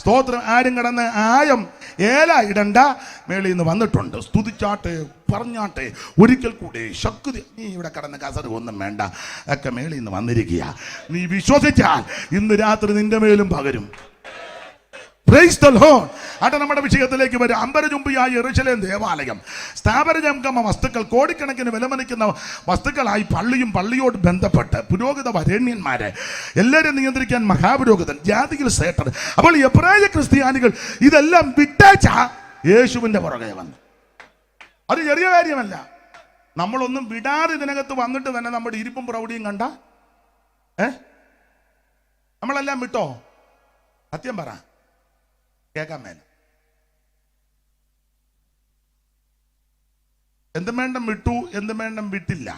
സ്തോത്രം. ആരും കിടന്ന് ആയം ഏല ഇടണ്ട. മേളിൽ നിന്ന് വന്നിട്ടുണ്ട്. സ്തുതിച്ചാട്ടെ, പറഞ്ഞാട്ടെ, ഒരിക്കൽ കൂടി ശക്തി. നീ ഇവിടെ കടന്ന് കസറ് ഒന്നും വേണ്ട, ഒക്കെ മേളിൽ നിന്ന് വന്നിരിക്കുക. നീ വിശ്വസിച്ചാൽ ഇന്ന് രാത്രി നിന്റെ മേലും പകരും. Praise the Lord. അട നമ്മുടെ വിഷയത്തിലേക്ക് വരും. അമ്പരചുംബിയായ യെരൂശലേം ദേവാലയം സ്ഥാപനജംഗമ വസ്തുക്കൾ, കോടിക്കണക്കിന് വിലമതിക്കുന്ന വസ്തുക്കളായി പള്ളിയും പള്ളിയോട് ബന്ധപ്പെട്ട് പുരോഹിത വരേണ്യന്മാരെ എല്ലാവരും നിയന്ത്രിക്കാൻ മഹാപുരോഹിതൻ, ജാതിയിൽ സേട്ടർ. അപ്പോൾ എബ്രായ ക്രിസ്ത്യാനികൾ ഇതെല്ലാം വിട്ടേച്ച യേശുവിന്റെ പുറകെ വന്നു. അത് ചെറിയ കാര്യമല്ല. നമ്മളൊന്നും വിടാതെ ഇതിനകത്ത് വന്നിട്ട് തന്നെ നമ്മുടെ ഇരിപ്പും പ്രൗഢിയും കണ്ട നമ്മളെല്ലാം വിട്ടോ? സത്യം പറ, കേൾക്കാൻ മേല. എന്തും വേണ്ടം വിട്ടു, എന്തും വേണ്ടം വിട്ടില്ല.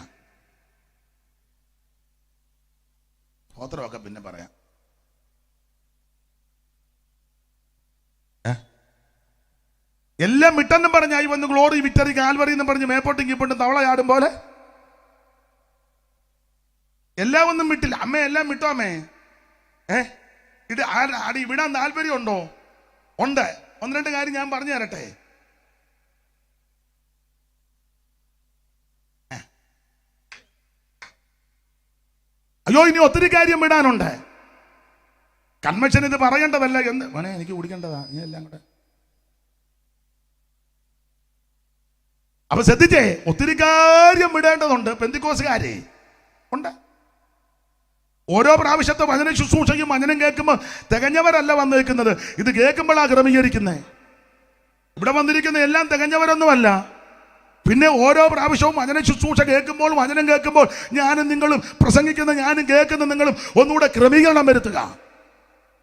സ്തോത്രമൊക്കെ പിന്നെ പറയാം. എല്ലാം വിട്ടെന്നും പറഞ്ഞായി വന്ന് ഗ്ലോറി വിക്ടറി കാൽവറി എന്നും പറഞ്ഞ് മേപ്പോട്ടും കീപ്പോട്ടും തവളയാടും പോലെ എല്ലാം ഒന്നും വിട്ടില്ല. അമ്മ എല്ലാം വിട്ടോ അമ്മേ? ഇത് വിടാൻ താല്പര്യം ഉണ്ടോ? ഉണ്ട്. 1-2 കാര്യം ഞാൻ പറഞ്ഞു തരട്ടെ. അയ്യോ, ഇനി ഒത്തിരി കാര്യം വിടാനുണ്ട്. കൺവെൻഷൻ ഇത് പറയേണ്ടതല്ല എന്ന് വേണേ എനിക്ക് കുടിക്കേണ്ടതാ. നീ എല്ലാം കൂടെ അപ്പൊ ശ്രദ്ധിച്ചേ, ഒത്തിരി കാര്യം വിടേണ്ടതുണ്ട്. പെന്തിക്കോസുകാരെ ഉണ്ട്. ഓരോ പ്രാവശ്യത്തെ വചന ശുശ്രൂഷയും വചനം കേൾക്കുമ്പോൾ തികഞ്ഞവരല്ല വന്നിരിക്കുന്നത്. ഇത് കേൾക്കുമ്പോഴാണ് ക്രമീകരിക്കുന്നത്. ഇവിടെ വന്നിരിക്കുന്ന എല്ലാം തികഞ്ഞവരൊന്നുമല്ല. പിന്നെ ഓരോ പ്രാവശ്യവും വചന ശുശ്രൂഷ കേൾക്കുമ്പോൾ, വചനം കേൾക്കുമ്പോൾ ഞാനും നിങ്ങളും പ്രസംഗിക്കുന്ന ഞാനും കേൾക്കുന്ന നിങ്ങളും ഒന്നുകൂടെ ക്രമീകരണം വരുത്തുക.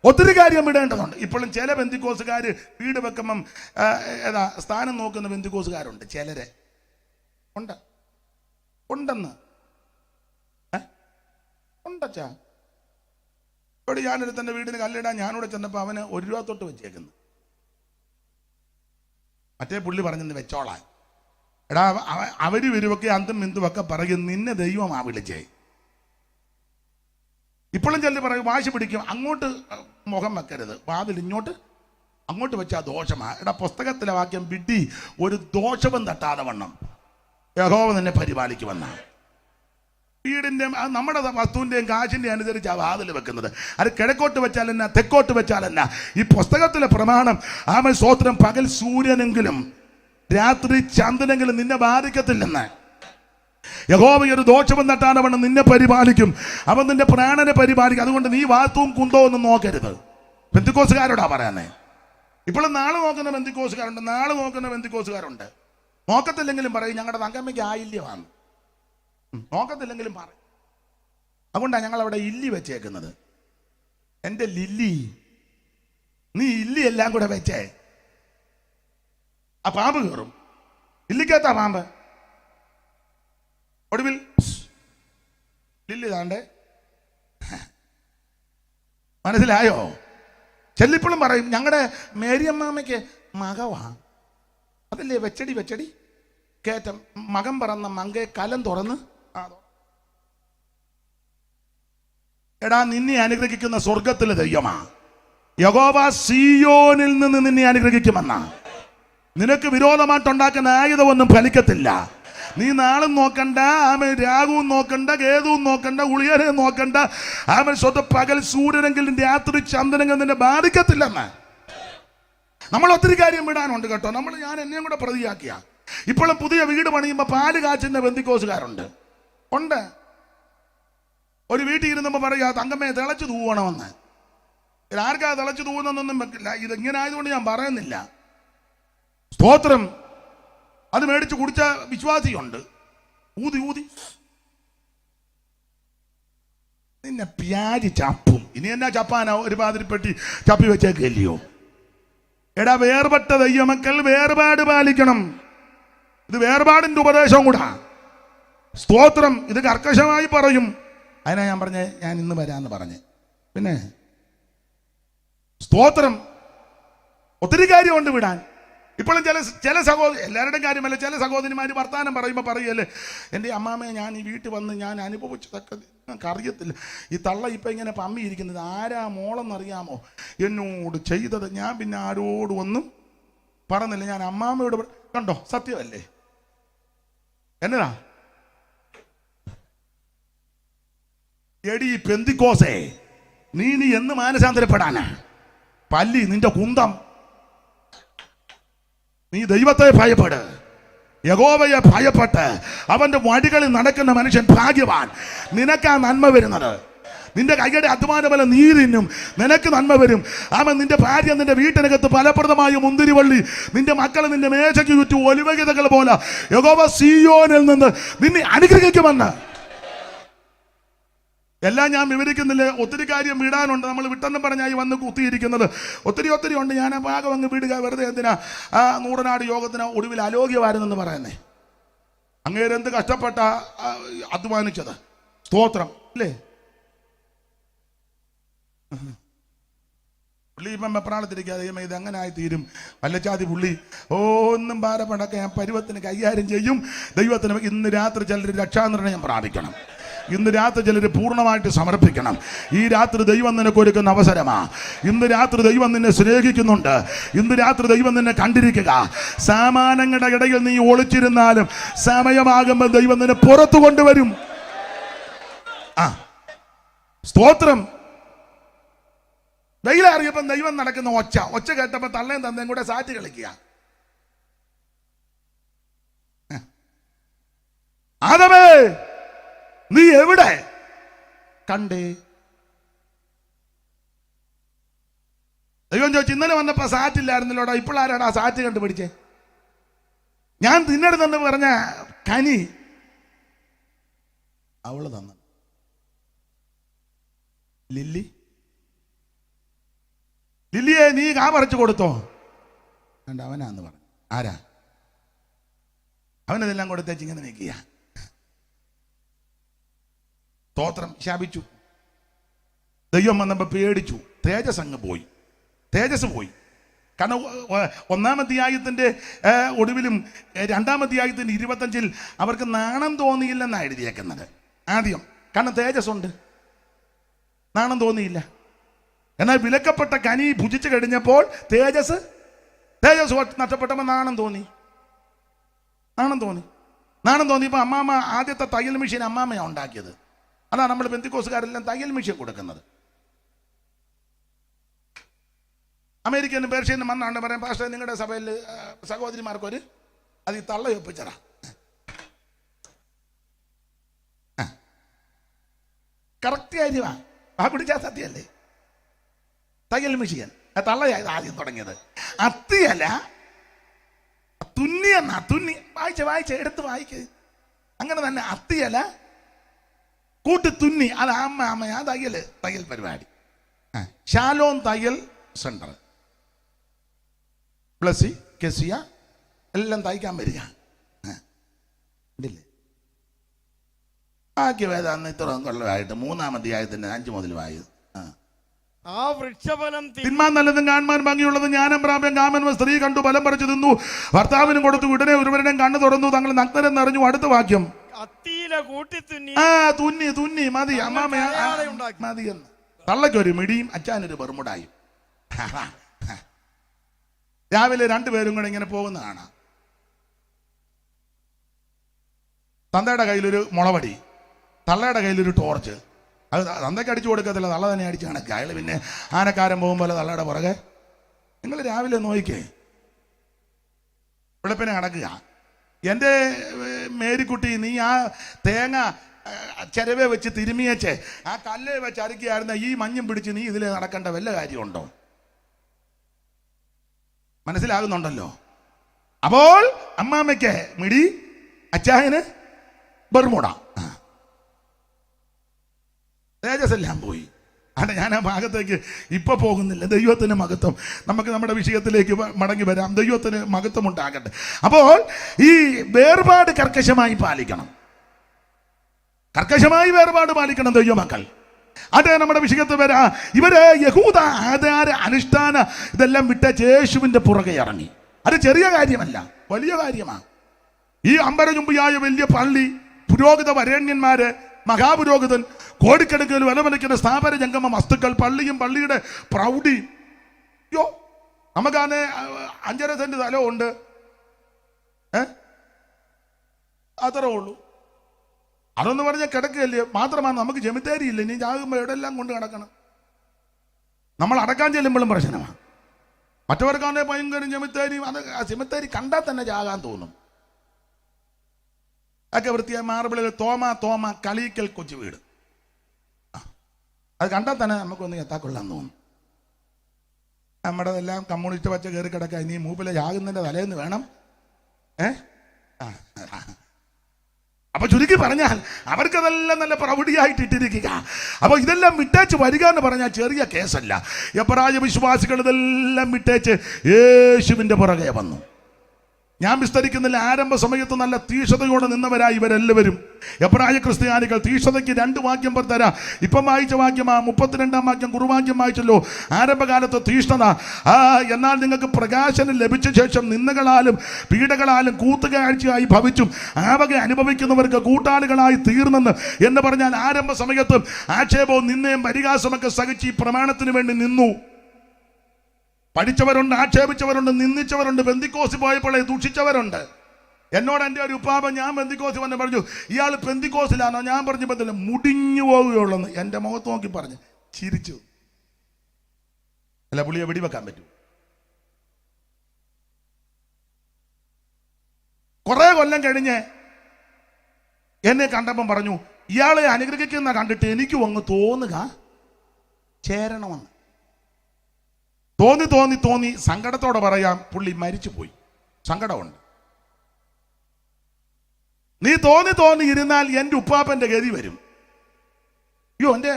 ഒത്തിരി കാര്യം വിടേണ്ടതുണ്ട്. ഇപ്പോഴും ചില ബന്ധുക്കോസുകാർ വീട് വെക്കുമ്പം സ്ഥാനം നോക്കുന്ന ബന്ധുക്കോസുകാരുണ്ട്. ചിലരെ ഉണ്ടെന്ന് ഉണ്ടച്ചാ. ഇവിടെ ഞാനൊരുത്തൻ്റെ വീടിന് കല്ലിടാൻ ഞാനിവിടെ ചെന്നപ്പോൾ അവന് 1 രൂപ തൊട്ട് വെച്ചേക്കുന്നു. മറ്റേ പുള്ളി പറഞ്ഞെന്ന് വെച്ചോളാൻ. എടാ, അവര് വരുവൊക്കെ അന്തും ബിന്ദുവൊക്കെ പറയും നിന്നെ ദൈവമാ വിളിച്ചേ. ഇപ്പോഴും ചെല്ലി പറയും, വാശി പിടിക്കും, അങ്ങോട്ട് മുഖം വെക്കരുത്, വാതിൽ ഇങ്ങോട്ട് അങ്ങോട്ട് വെച്ചാൽ ദോഷമാ. എടാ, പുസ്തകത്തിലെ വാക്യം വിഡ്ഢി, ഒരു ദോഷവും തട്ടാതെ വണ്ണം യഹോവ നിന്നെ പരിപാലിക്കുമെന്ന. വീടിൻ്റെ നമ്മുടെ വസ്തുവിൻ്റെയും കാശിൻ്റെയും അനുസരിച്ച് ആ വാതിൽ വെക്കുന്നത്. അത് കിഴക്കോട്ട് വെച്ചാലെന്നാ, തെക്കോട്ട് വെച്ചാലെന്നാ. ഈ പുസ്തകത്തിലെ പ്രമാണം ആമേൻ സ്തോത്രം, പകൽ സൂര്യനെങ്കിലും രാത്രി ചന്ദ്രനെങ്കിലും നിന്നെ ബാധിക്കത്തില്ലെന്ന്. യഹോവ ഒരു ദോഷവും തട്ടാതെ വണ്ണം നിന്നെ പരിപാലിക്കും. അവൻ നിന്റെ പ്രാണനെ പരിപാലിക്കും. അതുകൊണ്ട് നീ വാസ്തുവും കുന്തവും ഒന്നും നോക്കരുത്. പെന്തിക്കോസുകാരോടാ പറയാനേ. ഇപ്പോഴും നാളെ നോക്കുന്ന ബന്ധുക്കോസുകാരുണ്ട്, നാളെ നോക്കുന്ന ബന്ധുക്കോസുകാരുണ്ട്. നോക്കത്തില്ലെങ്കിലും പറയും ഞങ്ങളുടെ തങ്കമ്മയ്ക്ക് ആയില്യമാണ്. നോക്കത്തില്ലെങ്കിലും പറയും. അതുകൊണ്ടാണ് ഞങ്ങൾ അവിടെ ഇല്ലി വെച്ചേക്കുന്നത്. എൻ്റെ ലില്ലി, നീ ഇല്ലി എല്ലാം കൂടെ വെച്ചേ, ആ പാമ്പ് കയറും. ഇല്ലിക്കകത്താ പാമ്പ്. ഒടുവിൽ ലില്ലി താണ്ടേ. മനസ്സിലായോ? ചെല്ലിപ്പോഴും പറയും ഞങ്ങളുടെ മേരിയമ്മാമ്മയ്ക്ക് മകവാ. അതല്ലേ വെച്ചടി വെച്ചടി കേറ്റം. മകൻ പറന്ന മങ്കെ കലം തുറന്ന്. എടാ, നിന്നെ അനുഗ്രഹിക്കുന്ന സ്വർഗത്തിലെ ദൈവമാ. യഹോവ സീയോനിൽ നിന്ന് നിന്നെ അനുഗ്രഹിക്കുമെന്ന. നിനക്ക് വിരോധമായിട്ടുണ്ടാക്കുന്ന ആയുധമൊന്നും ഫലിക്കത്തില്ല. നീ നാളും നോക്കണ്ട, ആമൻ രാഗവും നോക്കണ്ട, കേതുവും നോക്കണ്ട, ഉളിയനെയും നോക്കണ്ട. ആമൻ സ്വന്തം പകൽ സൂര്യനെങ്കിലും രാത്രി ചന്ദ്രനെങ്കിലും നിന്നെ ബാധിക്കത്തില്ലെന്ന്. നമ്മൾ ഒത്തിരി കാര്യം വിടാനുണ്ട് കേട്ടോ. ഞാൻ എന്നെയും കൂടെ പ്രതിയാക്കിയ ഇപ്പോഴും പുതിയ വീട് പണിയുമ്പോൾ പാല് കാച്ചുന്ന ബന്ധിക്കോസുകാരുണ്ട്. ഉണ്ട്. ഒരു വീട്ടിൽ ഇരുന്നപ്പോൾ പറയാ തങ്കമ്മയെ തിളച്ചു തൂവണമെന്ന്. ആർക്കാ തിളച്ചു തൂവുന്നൊന്നും വെക്കില്ല. ഇതെങ്ങനെ ആയതുകൊണ്ട് ഞാൻ പറയുന്നില്ല. സ്തോത്രം. അത് മേടിച്ച് കുടിച്ച വിശ്വാസിയുണ്ട്. ഊതി ഊതി നിന്നെ പ്യാജി ചപ്പും. ഇനി എന്നാ ചപ്പാനോ? ഒരു പാതിരിപ്പെട്ടി ചപ്പി വെച്ചേക്കല്ലയോ? എടാ, വേർപെട്ട ദൈവമക്കൾ വേർപാട് പാലിക്കണം. ഇത് വേർപാടിന്റെ ഉപദേശം കൂടാ. സ്തോത്രം. ഇത് കർക്കശമായി പറയും. അതിനാ ഞാൻ പറഞ്ഞേ ഞാൻ ഇന്ന് വരാന്ന് പറഞ്ഞേ. പിന്നെ സ്തോത്രം. ഒത്തിരി കാര്യമുണ്ട് വിടാൻ. ഇപ്പോഴും ചില സഹോദരി, എല്ലാവരുടെയും കാര്യമല്ല, ചില സഹോദരിമാർ വർത്താനം പറയുമ്പോൾ പറയല്ലേ, എൻ്റെ അമ്മാമ്മയെ ഞാൻ ഈ വീട്ടിൽ വന്ന് ഞാൻ അനുഭവിച്ചതൊക്കെ നിങ്ങൾക്ക് അറിയത്തില്ല. ഈ തള്ള ഇപ്പം ഇങ്ങനെ പമ്മിയിരിക്കുന്നത് ആരാ മോളെന്നറിയാമോ എന്നോട് ചെയ്തത്? ഞാൻ പിന്നെ ആരോടും ഒന്നും പറഞ്ഞില്ല. ഞാൻ അമ്മാമ്മയോട് കണ്ടോ, സത്യമല്ലേ? എന്നതാ എടി പെന്തിക്കോസേ, നീ എന്ന് മാനസാന്തരപ്പെടാനാ? പല്ലി നിന്റെ കുന്തം. നീ ദൈവത്തെ ഭയപ്പെട്, യഹോവയെ ഭയപ്പെട്ട് അവന്റെ വഴികളിൽ നടക്കുന്ന മനുഷ്യൻ ഭാഗ്യവാൻ. നിനക്കാ നന്മ വരുന്നത്. നിന്റെ കൈയുടെ അധ്വാനബലം നീ തിന്നും, നിനക്ക് നന്മ വരും. അവൻ നിന്റെ ഭാര്യ നിന്റെ വീട്ടിനകത്ത് ഫലപ്രദമായ മുന്തിരിവള്ളി, നിന്റെ മക്കൾ നിന്റെ മേശയ്ക്ക് ചുറ്റും ഒലിവഗിതകൾ പോലെ യഹോവ സീയോനിൽ നിന്ന് നിന്നെ അനുഗ്രഹിക്കുമെന്ന്. എല്ലാം ഞാൻ വിവരിക്കുന്നില്ല. ഒത്തിരി കാര്യം വിടാനുണ്ട്. നമ്മൾ വിട്ടെന്നും പറഞ്ഞായി വന്ന് കുത്തിയിരിക്കുന്നത് ഒത്തിരി ഉണ്ട്. ഞാൻ ആ ഭാഗം അങ്ങ് വിടുക. വെറുതെ എന്തിനാ ആ നൂറനാട് യോഗത്തിന് ഒടുവിൽ അലോഗ്യമായിരുന്നെന്ന് പറയുന്നേ? അങ്ങേരെന്ത് കഷ്ടപ്പെട്ട അധ്വാനിച്ചത്. സ്തോത്രം അല്ലേ? പുള്ളി ഇപ്പം വെപ്രാളത്തിരിക്കാതെ ഇത് അങ്ങനെ ആയി തീരും വല്ലച്ചാതി പുള്ളി ഒന്നും ഭാരപ്പെടൊക്കെ ഞാൻ പരുവത്തിന് കൈകാര്യം ചെയ്യും. ദൈവത്തിന് ഇന്ന് രാത്രി ചിലർ രക്ഷാനിർണയം പ്രാപിക്കണം. ഇന്ന് രാത്രി ചിലർ പൂർണ്ണമായിട്ട് സമർപ്പിക്കണം. ഈ രാത്രി ദൈവം നിനക്ക് ഒരുക്കുന്ന അവസരമാ. ഇന്ന് രാത്രി ദൈവം നിന്നെ സ്നേഹിക്കുന്നുണ്ട്. ഇന്ന് രാത്രി ദൈവം നിന്നെ കണ്ടിരിക്കുക. സാമാനങ്ങളുടെ ഇടയിൽ നീ ഒളിച്ചിരുന്നാലും സമയമാകുമ്പോൾ ദൈവം നിന്നെ പുറത്തു കൊണ്ടുവരും. സ്തോത്രം. വെയിലറിയപ്പം ദൈവം നടക്കുന്ന ഒച്ച കേട്ടപ്പോ തള്ളയും തന്തയും കൂടെ സാറ്റ് കളിക്കുക. ആദമേ, നീ എവിടെ കണ്ടേ? ദൈവം ചോദിച്ചു, ഇന്നലെ വന്നപ്പോ സാറ്റില്ലായിരുന്നല്ലോടാ, ഇപ്പോഴാരാടാ സാറ്റ് കണ്ടുപിടിച്ചേ? ഞാൻ തിന്നെടുത്തെന്ന് പറഞ്ഞ കനി അവള് തന്നു. ലില്ലിയെ നീ കാ പറിച്ചു കൊടുത്തോ? കണ്ട അവനാന്ന് പറഞ്ഞു. ആരാ? അവനതെല്ലാം കൊടുത്തേച്ച് ഇങ്ങനെ നിൽക്കുക. സ്തോത്രം. ശാപിച്ചു. ദൈവം വന്നപ്പോൾ പേടിച്ചു. തേജസ് അങ്ങ് പോയി. തേജസ് പോയി. കാരണം 1-ാം അധ്യായത്തിന്റെ ഒടുവിലും 2-ാം അധ്യായത്തിന്റെ 25-ൽ അവർക്ക് നാണം തോന്നിയില്ലെന്നാണ് എഴുതിയേക്കുന്നത്. ആദ്യം കാരണം തേജസ് ഉണ്ട്, നാണം തോന്നിയില്ല. എന്നാൽ വിലക്കപ്പെട്ട കനി ഭുജിച്ചു കഴിഞ്ഞപ്പോൾ തേജസ് നഷ്ടപ്പെട്ടപ്പോൾ നാണം തോന്നിയപ്പോൾ അമ്മാമ്മ ആദ്യത്തെ തയ്യൽ മെഷീൻ അമ്മാമ്മയാണ് ഉണ്ടാക്കിയത്. അതാണ് നമ്മൾ പെന്തിക്കോസുകാരെല്ലാം തയ്യൽ മെഷീൻ കൊടുക്കുന്നത്. അമേരിക്കനും പേർഷ്യനും വന്നാണ്ട് പറയാം, പാസ്റ്റർ നിങ്ങളുടെ സഭയിൽ സഹോദരിമാർക്കൊരു അത് ഈ തള്ള ഒപ്പിച്ചതാ. കറക്റ്റ് കാര്യമാ. ആ പിടിച്ചാൽ സത്യമല്ലേ? തയ്യൽ മെഷീൻ തള്ളയായത് ആദ്യം തുടങ്ങിയത്. അത്തിയല്ല തുന്നി എന്നാ തുന്നി വായിച്ച എടുത്ത് വായിക്ക്. അങ്ങനെ തന്നെ അത്തിയല കൂട്ടി തുന്നി. അത് അമ്മ ആ തയ്യൽ പരിപാടി. ഷാലോം തയ്യൽ സെന്റർ പ്ലസി കെസിയ എല്ലാം തയ്ക്കാൻ വരിക. ബാക്കി വേദാന്ന് ഇത്ര കൊല്ലമായിട്ട് 3-ാം അധ്യായത്തിന്റെ 5 മുതൽ വായത്. ആ വൃക്ഷഫലം തിന്മാൻ നല്ലതും കാണുവാൻ ഭംഗിയുള്ളതും ജ്ഞാനം പ്രാപ്യം കാമൻ സ്ത്രീ കണ്ടു ഫലം പറിച്ചു തിന്നു, ഭർത്താവിനും കൊടുത്തു, ഉടനെ ഒരുവരുടെയും കണ്ണു തുറന്നു, തങ്ങൾ നഗ്നരെന്നറിഞ്ഞു. അടുത്ത വാക്യം അത്തിയില കൂട്ടി തുന്നി. തുന്നി മതി അമ്മാമ മതി എന്ന്. തള്ളക്കൊരു മിടിയും അച്ഛനൊരു ബർമുടായും. രാവിലെ 2 പേരും കൂടെ ഇങ്ങനെ പോകുന്ന കാണാം. തന്തയുടെ കയ്യിലൊരു മുളവടി, തള്ളയുടെ കയ്യിലൊരു ടോർച്ച്. അത് തന്തയ്ക്ക് അടിച്ചു കൊടുക്കത്തില്ല, തള്ള തന്നെ അടിച്ച് കണക്ക്. അയാൾ പിന്നെ ആനക്കാരൻ പോകുമ്പോൾ തള്ളയുടെ പുറകെ. നിങ്ങൾ രാവിലെ നോക്കിക്കേ, വെളുപ്പിനെ നടക്കുക. എൻ്റെ മേരിക്കുട്ടി, നീ ആ തേങ്ങ ചിരവെ വെച്ച് തിരുമിയച്ച് ആ കല്ല് വെച്ച് അരക്കുകയായിരുന്ന ഈ മഞ്ഞും പിടിച്ച് നീ ഇതിൽ നടക്കേണ്ട വല്ല കാര്യമുണ്ടോ? മനസ്സിലാകുന്നുണ്ടല്ലോ. അപ്പോൾ അമ്മാമ്മയ്ക്ക് മിടി, അച്ചായന് ബർമുട. തേജസ്സെല്ലാം പോയി. അവിടെ ഞാൻ ആ ഭാഗത്തേക്ക് ഇപ്പൊ പോകുന്നില്ല. ദൈവത്തിന് മഹത്വം. നമുക്ക് നമ്മുടെ വിഷയത്തിലേക്ക് മടങ്ങി വരാം. ദൈവത്തിന് മഹത്വം ഉണ്ടാകട്ടെ. അപ്പോൾ ഈ വേർപാട് കർക്കശമായി പാലിക്കണം. കർക്കശമായി വേർപാട് പാലിക്കണം ദൈവമക്കൾ. അത് നമ്മുടെ വിഷയത്തിൽ വരാ. ഇവര് യഹൂദ ആചാര അനുഷ്ഠാന ഇതെല്ലാം വിട്ട യേശുവിന്റെ പുറകെ ഇറങ്ങി. അത് ചെറിയ കാര്യമല്ല, വലിയ കാര്യമാണ്. ഈ അമ്പരചുംബിയായ വലിയ പള്ളി, പുരോഹിത വരേണ്യന്മാര്, മഹാപുരോഹിതൻ, കോടിക്കണക്കിന് വിലമതിക്കുന്ന സ്ഥാപന ജംഗമ വസ്തുക്കൾ, പള്ളിയും പള്ളിയുടെ പ്രൗഢി. യോ നമുക്കാണ് 5.5 സെന്റ് സ്ഥലമുണ്ട്, അത്രേ ഉള്ളൂ. അതൊന്ന് പറഞ്ഞാൽ കിടക്കുകയല്ലേ. മാത്രമാണ് നമുക്ക് ജമിത്തേരി ഇല്ല. ഇനി ജാകുമ്പോൾ എവിടെയെല്ലാം കൊണ്ട് കിടക്കണം. നമ്മൾ അടക്കാൻ ചെല്ലുമ്പോഴും പ്രശ്നമാണ്. മറ്റവർക്കാണെങ്കിൽ ഭയങ്കര ജമിത്തേരി. അത് ജമിത്തേരി കണ്ടാൽ തന്നെ ജാകാൻ തോന്നും. ഒക്കെ വൃത്തിയായ മാർബിളിൽ തോമ കളീക്കൽ കൊച്ചു വീട്. അത് കണ്ടാൽ തന്നെ നമുക്കൊന്ന് എത്താക്കൊള്ളാൻ തോന്നും. നമ്മുടെ എല്ലാം കമ്മ്യൂണിസ്റ്റ് പച്ച കയറി കിടക്കാൻ ഇനി മൂപ്പിലെ ജാകുന്നതിൻ്റെ തലേന്ന് വേണം. അപ്പൊ ചുരുക്കി പറഞ്ഞാൽ അവർക്കതെല്ലാം നല്ല പ്രൗഢിയായിട്ട് ഇട്ടിരിക്കുക. അപ്പൊ ഇതെല്ലാം വിട്ടേച്ച് വരിക എന്ന് പറഞ്ഞാൽ ചെറിയ കേസല്ല. എബ്രായ വിശ്വാസികൾ ഇതെല്ലാം വിട്ടേച്ച് യേശുവിന്റെ പുറകെ വന്നു. ഞാൻ വിസ്തരിക്കുന്നില്ല. ആരംഭ സമയത്ത് നല്ല തീക്ഷണതയോടെ നിന്നവരായി ഇവരെല്ലാവരും. എബ്രായ ക്രിസ്ത്യാനികൾ തീക്ഷണതയ്ക്ക് 2 വാക്യം തരാം. ഇപ്പം വായിച്ച വാക്യമാ 32-ാം വാക്യം കുറുവാക്യം വായിച്ചല്ലോ. ആരംഭകാലത്ത് തീഷ്ണത. എന്നാൽ നിങ്ങൾക്ക് പ്രകാശനം ലഭിച്ച ശേഷം നിന്ദകളാലും പീഡകളാലും കൂത്തുകാഴ്ചയായി ഭവിച്ചും ആ വക അനുഭവിക്കുന്നവർക്ക് കൂട്ടാളികളായി തീർന്നെന്ന് എന്ന് പറഞ്ഞാൽ ആരംഭ സമയത്തും ആക്ഷേപവും നിന്നയും പരിഹാസമൊക്കെ സഹിച്ച് ഈ പ്രമാണത്തിന് വേണ്ടി നിന്നു. പഠിച്ചവരുണ്ട്, ആക്ഷേപിച്ചവരുണ്ട്, നിന്ദിച്ചവരുണ്ട്, പെന്തിക്കോസ് പോയപ്പോഴേ ദൂഷിച്ചവരുണ്ട്. എന്നോട് എൻ്റെ ഒരു ഉപ്പാപ്പൻ, ഞാൻ പെന്തിക്കോസ് വന്ന് പറഞ്ഞു, ഇയാൾ പെന്തിക്കോസിലാണോ? ഞാൻ പറഞ്ഞു പറ്റില്ല, മുടിഞ്ഞു പോവുകയുള്ളെന്ന്. എൻ്റെ മുഖത്ത് നോക്കി പറഞ്ഞു, ചിരിച്ചു. അല്ല, പുള്ളിയെ വെടിവെക്കാൻ പറ്റൂ. കുറെ കൊല്ലം കഴിഞ്ഞ് എന്നെ കണ്ടപ്പം പറഞ്ഞു, ഇയാളെ അനുഗ്രഹിക്കുന്ന കണ്ടിട്ട് എനിക്കും അങ്ങ് തോന്നുക ചേരണമെന്ന്. തോന്നി സങ്കടത്തോടെ പറയാം, പുള്ളി മരിച്ചു പോയി. സങ്കടമുണ്ട്. നീ തോന്നി ഇരുന്നാൽ എൻ്റെ ഉപ്പാപ്പൻ്റെ ഗതി വരും. അയ്യോ, എൻ്റെ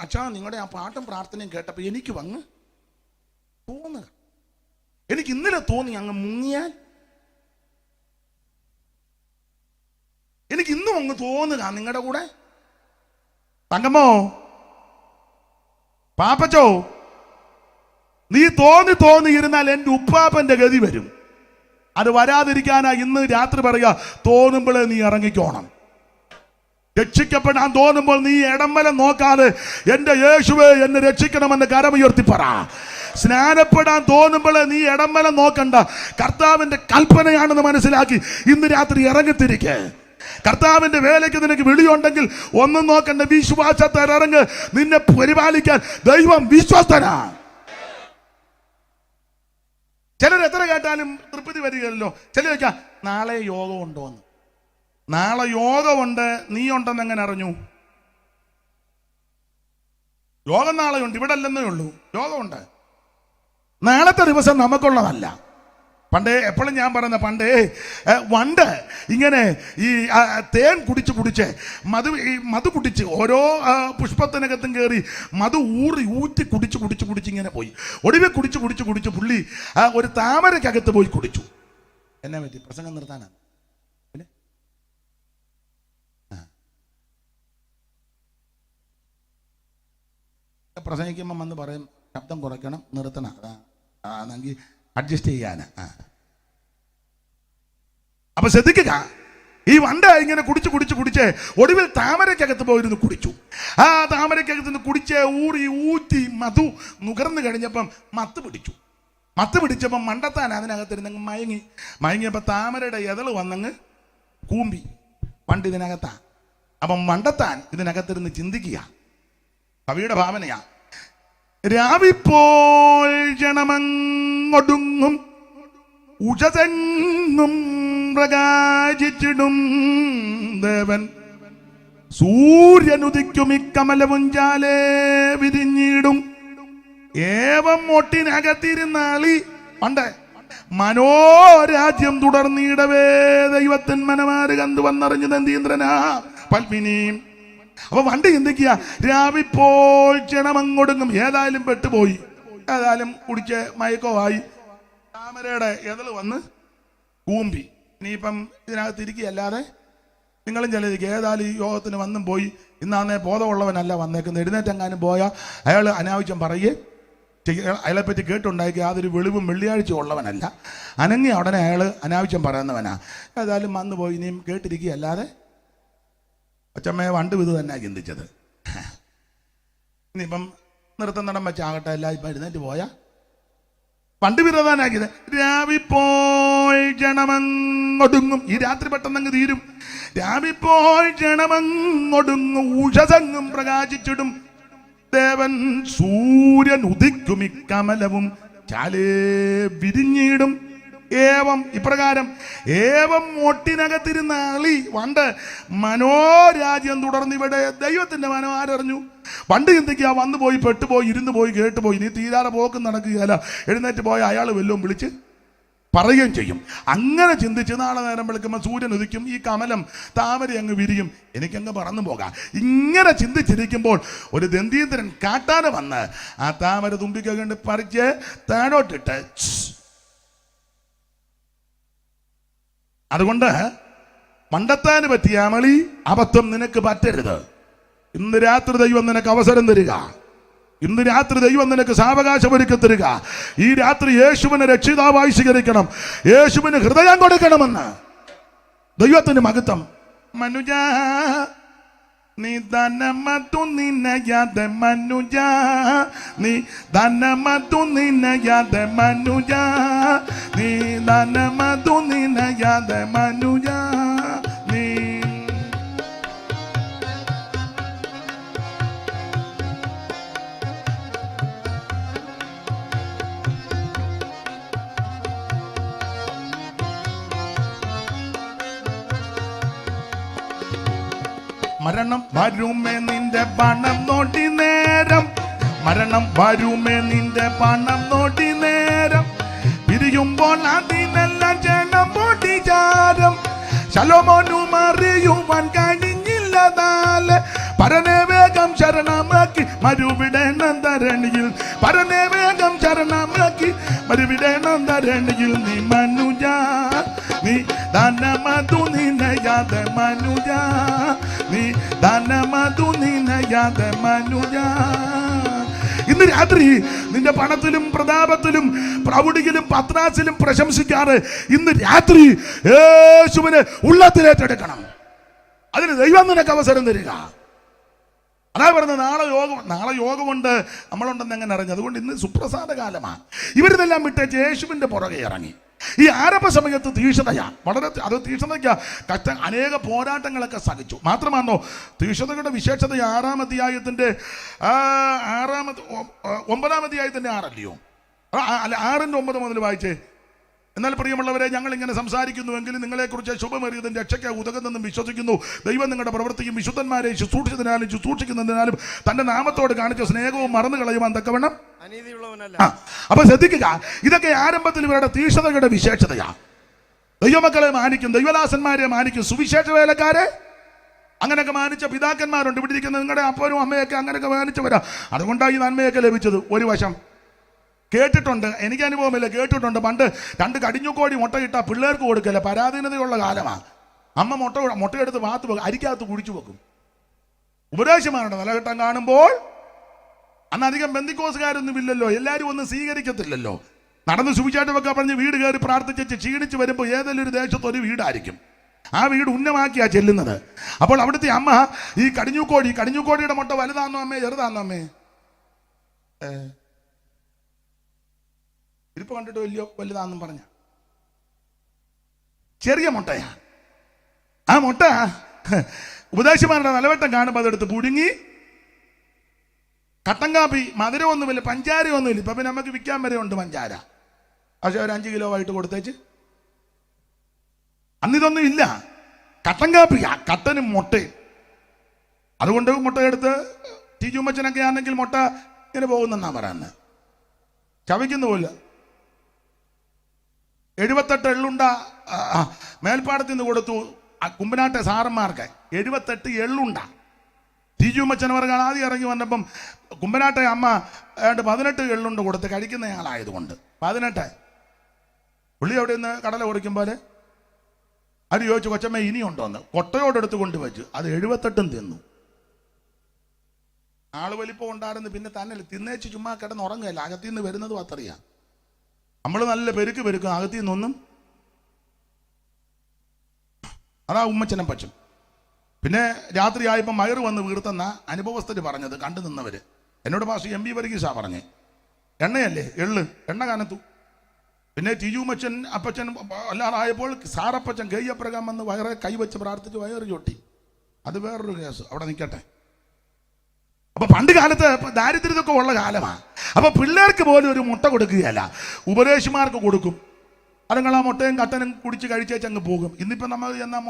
അച്ഛാ, നിങ്ങളുടെ ആ പാട്ടും പ്രാർത്ഥനയും കേട്ടപ്പോൾ എനിക്ക് വന്ന് തോന്നുക. എനിക്ക് ഇന്നലെ തോന്നി അങ്ങ് മുങ്ങിയാൽ, എനിക്ക് ഇന്നും അങ്ങ് തോന്നുക നിങ്ങളുടെ കൂടെ. തങ്കമ്മോ, പാപ്പച്ചോ, നീ തോന്നി ഇരുന്നാൽ എൻ്റെ ഉപ്പാപ്പൻ്റെ ഗതി വരും. അത് വരാതിരിക്കാനാ ഇന്ന് രാത്രി പറയുക, തോന്നുമ്പോഴേ നീ ഇറങ്ങിക്കോണം. രക്ഷിക്കപ്പെടാൻ തോന്നുമ്പോൾ നീ ഇടംവലം നോക്കാതെ എൻ്റെ യേശുവേ എന്നെ രക്ഷിക്കണമെന്ന് കരമുയർത്തി പറ. സ്നാനപ്പെടാൻ തോന്നുമ്പോഴേ നീ ഇടംവലം നോക്കണ്ട. കർത്താവിൻ്റെ കൽപ്പനയാണെന്ന് മനസ്സിലാക്കി ഇന്ന് രാത്രി ഇറങ്ങിത്തിരിക്കേ. കർത്താവിന്റെ വേലയ്ക്ക് നിനക്ക് വിളിയുണ്ടെങ്കിൽ ഒന്നും നോക്കണ്ട, വിശ്വാസത്തെ ഇറങ്ങ്. നിന്നെ പരിപാലിക്കാൻ ദൈവം വിശ്വസ്തനാണ്. ചിലർ എത്ര കേട്ടാലും തൃപ്തി വരികയല്ലോ. ചിലർ ചോദിക്കാം, നാളെ യോഗം ഉണ്ടോ എന്ന്. നാളെ യോഗമുണ്ട്, നീ ഉണ്ടെന്ന് എങ്ങനെ അറിഞ്ഞു? യോഗം നാളെ ഉണ്ട്, ഇവിടെ അല്ലെന്നേ ഉള്ളൂ. യോഗമുണ്ട്. നാളത്തെ ദിവസം നമുക്കുള്ളതല്ല. പണ്ടേ എപ്പോഴും ഞാൻ പറയുന്ന പണ്ടേ വണ്ട് ഇങ്ങനെ ഈ തേൻ കുടിച്ച് മധു കുടിച്ച് ഓരോ പുഷ്പത്തിനകത്തും കയറി മധു ഊറ്റി കുടിച്ച് ഇങ്ങനെ പോയി. ഒടുവിൽ കുടിച്ച് പുള്ളി ഒരു താമരക്കകത്ത് പോയി കുടിച്ചു. എന്നെ പറ്റി പ്രസംഗം നിർത്താനാണ്. പിന്നെ പ്രസംഗിക്കുമ്പം വന്ന് പറയും ശബ്ദം കുറയ്ക്കണം, നിർത്തണം, അതാണെങ്കിൽ അഡ്ജസ്റ്റ് ചെയ്യാനാ. അപ്പൊ ശ്രദ്ധിക്കുക, ഈ വണ്ട ഇങ്ങനെ കുടിച്ച് ഒടുവിൽ താമരക്കകത്ത് പോയിരുന്നു കുടിച്ചു. ആ താമരക്കകത്ത് നിന്ന് കുടിച്ച് ഊറ്റി മധു നുകർന്നു കഴിഞ്ഞപ്പം മത്ത് പിടിച്ചപ്പം മണ്ടത്താൻ അതിനകത്തിരുന്നങ്ങ് മയങ്ങിയപ്പോൾ താമരയുടെ എതള് വന്നങ്ങ് കൂമ്പി. പണ്ട് ഇതിനകത്താ. അപ്പം മണ്ടത്താൻ ഇതിനകത്തിരുന്ന് ചിന്തിക്കുക. കവിയുടെ ഭാവനയാ, രാവിപ്പോൾ ജനമങ്ങൊടുങ്ങും ഉഷതെങ്ങും പ്രകാശിച്ചിടും ദേവൻ സൂര്യനുദിക്കും ഇക്കമലവുഞ്ചാലേ വിരിഞ്ഞിടും ഏവം ഒട്ടിനകത്തിരുന്നാളി പണ്ട് മനോരാജ്യം തുടർന്നിടവേ ദൈവത്തിൻ മനമാര് കണ്ടു വന്നറിഞ്ഞു നന്ദീന്ദ്രനാ പത്മിനിയും. അപ്പൊ വണ്ടി ചിന്തിക്കുക, രാവിപ്പോൾ ക്ഷണമങ്ങൊടുങ്ങും. ഏതായാലും പെട്ടുപോയി, ഏതായാലും കുടിച്ച് മയക്കമായി, താമരയുടെ എതള് വന്ന് കൂമ്പി. ഇനിയിപ്പം ഇതിനകത്ത് ഇരിക്കുകയല്ലാതെ നിങ്ങളും ചിലരിക്കും. ഏതായാലും ഈ യോഗത്തിന് വന്നും പോയി, ഇന്നാന്നേ ബോധമുള്ളവനല്ല വന്നേക്കുന്നത്. എഴുന്നേറ്റെങ്ങാനും പോയാൽ അയാൾ അനാവശ്യം പറയുകയും അയാളെപ്പറ്റി കേട്ടുണ്ടാക്കി യാതൊരു വെളിവും വെള്ളിയാഴ്ച ഉള്ളവനല്ല. അനങ്ങി ഉടനെ അയാൾ അനാവശ്യം പറയുന്നവനാ. ഏതായാലും വന്നു പോയി, ഇനിയും കേട്ടിരിക്കുകയല്ലാതെ. അച്ചമ്മയെ വണ്ട് ഇത് തന്നെ ചിന്തിച്ചത്. ഇനിയിപ്പം നൃത്തം വെച്ചാകട്ടെ, എല്ലാം ഇപ്പം എഴുന്നേറ്റ് പോയാ പണ്ട് വിരോധാനാക്കിയത്. രാവിപ്പോയി ജനമങ്ങൊടുങ്ങും. ഈ രാത്രി പെട്ടെന്നങ്ങ് തീരും. രാവിപ്പോയി ജനമങ്ങൊടുങ്ങും ഉഷസങ്ങും പ്രകാശിച്ചിടും ദേവൻ സൂര്യൻ ഉദിക്കും ഇക്കമലവും ചാലേ വിരിഞ്ഞിടും. ഏവം ഇപ്രകാരം ഏവം ഒട്ടിനകത്തിരുന്ന അളി വണ്ട് മനോരാജ്യം തുടർന്നിവിടെ ദൈവത്തിന്റെ മനം ആരറിഞ്ഞു. പണ്ട് ചിന്തിക്കുക, വന്നു പോയി പെട്ടുപോയി ഇരുന്ന് പോയി കേട്ടുപോയി, നീ തീരാതെ പോക്കും നടക്കുകയല്ല. എഴുന്നേറ്റ് പോയ അയാൾ വല്ലതും വിളിച്ച് പറയുകയും ചെയ്യും. അങ്ങനെ ചിന്തിച്ച് നാളെ നേരം വെളുക്കുമ്പോൾ സൂര്യൻ ഉദിക്കും, ഈ കമലം താമര അങ്ങ് വിരിയും, എനിക്കങ്ങ് പറന്നു പോകാം. ഇങ്ങനെ ചിന്തിച്ചിരിക്കുമ്പോൾ ഒരു ദന്തീന്ദ്രൻ കാട്ടാന വന്ന് ആ താമര തുമ്പിക്ക കണ്ട് പറിച്ച് താഴോട്ടിട്ട്. അതുകൊണ്ട് മണ്ടത്താന് പറ്റിയ അമളി അബദ്ധം നിനക്ക് പറ്റരുത്. ഇന്ന് രാത്രി ദൈവം നിനക്ക് അവസരം തരിക. ഇന്ന് രാത്രി ദൈവം നിനക്ക് സാവകാശം ഒരുക്കി തരിക. ഈ രാത്രി യേശുവിനെ രക്ഷിതാവായി സ്വീകരിക്കണം, യേശുവിന് ഹൃദയം കൊടുക്കണമെന്ന്. ദൈവത്തിന്റെ മഹത്വം. മനുജ നീ ധനമതു നിന്നയാതെ മനുജ, നീ ധനമതു നിന്നയാതെ മനുജ, നീ ധനമതു നിന്നയാതെ മനുജ, നീ മരണം വരുമേ നിന്റെ പണം നോട്ടി നേരം, മരണം വരുമേ നിന്റെ പണം നോട്ടി നേരം, പിരിയുമ്പോൾ അതിനെല്ലാം ജനം പൊട്ടിചാരം. ശലോമോനും അറിയുവാൻ കഴിഞ്ഞില്ലതാല് പരനെ വേഗം ശരണമാക്കി മരുവിടേണം ധരണിയിൽ, പരനെ വേഗം ശരണമാക്കി മരുവിടേണം ധരണിയിൽ. നീ മനുജ നീ ധനമതു നിന്നയാതെ മനുജ, നീ ധനമതു നിന്നയാതെ മനുജ. ഇന്ന് രാത്രി നിന്റെ പണത്തിലും പ്രതാപത്തിലും പ്രൗഢിയിലും പത്രാസിലും പ്രശംസിക്കാറ് ഇന്ന് രാത്രി യേശുവിനെ ഉള്ളത്തിലേറ്റെടുക്കണം. അതിന് ദൈവം നിനക്ക് അവസരം തരിക. അതാ പറഞ്ഞത്, നാളെ യോഗമുണ്ട് നമ്മളുണ്ടെന്ന് എങ്ങനെ അറിഞ്ഞു. അതുകൊണ്ട് ഇന്ന് സുപ്രസാദ കാലമാണ്. ഇവരിതെല്ലാം വിട്ടേച്ച് യേശുവിന്റെ പുറകെ ഇറങ്ങി. ഈ ആരംഭ സമയത്ത് തീക്ഷ്ണതയാ, വളരെ അത് തീക്ഷ്ണതയ്ക്ക് അനേക പോരാട്ടങ്ങളൊക്കെ സഹിച്ചു. മാത്രമാണോ തീക്ഷ്ണതയുടെ വിശേഷത 6-ാം അധ്യായത്തിന്റെ 9-ാം അധ്യായത്തിന്റെ 6 അല്ല 6-9 മുതൽ വായിച്ചേ. എന്നാൽ പ്രിയമുള്ളവരെ, ഞങ്ങൾ ഇങ്ങനെ സംസാരിക്കുന്നുവെങ്കിൽ നിങ്ങളെക്കുറിച്ച് ശുഭമേറിയതിന്റെ രക്ഷയ്ക്ക് ഉതകുന്നെന്നും വിശ്വസിക്കുന്നു. ദൈവം നിങ്ങളുടെ പ്രവൃത്തിയും വിശുദ്ധന്മാരെ ശുശ്രൂഷിച്ചതിനാലും ശുശ്രൂഷിക്കുന്നതിനാലും തന്റെ നാമത്തോട് കാണിച്ച സ്നേഹവും മറന്നു കളയുവാൻ തക്കവണ്ണം അനീതിയുള്ളവനല്ല. അപ്പൊ ശ്രദ്ധിക്കുക, ഇതൊക്കെ ആരംഭത്തിൽ ഇവരുടെ തീക്ഷ്ണതയുടെ വിശേഷതയാ. ദൈവമക്കളെ മാനിക്കും, ദൈവദാസന്മാരെ മാനിക്കും, സുവിശേഷ വേലക്കാരെ അങ്ങനെയൊക്കെ മാനിച്ച പിതാക്കന്മാരുണ്ട്. ഇവിടെ ഇരിക്കുന്ന നിങ്ങളുടെ അപ്പനും അമ്മയൊക്കെ അങ്ങനെയൊക്കെ മാനിച്ചവരാ. അതുകൊണ്ടാണ് ഈ നന്മയൊക്കെ ലഭിച്ചത്. ഒരു വശം കേട്ടിട്ടുണ്ട്, എനിക്ക് അനുഭവമില്ല, കേട്ടിട്ടുണ്ട്. പണ്ട് 2 കടിഞ്ഞുകോടി മുട്ടയിട്ട പിള്ളേർക്ക് കൊടുക്കല്ല, പരാധീനതയുള്ള കാലമാണ്. അമ്മ മുട്ടയെടുത്ത് ഭാഗത്ത് വെക്കും, അരിക്കകത്ത് കുടിച്ചു വെക്കും. ഉപദേശമാരുടെ നിലഘട്ടം കാണുമ്പോൾ അന്ന് അധികം ബന്ധിക്കോസുകാരൊന്നും ഇല്ലല്ലോ, എല്ലാവരും ഒന്നും സ്വീകരിക്കത്തില്ലല്ലോ. നടന്ന് സുവിശേഷമൊക്കെ പറഞ്ഞ് വീട് കയറി പ്രാർത്ഥിച്ച് ക്ഷീണിച്ച് വരുമ്പോൾ ഏതെങ്കിലും ഒരു ദേശത്ത് ഒരു വീടായിരിക്കും. ആ വീട് ഉന്നമാക്കിയാ ചെല്ലുന്നത്. അപ്പോൾ അവിടുത്തെ അമ്മ ഈ കടിഞ്ഞുകോടിയുടെ മുട്ട വലുതാന്നോ അമ്മേ ചെറുതാന്നോ അമ്മേ? ഇരിപ്പ് കണ്ടിട്ട് വലിയ വലുതാന്നും പറഞ്ഞ ചെറിയ മുട്ടയാ. ആ മുട്ട ഉപദേശമാരുടെ നിലവട്ടം കാണുമ്പോൾ അതെടുത്ത് പുഴുങ്ങി കട്ടൻ കാപ്പി, മധുരമൊന്നുമില്ല, പഞ്ചാരയൊന്നുമില്ല. ഇപ്പൊ പിന്നെ നമുക്ക് വിൽക്കാൻ വരെ ഉണ്ട് പഞ്ചാര. പക്ഷെ ഒരു 5 കിലോ ആയിട്ട് കൊടുത്തേച്ച്. അന്നിതൊന്നും ഇല്ല, കട്ടൻ കാപ്പിയാ, കട്ടനും മുട്ടയും. അതുകൊണ്ട് മുട്ടയെടുത്ത് ടീജുമ്മച്ചനൊക്കെ ആണെങ്കിൽ മുട്ട ഇങ്ങനെ പോകുന്നെന്നാ പറയുന്നത്, ചവയ്ക്കുന്ന പോലെ. 78 എള്ളുണ്ട മേൽപ്പാടത്തിൽ നിന്ന് കൊടുത്തു കുമ്പനാട്ടെ സാറന്മാർക്ക്. 78 എള്ളുണ്ട. ടീജുമ്മച്ചൻ വർഗ ആദ്യം ഇറങ്ങി വന്നപ്പം കുമ്പനാട്ടെ അമ്മ 18 എള്ളുണ്ട് കൊടുത്ത് കഴിക്കുന്നയാളായതുകൊണ്ട് 18. പുള്ളി അവിടെ നിന്ന് കടല കുറിക്കുമ്പോൾ അത് ചോദിച്ചു, കൊച്ചമ്മ ഇനിയുണ്ടോന്ന്. കൊട്ടയോടെടുത്ത് കൊണ്ടുവച്ചു. അത് 78 തിന്നു. ആള് വലിപ്പം ഉണ്ടായിരുന്നു. പിന്നെ തന്നെ തിന്നേച്ച് ചുമ്മാ കിടന്ന് ഉറങ്ങുകയല്ല, അകത്തു നിന്ന് വരുന്നതും അത്രയാ. നമ്മൾ നല്ല പെരുക്കും, അകത്തു നിന്നൊന്നും. അതാ ഉമ്മച്ചനം പറ്റും. പിന്നെ രാത്രി ആയപ്പോൾ മയറ് വന്ന് വീർത്തെന്ന അനുഭവസ്ഥര് പറഞ്ഞത് കണ്ടു നിന്നവര്. എന്നോട് പാസ് MB വർഗീസാ പറഞ്ഞേ, എണ്ണയല്ലേ എണ്ണ കാനത്തു. പിന്നെ ടീജുമ്മച്ചൻ അപ്പച്ചൻ അല്ലാതായപ്പോൾ സാറപ്പച്ചൻ ഗയ്യപ്രകം വന്ന് വയറെ കൈവച്ച് പ്രാർത്ഥിച്ച് വയറ് ചൊട്ടി. അത് വേറൊരു കേസ്, അവിടെ നിൽക്കട്ടെ. അപ്പൊ പണ്ട് കാലത്ത് ദാരിദ്ര്യത്തൊക്കെ ഉള്ള കാലമാണ്. അപ്പൊ പിള്ളേർക്ക് പോലും ഒരു മുട്ട കൊടുക്കുകയല്ല, ഉപദേശിമാർക്ക് കൊടുക്കും. അതുങ്ങൾ ആ മുട്ടയും കട്ടനും കുടിച്ച് കഴിച്ചേച്ചങ്ങ് പോകും. ഇന്നിപ്പോൾ നമ്മൾ എന്നാൽ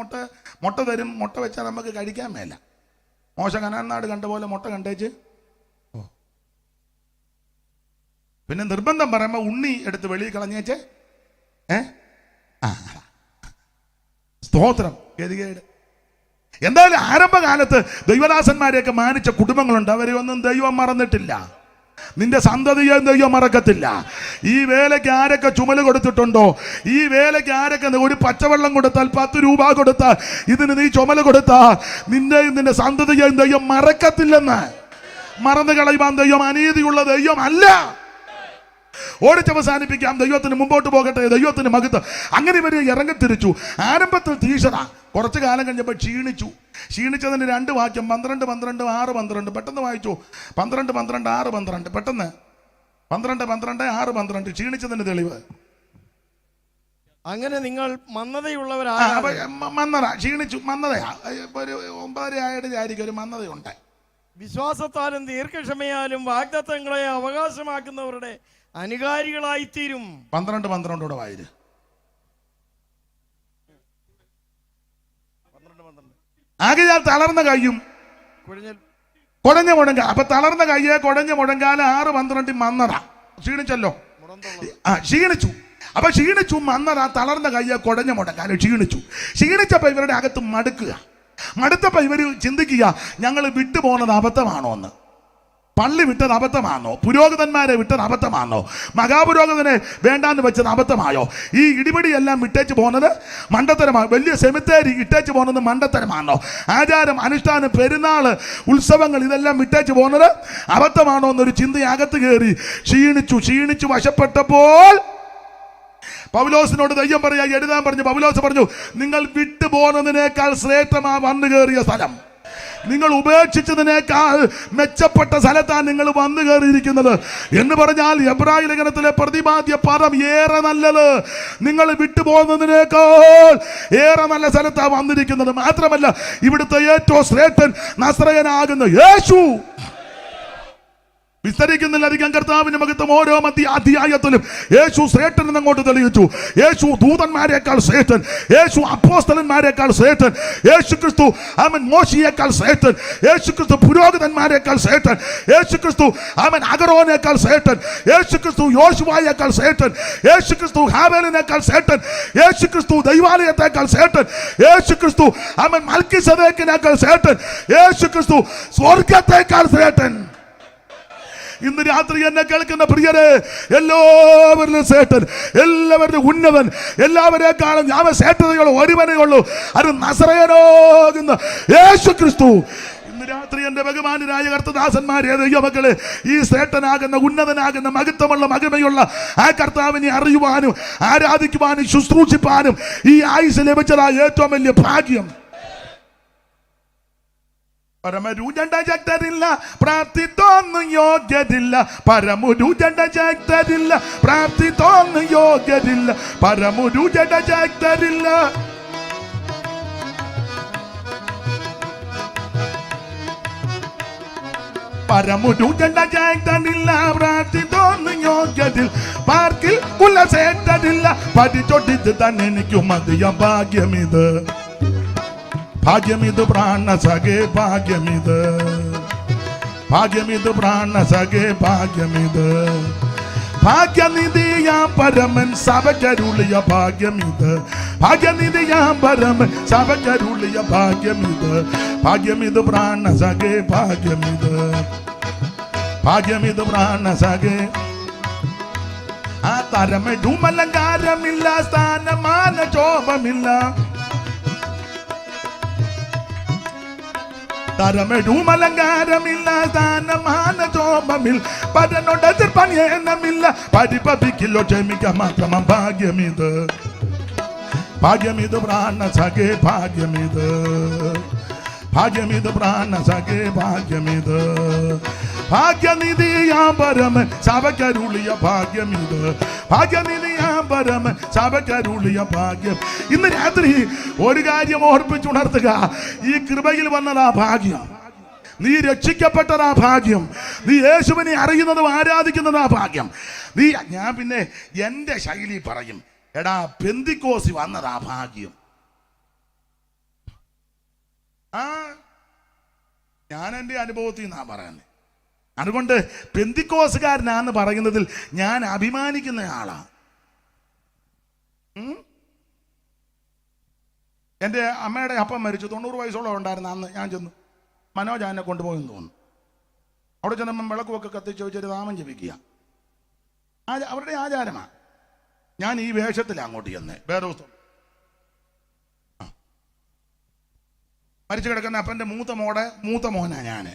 മുട്ട തരും, മുട്ട വെച്ചാൽ നമുക്ക് കഴിക്കാൻ മേല. മോശ കനാനാട് കണ്ട പോലെ മുട്ട കണ്ടേച്ച്. പിന്നെ നിർബന്ധം പറയുമ്പോൾ ഉണ്ണി എടുത്ത് വെളിയിൽ കളഞ്ഞേച്ച്. സ്തോത്രം. ഗതികേട്. എന്തായാലും ആരംഭകാലത്ത് ദൈവദാസന്മാരെയൊക്കെ മാനിച്ച കുടുംബങ്ങളുണ്ട്. അവരെ ഒന്നും ദൈവം മറന്നിട്ടില്ല. നിന്റെ സന്തതിയെ ദൈവം മറക്കത്തില്ല. ഈ വേലയ്ക്ക് ആരൊക്കെ ചുമല് കൊടുത്തിട്ടുണ്ടോ, ഈ വേലയ്ക്ക് ആരൊക്കെ ഒരു പച്ചവെള്ളം കൊടുത്താൽ 10 രൂപ കൊടുത്താൽ ഇതിന് നീ ചുമല് കൊടുത്താൽ നിന്റെ സന്തതിയെ ദൈവം മറക്കത്തില്ലെന്ന്. മറന്നു കളയുവാൻ ദൈവം അനീതിയുള്ള ദൈവം അല്ല. ഓടിച്ചവസാനിപ്പിക്കാം. ദൈവത്തിന് മുമ്പോട്ട് പോകട്ടെ, ദൈവത്തിന് മഹത്വം. അങ്ങനെ ഇവർ ഇറങ്ങിത്തിരിച്ചു. ആരംഭത്തിൽ തീക്ഷണ, കുറച്ചു കാലം കഴിഞ്ഞപ്പോൾ ക്ഷീണിച്ചതിന് 2 വാക്യം 12, 12, 6, 12 പെട്ടെന്ന് വായിച്ചു. 12, 12, 6, 12 പെട്ടെന്ന് 12, 12, 6, 12 ക്ഷീണിച്ചതിന് തെളിവ്. അങ്ങനെ നിങ്ങൾ മന്ദതയുള്ളവരാ. മന്ദത ക്ഷീണിച്ചു, മന്ദതയാ. ഒരു 9:30 ആയിട്ട് ഒരു മന്ദതയുണ്ട്. വിശ്വാസത്താലും ദീർഘക്ഷമയാലും വാഗ്ദത്തങ്ങളെ അവകാശമാക്കുന്നവരുടെ അനുകാരികളായിത്തീരും. 12, 12 വായിര്. ആകയാൽ തളർന്ന കയ്യും കുടഞ്ഞ മുഴങ്ക. അപ്പൊ തളർന്ന കയ്യെ കുടഞ്ഞ മുഴങ്കാല് 6, 12 മന്നത. ക്ഷീണിച്ചല്ലോ, ക്ഷീണിച്ചു. അപ്പൊ ക്ഷീണിച്ചു, മന്നത, തളർന്ന കയ്യെ കുടഞ്ഞ മുഴങ്കാല് ക്ഷീണിച്ചപ്പോ ഇവരുടെ അകത്ത് മടുത്തപ്പോ ഇവര് ചിന്തിക്കുക, ഞങ്ങൾ വിട്ടുപോകുന്നത് അബദ്ധമാണോ എന്ന്. പള്ളി വിട്ടത് അബദ്ധമാണോ? പുരോഹിതന്മാരെ വിട്ടത് അബദ്ധമാണോ? മഹാപുരോഹിതനെ വേണ്ടാന്ന് വെച്ചത് അബദ്ധമായോ? ഈ ഇടിപിടിയെല്ലാം വിട്ടേച്ച് പോകുന്നത് മണ്ടത്തരമാണ്. വലിയ സെമിത്തേരി ഇട്ടേച്ച് പോകുന്നത് മണ്ടത്തരമാണോ? ആചാരം, അനുഷ്ഠാനം, പെരുന്നാള്, ഉത്സവങ്ങൾ ഇതെല്ലാം വിട്ടേച്ച് പോകുന്നത് അബദ്ധമാണോ എന്നൊരു ചിന്തയകത്ത് കയറി ക്ഷീണിച്ചു വശപ്പെട്ടപ്പോൾ പൗലോസിനോട് ദൈവം പറയാ, എഴുതാൻ പറഞ്ഞു. പൗലോസ് പറഞ്ഞു, നിങ്ങൾ വിട്ടുപോകുന്നതിനേക്കാൾ ശ്രേഷ്ഠമാ വന്നു കയറിയ സ്ഥലം. നിങ്ങൾ ഉപേക്ഷിച്ചതിനേക്കാൾ മെച്ചപ്പെട്ട സ്ഥലത്താണ് നിങ്ങൾ വന്നു കയറിയിരിക്കുന്നത് എന്ന് പറഞ്ഞാൽ എബ്രായ ലേഖനത്തിലെ പ്രതിപാദ്യ പദം ഏറെ നല്ലത്. നിങ്ങൾ വിട്ടുപോകുന്നതിനേക്കാൾ ഏറെ നല്ല സ്ഥലത്താണ് വന്നിരിക്കുന്നത്. മാത്രമല്ല ഇവിടുത്തെ ഏറ്റവും ശ്രേഷ്ഠൻ നസ്രയനാകുന്ന യേശു. വിസ്തരിക്കുന്നില്ലധികം കർത്താവിന്റെ മഹത്വം ഓരോ അധ്യായത്തിലും യേശു ശ്രേഷ്ഠൻ അങ്ങോട്ട് തെളിയിച്ചു. യേശു ദൂതന്മാരെക്കാൾ ശ്രേഷ്ഠൻ, യേശു അപ്പോസ്തലന്മാരെക്കാൾ ശ്രേഷ്ഠൻ, യേശു ക്രിസ്തു അവൻ മോശിയേക്കാൾ ശ്രേഷ്ഠൻ, യേശു ക്രിസ്തു പുരോഹിതന്മാരെക്കാൾ ശ്രേഷ്ഠൻ, യേശു ക്രിസ്തു അവൻ അഗറോനേക്കാൾ ശ്രേഷ്ഠൻ, യേശു ക്രിസ്തു യോശുവായേക്കാൾ ശ്രേഷ്ഠൻ, യേശു ക്രിസ്തു ഹാബേലിനേക്കാൾ ശ്രേഷ്ഠൻ, യേശു ക്രിസ്തു ദൈവാലയത്തെക്കാൾ ശ്രേഷ്ഠൻ, യേശു ക്രിസ്തു അവൻ മൽക്കിസദേക്കിനേക്കാൾ ശ്രേഷ്ഠൻ, യേശു ക്രിസ്തു സ്വർഗത്തേക്കാൾ ശ്രേഷ്ഠൻ. ഇന്ന് രാത്രി എന്നെ കേൾക്കുന്ന പ്രിയരെ, എല്ലാവരിലും ശ്രേഷ്ഠൻ, എല്ലാവരും ഉന്നതൻ, എല്ലാവരെക്കാളും ഞാൻ ശ്രേഷ്ഠതകൾ ഒരുവനേ ഉള്ളൂ, അത് നസറേയനാകുന്ന യേശു ക്രിസ്തു. ഇന്ന് രാത്രി എന്റെ ബഹുമാനരായ കർത്തദാസന്മാരെ, ദൈവമക്കളെ, ഈ ശ്രേഷ്ഠനാകുന്ന ഉന്നതനാകുന്ന മഹത്വമുള്ള മഹിമയുള്ള ആ കർത്താവിനെ അറിയുവാനും ആരാധിക്കുവാനും ശുശ്രൂഷിപ്പാനും ഈ ആയുസ് ലഭിച്ചതായ ഏറ്റവും വലിയ ഭാഗ്യം. പരമരുജണ്ടരില്ല പ്രാപ്തിത്തൊന്നും യോഗ്യരില്ല, പരമരുജണ്ടരില്ല പ്രാപ്തിത്തൊന്നും യോഗ്യരില്ല, പരമരുജണ്ടരില്ല. പരമരുജണ്ടരില്ല പ്രാപ്തിത്തൊന്നും യോഗ്യരിൽ പാർക്കിൽ കുലസേറ്റരില്ല, പഠിച്ചൊട്ടിച്ച് തന്നെ എനിക്ക് മതിയ ഭാഗ്യമിത്, ഭാഗ്യമിത് പ്രാണ സഖേ ഭാഗ്യമിത്, ഭാഗ്യമിത് പ്രാണ സഖേ ഭാഗ്യമിത്, ഭാഗ്യനിധിയാ പരമൻ സഭകരുളിയ ഭാഗ്യമിത്, ഭാഗ്യനിധിയാ പരമൻ സഭകരുളിയ ഭാഗ്യമിത്, ഭാഗ്യമിത് പ്രാണ സഖേ ഭാഗ്യമിത്, ഭാഗ്യമിത് പ്രാണ സഖേ. ആ തരമെടുമലങ്കാരമില്ല, സ്ഥാനമാന ശോഭമില്ല, തരമെടുമലങ്കാരമില്ല, സ്ഥാനമാന ശോഭമില്ല, പരനോടെതിർപ്പണിയനമില്ല, പരിപവിക്കില്ലോ ക്ഷമിക്ക മാത്രം ഭാഗ്യമിത്, ഭാഗ്യമിത് പ്രാണ സഖേ ഭാഗ്യമിത്, ഭാഗ്യമിത് പ്രാണ സഖേ ഭാഗ്യമിത്, ഭാഗ്യനിധിയാ പരമൻ സഭകരുളിയ ഭാഗ്യമിത്, ഭാഗ്യനിധിയാ പരമൻ സഭകരുളിയ ഭാഗ്യം. ഇന്ന് രാത്രി ഒരു കാര്യം ഓർപ്പിച്ചുണർത്തുക, ഈ കൃപയിൽ വന്നതാ ഭാഗ്യം, നീ രക്ഷിക്കപ്പെട്ടതാ ഭാഗ്യം, നീ യേശുവിനെ അറിയുന്നതും ആരാധിക്കുന്നതാ ഭാഗ്യം. നീ ഞാൻ പിന്നെ എൻ്റെ ശൈലി പറയും, എടാ പെന്തിക്കോസി വന്നതാ ഭാഗ്യം. ആ ഞാൻ എൻ്റെ അനുഭവത്തിൽ നിന്നാ പറയുന്നത്. അതുകൊണ്ട് പെന്തിക്കോസുകാരനാന്ന് പറയുന്നതിൽ ഞാൻ അഭിമാനിക്കുന്ന ആളാ. എൻ്റെ അമ്മയുടെ അപ്പം മരിച്ചു, 90 വയസ്സോളം ഉണ്ടായിരുന്ന അന്ന് ഞാൻ ചെന്നു, മനോജ് എന്നെ കൊണ്ടുപോയെന്ന് തോന്നുന്നു. അവിടെ ചെന്നപ്പം വിളക്കുമൊക്കെ കത്തിച്ച് വെച്ചൊരു നാമം ജപിക്കുക, അവരുടെ ആചാരമാണ്. ഞാൻ ഈ വേഷത്തിലാണ് അങ്ങോട്ട് ചെന്നേ. വേറെ ദിവസം മരിച്ചു കിടക്കുന്ന അപ്പൻ്റെ മൂത്ത മോനാ ഞാൻ.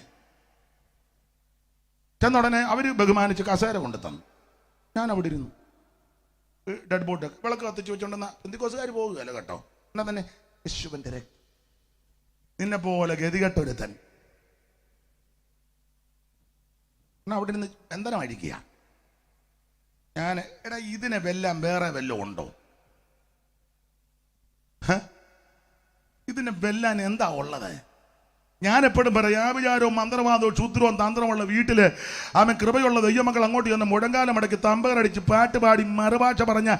ചെന്നുടനെ അവർ ബഹുമാനിച്ച് കസേര കൊണ്ട് തന്നു. ഞാൻ അവിടെ ഇരുന്നു, ഡെഡ് ബോട്ട് വിളക്ക് കത്തിച്ച് വെച്ചോണ്ടെന്ന പെന്തിക്കോസുകാർ പോകുകയല്ല കേട്ടോ. എന്നാ തന്നെ യേശുവിൻ്റെ രക്തം, നിന്നെ പോലെ ഗതികെട്ടൊരുത്തൻ എന്നാ അവിടെ നിന്ന് ബന്ധനം അഴിക്കുക. ഞാൻ എടാ ഇതിനെ വെല്ലാം വേറെ വല്ലതും ഉണ്ടോ? ഇതിനെ വെല്ലാൻ എന്താ ഉള്ളത്? ഞാൻ എപ്പോഴും പറയാം, ആഭിചാരവും മന്ത്രവാദവും ക്ഷുദ്രവും തന്ത്രമുള്ള വീട്ടില് അവൻ കൃപയുള്ള ദൈവമക്കൾ അങ്ങോട്ട് ചെന്ന് മുഴങ്കാലം അടക്കി തമ്പകരടിച്ച് പാട്ട് പാടി മറുഭാഷ പറഞ്ഞ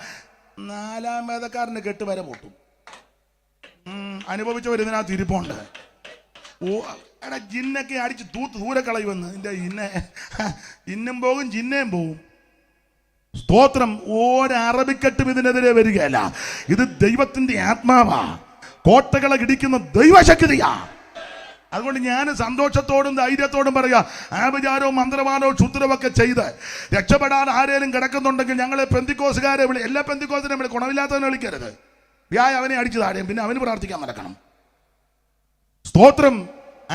4-ാം വേദക്കാരന് കെട്ടുവരെ പൊട്ടും. അനുഭവിച്ചവർ ഇതിനകത്ത് ഇരിപ്പുണ്ട്. ഓ എടാ ജിന്നൊക്കെ അടിച്ച് ദൂരെ കളയുമെന്ന്. നിന്റെ ഇന്നും പോകും ജിന്നയും പോകും. സ്തോത്രം. ഒരറബിക്കെട്ടും ഇതിനെതിരെ വരികയല്ല. ഇത് ദൈവത്തിന്റെ ആത്മാവാ, കോട്ടകളെ ഇടിക്കുന്ന ദൈവശക്തിയാ. അതുകൊണ്ട് ഞാൻ സന്തോഷത്തോടും ധൈര്യത്തോടും പറയാ, ആഭിചാരവും മന്ത്രവാദവും ക്ഷുദ്രവും ഒക്കെ ചെയ്ത് രക്ഷപ്പെടാൻ ആരേലും കിടക്കുന്നുണ്ടെങ്കിൽ ഞങ്ങളെ പെന്തിക്കോസുകാരെ എല്ലാ പെന്തിക്കോസിനെയും ഗുണമില്ലാത്തവനെ വിളിക്കരുത്. അവനെ അടിച്ചു താഴെയും പിന്നെ അവന് പ്രാർത്ഥിക്കാൻ നടക്കണം. സ്തോത്രം.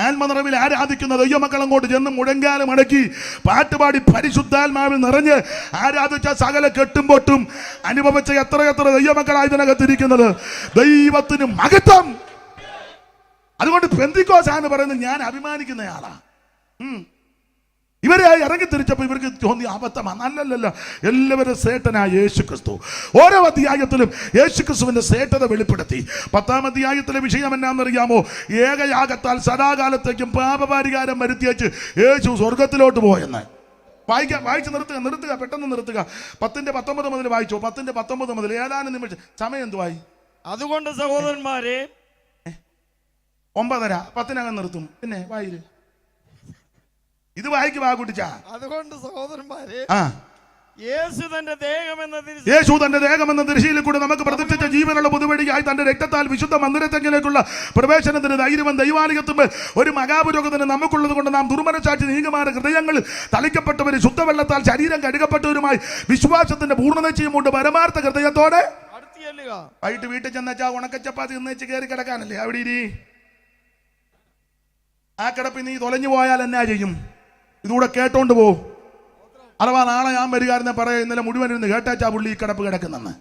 ആത്മനിറവിൽ ആരാധിക്കുന്ന ദൈവമക്കൾ അങ്ങോട്ട് ചെന്ന് മുഴങ്കാലം അടക്കി പാട്ടുപാടി പരിശുദ്ധാത്മാവിൽ നിറഞ്ഞ് ആരാധിച്ച സകല കെട്ടുംപൊട്ടും അനുഭവിച്ച എത്ര ദൈവമക്കളായി ഇതിനകത്തിരിക്കുന്നത്. ദൈവത്തിന് മഹത്വം. അതുകൊണ്ട് പെന്തിക്കോസാന്ന് പറയുന്നത് ഞാൻ അഭിമാനിക്കുന്ന ആളാ. ഇവരെ ഇറങ്ങി തിരിച്ചപ്പോൾ ഇവർക്ക് തോന്നിയ അബദ്ധമാണ്. അല്ലല്ല, എല്ലാവരും ശ്രേഷ്ഠനായ യേശു ക്രിസ്തു. ഓരോ അധ്യായത്തിലും യേശു ക്രിസ്തുവിന്റെ ശ്രേഷ്ഠത വെളിപ്പെടുത്തി. 10-ാം അധ്യായത്തിലെ വിഷയം എന്നാണെന്നറിയാമോ? ഏകയാഗത്താൽ സദാകാലത്തേക്കും പാപപരിഹാരം വരുത്തിയേച്ച് യേശു സ്വർഗത്തിലോട്ട് പോയെന്ന്. വായിച്ച് നിർത്തുക പെട്ടെന്ന് നിർത്തുക. 10:19 മുതൽ വായിച്ചോ. 10:19 മുതൽ ഏതാനും നിമിഷം. സമയം എന്തുവായി? അതുകൊണ്ട് സഹോദരന്മാരെ 9:30 10-നകം നിർത്തും. പിന്നെ വായില് ഇത് വായിക്ക് വാകുട്ടിച്ചാ. അതുകൊണ്ട് സഹോദരന്മാരെ ആ യേശു തന്റെ ദേഹമെന്ന ദൃശ്യയിൽ കൂടെ നമുക്ക് പ്രത്യക്ഷ ജീവനുള്ള പുതുവഴിയായി തന്റെ രക്തത്താൽ വിശുദ്ധ മന്ദിരത്തെങ്കിലേക്കുള്ള പ്രവേശനത്തിന് ധൈര്യവും ദൈവാലയത്തും ഒരു മഹാപുരോഗതിന് നമുക്കുള്ളത് കൊണ്ട് നാം ദുർമനസാക്ഷി നീങ്ങുമാറ് ഹൃദയങ്ങളിൽ തളിക്കപ്പെട്ടവര് ശുദ്ധവെള്ളത്താൽ ശരീരം കഴുകപ്പെട്ടവരുമായി വിശ്വാസത്തിന്റെ പൂർണ്ണനിശ്ചയം കൊണ്ട് പരമാർത്ഥ ഹൃദയത്തോടെ വൈകിട്ട് വീട്ടിൽ ചെന്നച്ചാ ഉണക്കച്ചപ്പാത്തി നിന്നേച്ച് കയറി കിടക്കാനല്ലേ അവിടെ ഇരി. ആ കിടപ്പ് നീ തൊലഞ്ഞു പോയാൽ എന്നാ ചെയ്യും? ഇതുകൂടെ കേട്ടോണ്ട് പോ. അഥവാ നാളെ ഞാൻ വരികാരെന്ന് പറയാം, ഇന്നലെ മുഴുവൻ ഇരുന്ന് കേട്ടാച്ചാ പുള്ളി ഈ കിടപ്പ് കിടക്കുന്നെന്ന്.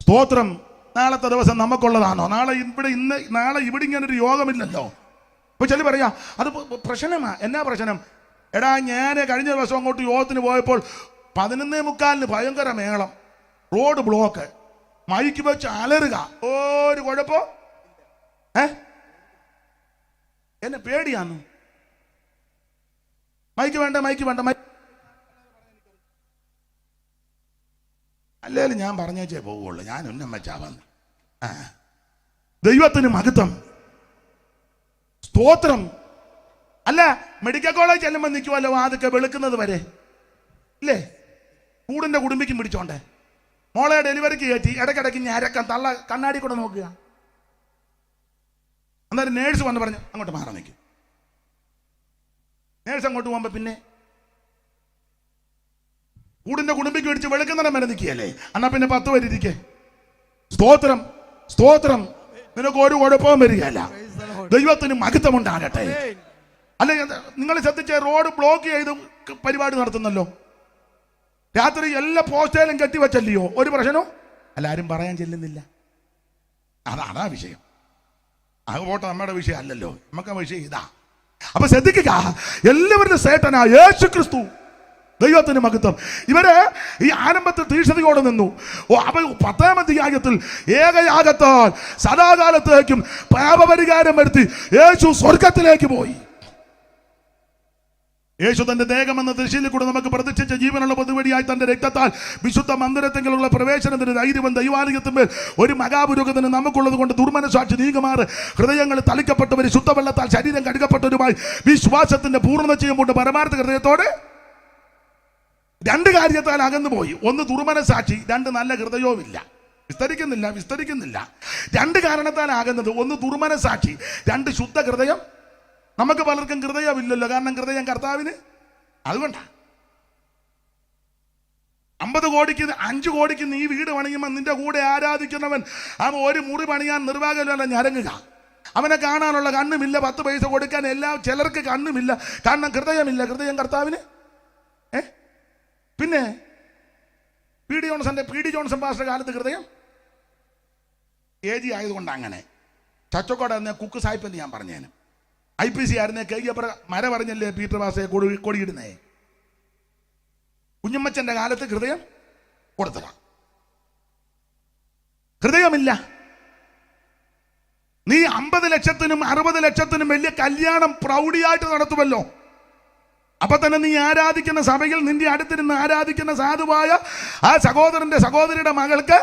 സ്തോത്രം. നാളത്തെ ദിവസം നമുക്കുള്ളതാണോ? നാളെ ഇവിടെ ഇങ്ങനൊരു യോഗമില്ലല്ലോ. ഇപ്പൊ ചെല്ലി പറയാ അത് പ്രശ്നമാ. എന്നാ പ്രശ്നം? എടാ ഞാൻ കഴിഞ്ഞ ദിവസം അങ്ങോട്ട് യോഗത്തിന് പോയപ്പോൾ 11:45 ഭയങ്കര മേളം, റോഡ് ബ്ലോക്ക്, മൈക്ക് വെച്ച് അലറുക, ഒരു കുഴപ്പം. എന്നെ പേടിയാന്നു. മൈക്ക് വേണ്ട അല്ലേലും ഞാൻ പറഞ്ഞേച്ചേ പോവുള്ളൂ. ഞാൻ ഉന്നം വെച്ചാവന്ന്. ദൈവത്തിന് മഹത്വം. സ്തോത്രം. അല്ല, മെഡിക്കൽ കോളേജ് ചെല്ലുമ്പോൾ നിൽക്കുമല്ലോ അതൊക്കെ വെളുക്കുന്നത് വരെ ഇല്ലേ? കൂടിന്റെ കുടുംബിക്കും പിടിച്ചോണ്ടേ മോളെ ഡെലിവറിക്ക് കയറ്റി ഇടയ്ക്കിടയ്ക്ക് ഞരക്കം തള്ള കണ്ണാടി കൂടെ നോക്കുക. അന്നേരം നേഴ്സ് വന്ന് പറഞ്ഞു അങ്ങോട്ട് മാറാൻ നിൽക്കും. നേഴ്സ് അങ്ങോട്ട് പോകുമ്പോ പിന്നെ കൂടിന്റെ കുടുംബിക്ക് പിടിച്ച് വെളുക്കുന്നിടം വരെ നിൽക്കുകയല്ലേ? എന്നാ പിന്നെ 10 പേര് ഇരിക്കേ. സ്തോത്രം. നിനക്ക് ഒരു കുഴപ്പവും വരികയല്ല. ദൈവത്തിന് മഹത്വം ഉണ്ടാകട്ടെ. അല്ലെ, നിങ്ങൾ ശ്രദ്ധിച്ച റോഡ് ബ്ലോക്ക് ചെയ്ത് പരിപാടി നടത്തുന്നല്ലോ. രാത്രി എല്ലാ പോസ്റ്റേലും കെട്ടിവച്ചല്ലയോ? ഒരു പ്രശ്നവും എല്ലാരും പറയാൻ ചെല്ലുന്നില്ല. അതാ വിഷയം. അത് പോട്ടെ, നമ്മുടെ വിഷയം അല്ലല്ലോ. നമുക്ക് വിഷയം ഇതാ. അപ്പൊ ശ്രദ്ധിക്കുക, എല്ലാവരുടെ സേട്ടനാ യേശു ക്രിസ്തു. ദൈവത്തിന് മഹത്വം. ഇവര് ഈ ആരംഭത്തിൽ തീക്ഷ്ണതയോടെ നിന്നു. അവ 10-ാം അധ്യായത്തിൽ ഏകയാഗത്താൽ സദാകാലത്തേക്കും പാപപരിഹാരം വരുത്തി യേശു സ്വർഗത്തിലേക്ക് പോയി. യേശു തന്റെ ദേഹമെന്ന ദൃശ്യയിൽ കൂടെ നമുക്ക് പ്രത്യക്ഷിച്ച ജീവനുള്ള പൊതുവഴിയായി തന്റെ രക്തത്താൽ വിശുദ്ധ മന്ദിരത്തെങ്കിലുള്ള പ്രവേശനത്തിന് ധൈര്യവും ദൈവാലയത്തിന്മേൽ ഒരു മഹാപുരോഗതിന് നമുക്കുള്ളത് കൊണ്ട് ദുർമനസാക്ഷി നീങ്ങുമാറ് ഹൃദയങ്ങൾ തളിക്കപ്പെട്ടവർ ശുദ്ധവെള്ളത്താൽ ശരീരം കഴുകപ്പെട്ടവരുമായി വിശ്വാസത്തിന്റെ പൂർണ്ണനിശ്ചയം കൊണ്ട് പരമാർത്ഥ ഹൃദയത്തോടെ. 2 കാര്യത്താൽ അകന്നു പോയി. 1 ദുർമനസാക്ഷി, 2 നല്ല ഹൃദയവും ഇല്ല. വിസ്തരിക്കുന്നില്ല. 2 കാരണത്താൽ ആകുന്നത്. 1 ദുർമനസാക്ഷി, 2 ശുദ്ധ ഹൃദയം. നമുക്ക് പലർക്കും ഹൃദയമില്ലല്ലോ, കാരണം ഹൃദയം കർത്താവിന്. അതുകൊണ്ടാ 50 കോടിക്ക് 5 കോടിക്ക് നീ വീട് പണിയുമ്പോൾ നിന്റെ കൂടെ ആരാധിക്കുന്നവൻ അവൻ ഒരു മുറി പണിയാൻ നിർവാഹമല്ല ഞരങ്ങുക. അവനെ കാണാനുള്ള കണ്ണുമില്ല, 10 പൈസ കൊടുക്കാൻ ചിലർക്ക് കണ്ണുമില്ല, കാരണം ഹൃദയമില്ല. ഹൃദയം കർത്താവിന്. പിന്നെ പി ഡി ജോൺസൺ പാസ്റ്റർ കാലത്ത് ഹൃദയം AG ആയതുകൊണ്ട് അങ്ങനെ. ചച്ചക്കോട് എന്ന കുക്ക് സാഹിബ് എന്ന് ഞാൻ പറഞ്ഞേന്. IPC ആയിരുന്നേ കൈയപ്പുറ മര പറഞ്ഞല്ലേ പീറ്റർ പാസയെ കൊടിയിടുന്നേ. കുഞ്ഞമ്മച്ചന്റെ കാലത്ത് ഹൃദയം കൊടുത്തതാ. ഹൃദയമില്ല. നീ 50 ലക്ഷത്തിനും 60 ലക്ഷത്തിനും വലിയ കല്യാണം പ്രൗഢിയായിട്ട് നടത്തുമല്ലോ. അപ്പൊ തന്നെ നീ ആരാധിക്കുന്ന സഭയിൽ നിന്റെ അടുത്തിരുന്ന് ആരാധിക്കുന്ന സാധുവായ ആ സഹോദരിയുടെ മകൾക്ക്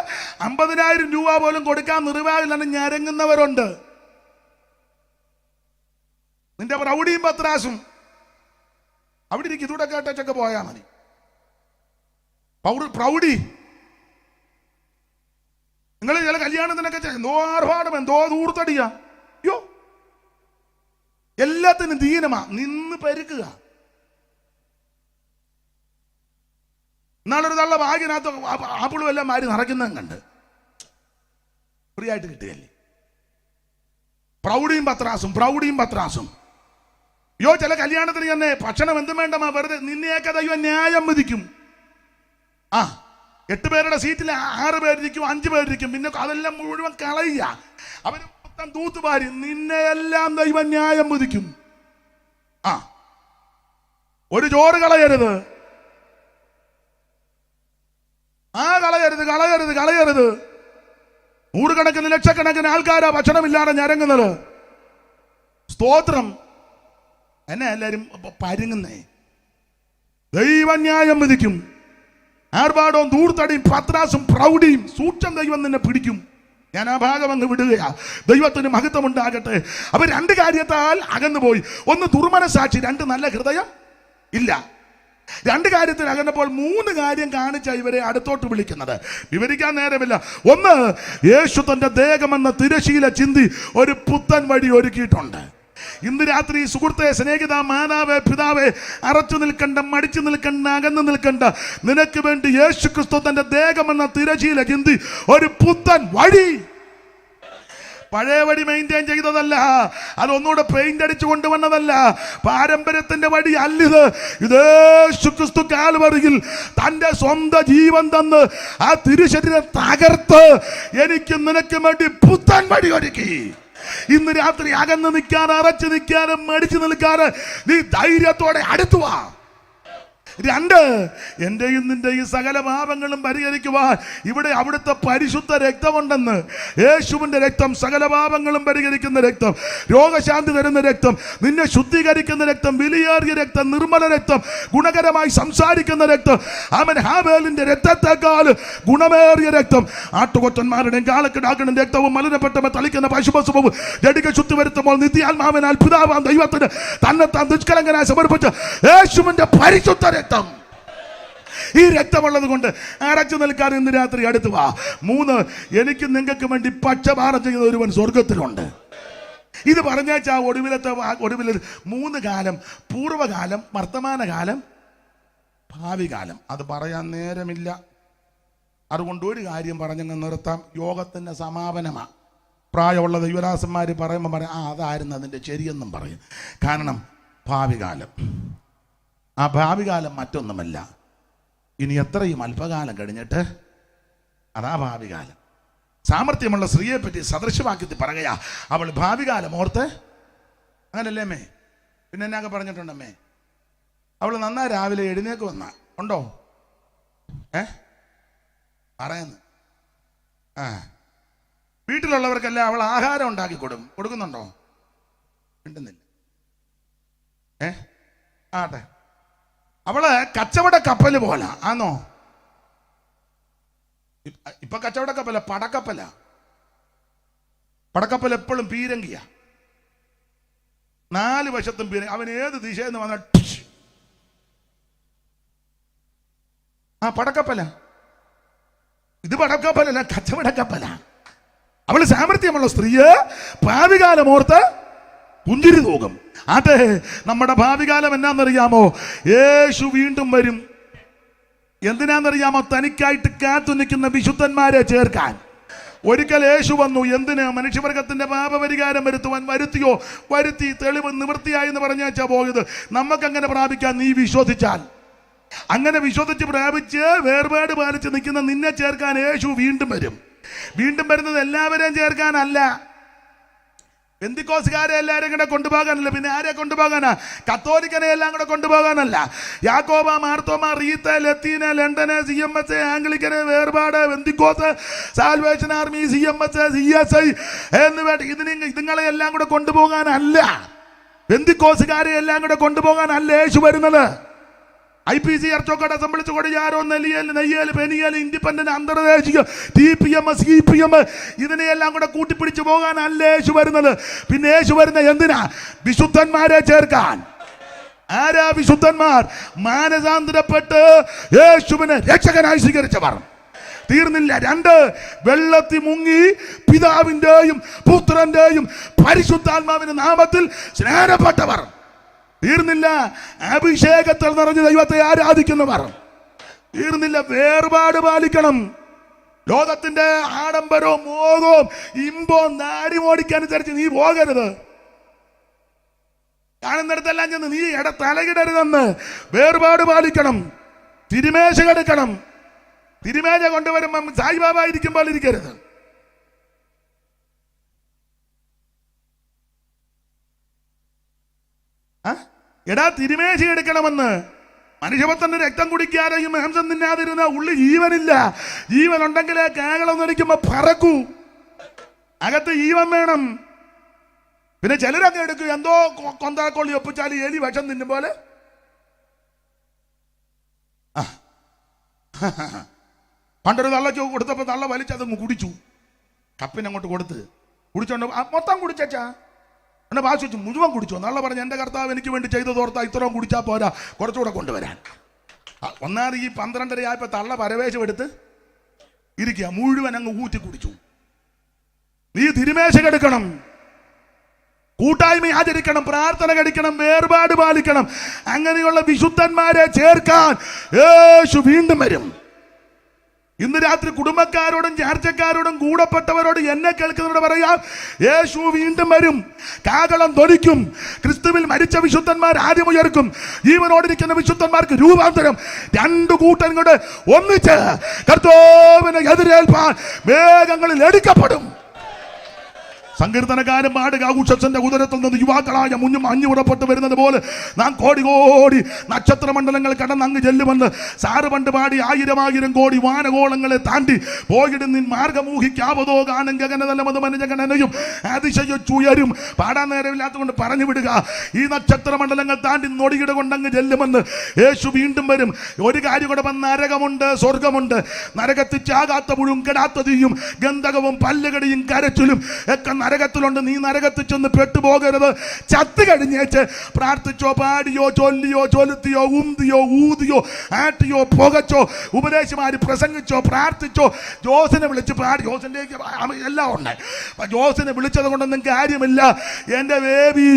50,000 രൂപ പോലും കൊടുക്കാൻ നിർവാഹമില്ലെന്ന് ഞരങ്ങുന്നവരുണ്ട്. നിന്റെ പ്രൗഢിയും പത്രാസും അവിടെ ഇരിക്കും. ഇതൂടെ കേട്ടൊക്കെ പോയാ മതി. പ്രൗഢി. നിങ്ങൾ ചില കല്യാണത്തിനൊക്കെ എന്തോ ആർഭാടം, എന്തോ ദൂർത്തടിയാ. അയ്യോ, എല്ലാത്തിനും ദീനമാ. നിന്ന് പെരുക്കുക. എന്നാളൊരു തള്ള ഭാഗ്യനകത്ത് ആപ്പിളും എല്ലാം മാറി നിറയ്ക്കുന്നതും കണ്ട് ഫ്രീ ആയിട്ട് കിട്ടുകയല്ലേ. പ്രൗഢിയും പത്രാസും. യോ, ചില കല്യാണത്തിന് തന്നെ ഭക്ഷണം എന്തും വേണ്ടമാ, വെറുതെ നിന്നെയൊക്കെ ദൈവം ന്യായം വിധിക്കും. 8 പേരുടെ സീറ്റിൽ 6 പേരിരിക്കും, 5 പേരിരിക്കും. പിന്നെ അതെല്ലാം മുഴുവൻ കളയുക. അവര് മൊത്തം തൂത്തുപാരി നിന്നെയെല്ലാം ദൈവം ന്യായം വിധിക്കും. ഒരു ചോറ് കളയരുത്. കളയരുത്. 100 കണക്കിന് ലക്ഷക്കണക്കിന് ആൾക്കാരാ ഭക്ഷണമില്ലാതെ ഞരങ്ങുന്നത്. സ്തോത്രം. എന്നെ എല്ലാരും പരുങ്ങുന്നേ. ദൈവം ന്യായം വിധിക്കും. ആർഭാടവും ധൂർത്തടിയും പത്രാസും പ്രൗഢിയും സൂക്ഷം ദൈവം നിന്നെ പിടിക്കും. ഞാൻ ആ ഭാഗം അങ്ങ് വിടുകയാ. ദൈവത്തിന് മഹത്വം ഉണ്ടാകട്ടെ. അപ്പൊ രണ്ട് കാര്യത്താൽ അകന്നുപോയി. ഒന്ന് ദുർമനസാക്ഷി, രണ്ട് നല്ല ഹൃദയം ഇല്ല. രണ്ട് കാര്യത്തിൽ അകന്നപ്പോൾ മൂന്ന് കാര്യം കാണിച്ച ഇവരെ അടുത്തോട്ട് വിളിക്കുന്നത്. വിവരിക്കാൻ നേരമില്ല. ഒന്ന്, യേശു തന്റെ ദേഹമെന്ന തിരശീല ചിന്തി ഒരു പുത്തൻ വഴി ഒരുക്കിയിട്ടുണ്ട്. ഇന്ന് രാത്രി സുഹൃത്തെ, സ്നേഹിത, മാതാവേ, പിതാവേ, അറച്ചു നിൽക്കണ്ട, മടിച്ചു നിൽക്കണ്ട, അകന്നു നിൽക്കണ്ട. നിനക്ക് വേണ്ടി യേശു ക്രിസ്തു തന്റെ ദേഹമെന്ന തിരശീല ചിന്തി ഒരു പുത്തൻ വഴി. പഴയ വഴി മെയിൻറ്റെയിൻ ചെയ്തതല്ല, അതൊന്നുകൂടെ പെയിന്റ് അടിച്ചു കൊണ്ടുവന്നതല്ല, പാരമ്പര്യത്തിന്റെ വഴി അല്ലിത്. ഇത് യേശു ക്രിസ്തു കാൽവറിയിൽ തന്റെ സ്വന്തം ജീവൻ തന്ന് ആ തിരുശരീരം തകർത്ത് എനിക്ക് നിനക്ക് വേണ്ടി പുത്തൻ വഴി ഒരുക്കി. ഇന്ന് രാത്രി അകന്ന് നിൽക്കാതെ, അറച്ചു നിൽക്കാതെ, മടിച്ചു നിൽക്കാതെ നീ ധൈര്യത്തോടെ അടുത്തു വാ. രണ്ട്, എന്റെയും നിന്റെയും സകല പാപങ്ങളും പരിഹരിക്കുവാൻ ഇവിടെ അവിടുത്തെ പരിശുദ്ധ രക്തമുണ്ടെന്ന്. യേശുവിന്റെ രക്തം സകല പാപങ്ങളും പരിഹരിക്കുന്ന രക്തം, രോഗശാന്തി തരുന്ന രക്തം, നിന്നെ ശുദ്ധീകരിക്കുന്ന രക്തം, വിലയേറിയ രക്തം, നിർമ്മല രക്തം, ഗുണകരമായി സംസാരിക്കുന്ന രക്തം. അവൻ ഹാബേലിന്റെ രക്തത്തെക്കാൾ ഗുണമേറിയ രക്തം. ആട്ടുകൊറ്റന്മാരുടെയും കാളക്കിടാക്കളുടെയും രക്തവും മലിനപ്പെട്ടവ തളിക്കുന്ന പശുപശുവും ജഡിക ശുദ്ധി വരുത്തുമ്പോൾ നിത്യാത്മാവിനാൽ പിതാവാം ദൈവത്തിന് തന്നെത്താൻ നിഷ്കളങ്കനായി സമർപ്പിച്ച യേശുവിന്റെ പരിശുദ്ധ രക്തം. ഈ രക്തമുള്ളത് കൊണ്ട് അടച്ചു നിൽക്കാൻ ഇന്ന് രാത്രി അടുത്ത് വാ. മൂന്ന്, എനിക്ക് നിങ്ങൾക്ക് വേണ്ടി പക്ഷപാതം ചെയ്യുന്ന ഒരുവൻ സ്വർഗത്തിലുണ്ട്. ഇത് പറഞ്ഞാൽ ഒടുവിലത്തെ മൂന്ന് കാലം: പൂർവ്വകാലം, വർത്തമാനകാലം, ഭാവി കാലം. അത് പറയാൻ നേരമില്ല. അതുകൊണ്ട് ഒരു കാര്യം പറഞ്ഞങ്ങ് നിർത്താം. യോഗത്തിന്റെ സമാപനമാണ്. പ്രായമുള്ള ദൈവദാസന്മാർ പറയുമ്പോൾ പറയാം, അതായിരുന്നു അതിൻ്റെ ശരിയെന്നും പറയും. കാരണം ഭാവി കാലം, ആ ഭാവി കാലം മറ്റൊന്നുമല്ല, ഇനി എത്രയും അല്പകാലം കഴിഞ്ഞിട്ട് അതാ ഭാവി കാലം. സാമർഥ്യമുള്ള സ്ത്രീയെ പറ്റി സദൃശവാക്യത്തിൽ പറയുക, അവൾ ഭാവി കാലം ഓർത്ത്, അങ്ങനല്ലേ അമ്മേ? പിന്നെ എന്നൊക്കെ പറഞ്ഞിട്ടുണ്ടമ്മേ, അവൾ നന്നായി രാവിലെ എഴുന്നേക്ക് വന്ന ഉണ്ടോ? പറയുന്നു. വീട്ടിലുള്ളവർക്കെല്ലാം അവൾ ആഹാരം ഉണ്ടാക്കി കൊടുക്കുന്നുണ്ടോ? കിട്ടുന്നില്ല. ആട്ടെ, അവള് കച്ചവട കപ്പല് പോലെ ആണോ? ഇപ്പൊ കച്ചവട കപ്പല, പടക്കപ്പൽ എപ്പോഴും പീരങ്കിയ, നാല് വശത്തും പീരങ്കി. അവൻ ഏത് ദിശയിൽ നിന്ന് വന്ന പടക്കപ്പല. ഇത് പടക്കപ്പലല്ല, കച്ചവട കപ്പല. അവള് സാമർത്ഥ്യമുള്ള സ്ത്രീയെ ഭാവി കാലം ഓർത്ത് പുഞ്ചിരി തൂകും. അതെ, നമ്മുടെ ഭാവി കാലം എന്നാന്നറിയാമോ? യേശു വീണ്ടും വരും. എന്തിനാന്നറിയാമോ? തനിക്കായിട്ട് കാത്തു നിൽക്കുന്ന വിശുദ്ധന്മാരെ ചേർക്കാൻ. ഒരിക്കൽ യേശു വന്നു. എന്തിന്? മനുഷ്യവർഗത്തിന്റെ പാപപരിഹാരം വരുത്തുവാൻ. വരുത്തി, തെളിവ് നിവൃത്തിയായി എന്ന് പറഞ്ഞാച്ചാ പോയത്. നമുക്കങ്ങനെ പ്രാപിക്കാൻ നീ വിശ്വസിച്ചാൽ. അങ്ങനെ വിശ്വസിച്ച് പ്രാപിച്ച് വേർപാട് പാലിച്ച് നിൽക്കുന്ന നിന്നെ ചേർക്കാൻ യേശു വീണ്ടും വരും. വീണ്ടും വരുന്നത് എല്ലാവരെയും ചേർക്കാനല്ല, പെന്തിക്കോസുകാരെ എല്ലാവരും കൂടെ കൊണ്ടുപോകാനല്ല. പിന്നെ ആരെ കൊണ്ടുപോകാനാ? കത്തോലിക്കനെ എല്ലാം കൂടെ കൊണ്ടുപോകാനല്ല. യാക്കോബ, മാർത്തോമ, റീത്ത, ലത്തീന, ലണ്ടന്, CMS, ആംഗ്ലിക്കന്, വേർപാട്, പെന്തിക്കോസ്, സാൽവേഷൻ ആർമി, CMS, CSI എന്ന് വേണ്ട ഇതുങ്ങളെ എല്ലാം കൂടെ കൊണ്ടുപോകാനല്ല. പെന്തിക്കോസുകാരെ എല്ലാം കൂടെ കൊണ്ടുപോകാനല്ല യേശു വരുന്നത്. IPC, അർച്ചോക്കട, സംബളിച്ചു കൊടിയാരോ, നെയ്യൽ, പെനിയൽ, ഇൻഡിപെൻഡന്റ്, അന്തർദേശീയ, TPM, CPM ഇതിനെയെല്ലാം കൂടെ കൂട്ടിപ്പിടിച്ചു പോകാനല്ല യേശു വരുന്നത്. പിന്നെ യേശു വരുന്ന എന്തിനാ? വിശുദ്ധന്മാരെ ചേർക്കാൻ. ആരാ വിശുദ്ധന്മാർ? മാനസാന്തരപ്പെട്ട് യേശുവിനെ രക്ഷകനായി സ്വീകരിച്ചവർ. തീർന്നില്ല. രണ്ട്, വെള്ളത്തിൽ മുങ്ങി പിതാവിന്റെയും പുത്രന്റെയും പരിശുദ്ധാത്മാവിന്റെ നാമത്തിൽ സ്നാനപ്പെട്ടവർ. തീർന്നില്ല. അഭിഷേകത്തിൽ നിറഞ്ഞ ദൈവത്തെ ആരാധിക്കുന്നവർ. തീർന്നില്ല. വേർപാട് പാലിക്കണം. ലോകത്തിന്റെ ആഡംബരവും മോഹവും ഇമ്പവും നാടിമോടിക്കനുസരിച്ച് നീ പോകരുത്. കാണുന്നിടത്തെല്ലാം ചെന്ന് നീ തലകിടരുതെന്ന്. വേർപാട് പാലിക്കണം. തിരുമേശ കെടുക്കണം. തിരുമേശ കൊണ്ടുവരുമ്പം സായിബാബ ഇരിക്കുമ്പോൾ ഇരിക്കരുത്. തിരുമേശ എടുക്കണമെന്ന്. മനുഷ്യപുത്രന്റെ രക്തം കുടിക്കാതെയും മാംസം തിന്നാതിരുന്ന ഉള്ളി ജീവനില്ല. ജീവൻ ഉണ്ടെങ്കിലേ കാകളൊന്നടിക്കുമ്പോ പറക്കൂ. അകത്ത് ജീവൻ വേണം. പിന്നെ ചിലരൊക്കെ എടുക്കും, എന്തോ കൊന്താക്കൊള്ളി ഒപ്പിച്ചാൽ എലി വിഷം തിന്നും പോലെ. പണ്ടൊരു തള്ളക്ക് കൊടുത്തപ്പോൾ തള്ള വലിച്ചതങ്ങ് കുടിച്ചു. കപ്പിനങ്ങോട്ട് കൊടുത്ത് കുടിച്ചോണ്ട് മൊത്തം കുടിച്ചാ എന്നെ ഭാഷിച്ചു മുഴുവൻ കുടിച്ചു. നല്ല പറഞ്ഞു എൻ്റെ കർത്താവ് എനിക്ക് വേണ്ടി ചെയ്തതോർത്താ ഇത്രയും കുടിച്ചാൽ പോരാ, കുറച്ചുകൂടെ കൊണ്ടുവരാൻ. ഒന്നാമത് ഈ 12:30 ആയപ്പോൾ തള്ള പരവേശം എടുത്ത് ഇരിക്കുക, മുഴുവൻ അങ്ങ് ഊറ്റി കുടിച്ചു. നീ തിരുമേശ കെടുക്കണം, കൂട്ടായ്മ ആചരിക്കണം, പ്രാർത്ഥന കഴിക്കണം, വേർപാട് പാലിക്കണം. അങ്ങനെയുള്ള വിശുദ്ധന്മാരെ ചേർക്കാൻ യേശു വീണ്ടും വരും. ഇന്ന് രാത്രി കുടുംബക്കാരോടും ചാർച്ചക്കാരോടും കൂടപ്പെട്ടവരോട് എന്നെ കേൾക്കുന്നവരോട് പറയാം, യേശു വീണ്ടും വരും. കാഹളം ധ്വനിക്കും. ക്രിസ്തുവിൽ മരിച്ച വിശുദ്ധന്മാർ ആദ്യം ഉയർക്കും. ജീവനോടിരിക്കുന്ന വിശുദ്ധന്മാർക്ക് രൂപാന്തരം. രണ്ടു കൂട്ടം കൊണ്ട് ഒന്നിച്ച് കർത്താവിനെ എതിരേൽപ്പാൻ മേഘങ്ങളിൽ എടുക്കപ്പെടും. സങ്കീർത്തനക്കാരൻ പാടുക, ഉഷസ്സിന്റെ ഉദരത്തിൽ നിന്ന് യുവാക്കളായ മുഞ്ഞും അഞ്ഞു ഉറപ്പെട്ട് വരുന്നത് പോലെ നാം കോടി കോടി നക്ഷത്രമണ്ഡലങ്ങൾ കടന്ന് അങ്ങ് ചെല്ലുമെന്ന് സാറ് പണ്ട് പാടി. 1000 കോടി വാനഗോളങ്ങളെ താണ്ടി പോയിടും നിൻ മാർഗമൂഹിക്കാവതോ കാണും ഗഗനതലമത് മനജഗണനയും അതിശയിച്ചുയരും. പാടാൻ നേരമില്ലാത്തതുകൊണ്ട് പറഞ്ഞു വിടുക. ഈ നക്ഷത്രമണ്ഡലങ്ങൾ താണ്ടി നൊടിയിട കൊണ്ടങ്ങ് ചെല്ലുമെന്ന് യേശു വീണ്ടും വരും. ഒരു കാര്യം കൂടെ, നരകമുണ്ട്, സ്വർഗമുണ്ട്. നരകത്തിൽ ചാകാത്ത പുഴും കെടാത്ത തീയും ഗന്ധകവും പല്ലുകടിയും കരച്ചിലും ഒക്കെ നരകത്തിലുണ്ട്. നീ നരകത്തിൽ ചെന്ന് പെട്ടുപോകരുത്. ചത്ത് കഴിഞ്ഞേച്ച് പ്രാർത്ഥിച്ചോ, പാടിയോ, ചൊല്ലിയോ, ചൊലുത്തിയോ, ഉന്തിയോ, ഊതിയോ, ആട്ടിയോ, പുകച്ചോ, ഉപദേശമാര് പ്രസംഗിച്ചോ, പ്രാർത്ഥിച്ചോ, ജോസിനെ വിളിച്ച് പാടി. ജോസിന്റെ എല്ലാം ഉണ്ട്. ജോസിനെ വിളിച്ചത് കൊണ്ടൊന്നും കാര്യമില്ല. എന്റെ ബേബി,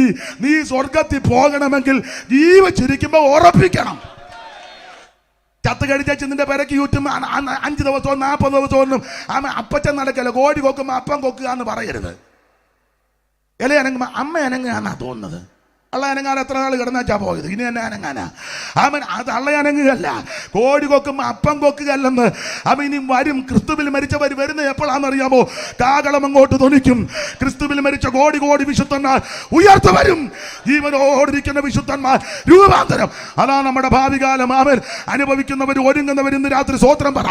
നീ സ്വർഗത്തിൽ പോകണമെങ്കിൽ ജീവിച്ചിരിക്കുമ്പോ ഉറപ്പിക്കണം. ചത്ത് കഴിച്ചു നിന്റെ പെരക്ക് ചുറ്റും 5 ദിവസവും 40 ദിവസവും അപ്പച്ചൻ നടക്കല്ല. കോഴി കൊക്കുമ്പോ അപ്പം കൊക്കുക എന്ന് പറയരുത്. ഇല അനങ്ങുമ്പോ അമ്മ അനങ്ങാന്നാ തോന്നുന്നത്. അള്ള അനങ്ങാൻ എത്ര നാൾ കിടന്നാച്ചാ പോയത്, ഇനി എന്നെ അനങ്ങാനാ. അവൻ അത് അള്ള അനങ്ങുകയല്ല, കോഴി കൊക്കുമ്പോ അപ്പം കൊക്കുകയല്ലെന്ന്. അവൻ ഇനി വരും. ക്രിസ്തുവിൽ മരിച്ചവർ വരുന്നത് എപ്പോഴാണെന്നറിയാമോ? കാഹളം അങ്ങോട്ട് ധ്വനിക്കും. ക്രിസ്തുവിൽ മരിച്ച കോടി കോടി വിശുദ്ധന്മാർ ഉയർത്തു വരും. ജീവനോടിരിക്കുന്ന വിശുദ്ധന്മാർ രൂപാന്തരം. അതാണ് നമ്മുടെ ഭാവി കാലം. അവൻ അനുഭവിക്കുന്നവർ, ഒരുങ്ങുന്നവർ ഇന്ന് രാത്രി സ്വോത്രം പറ.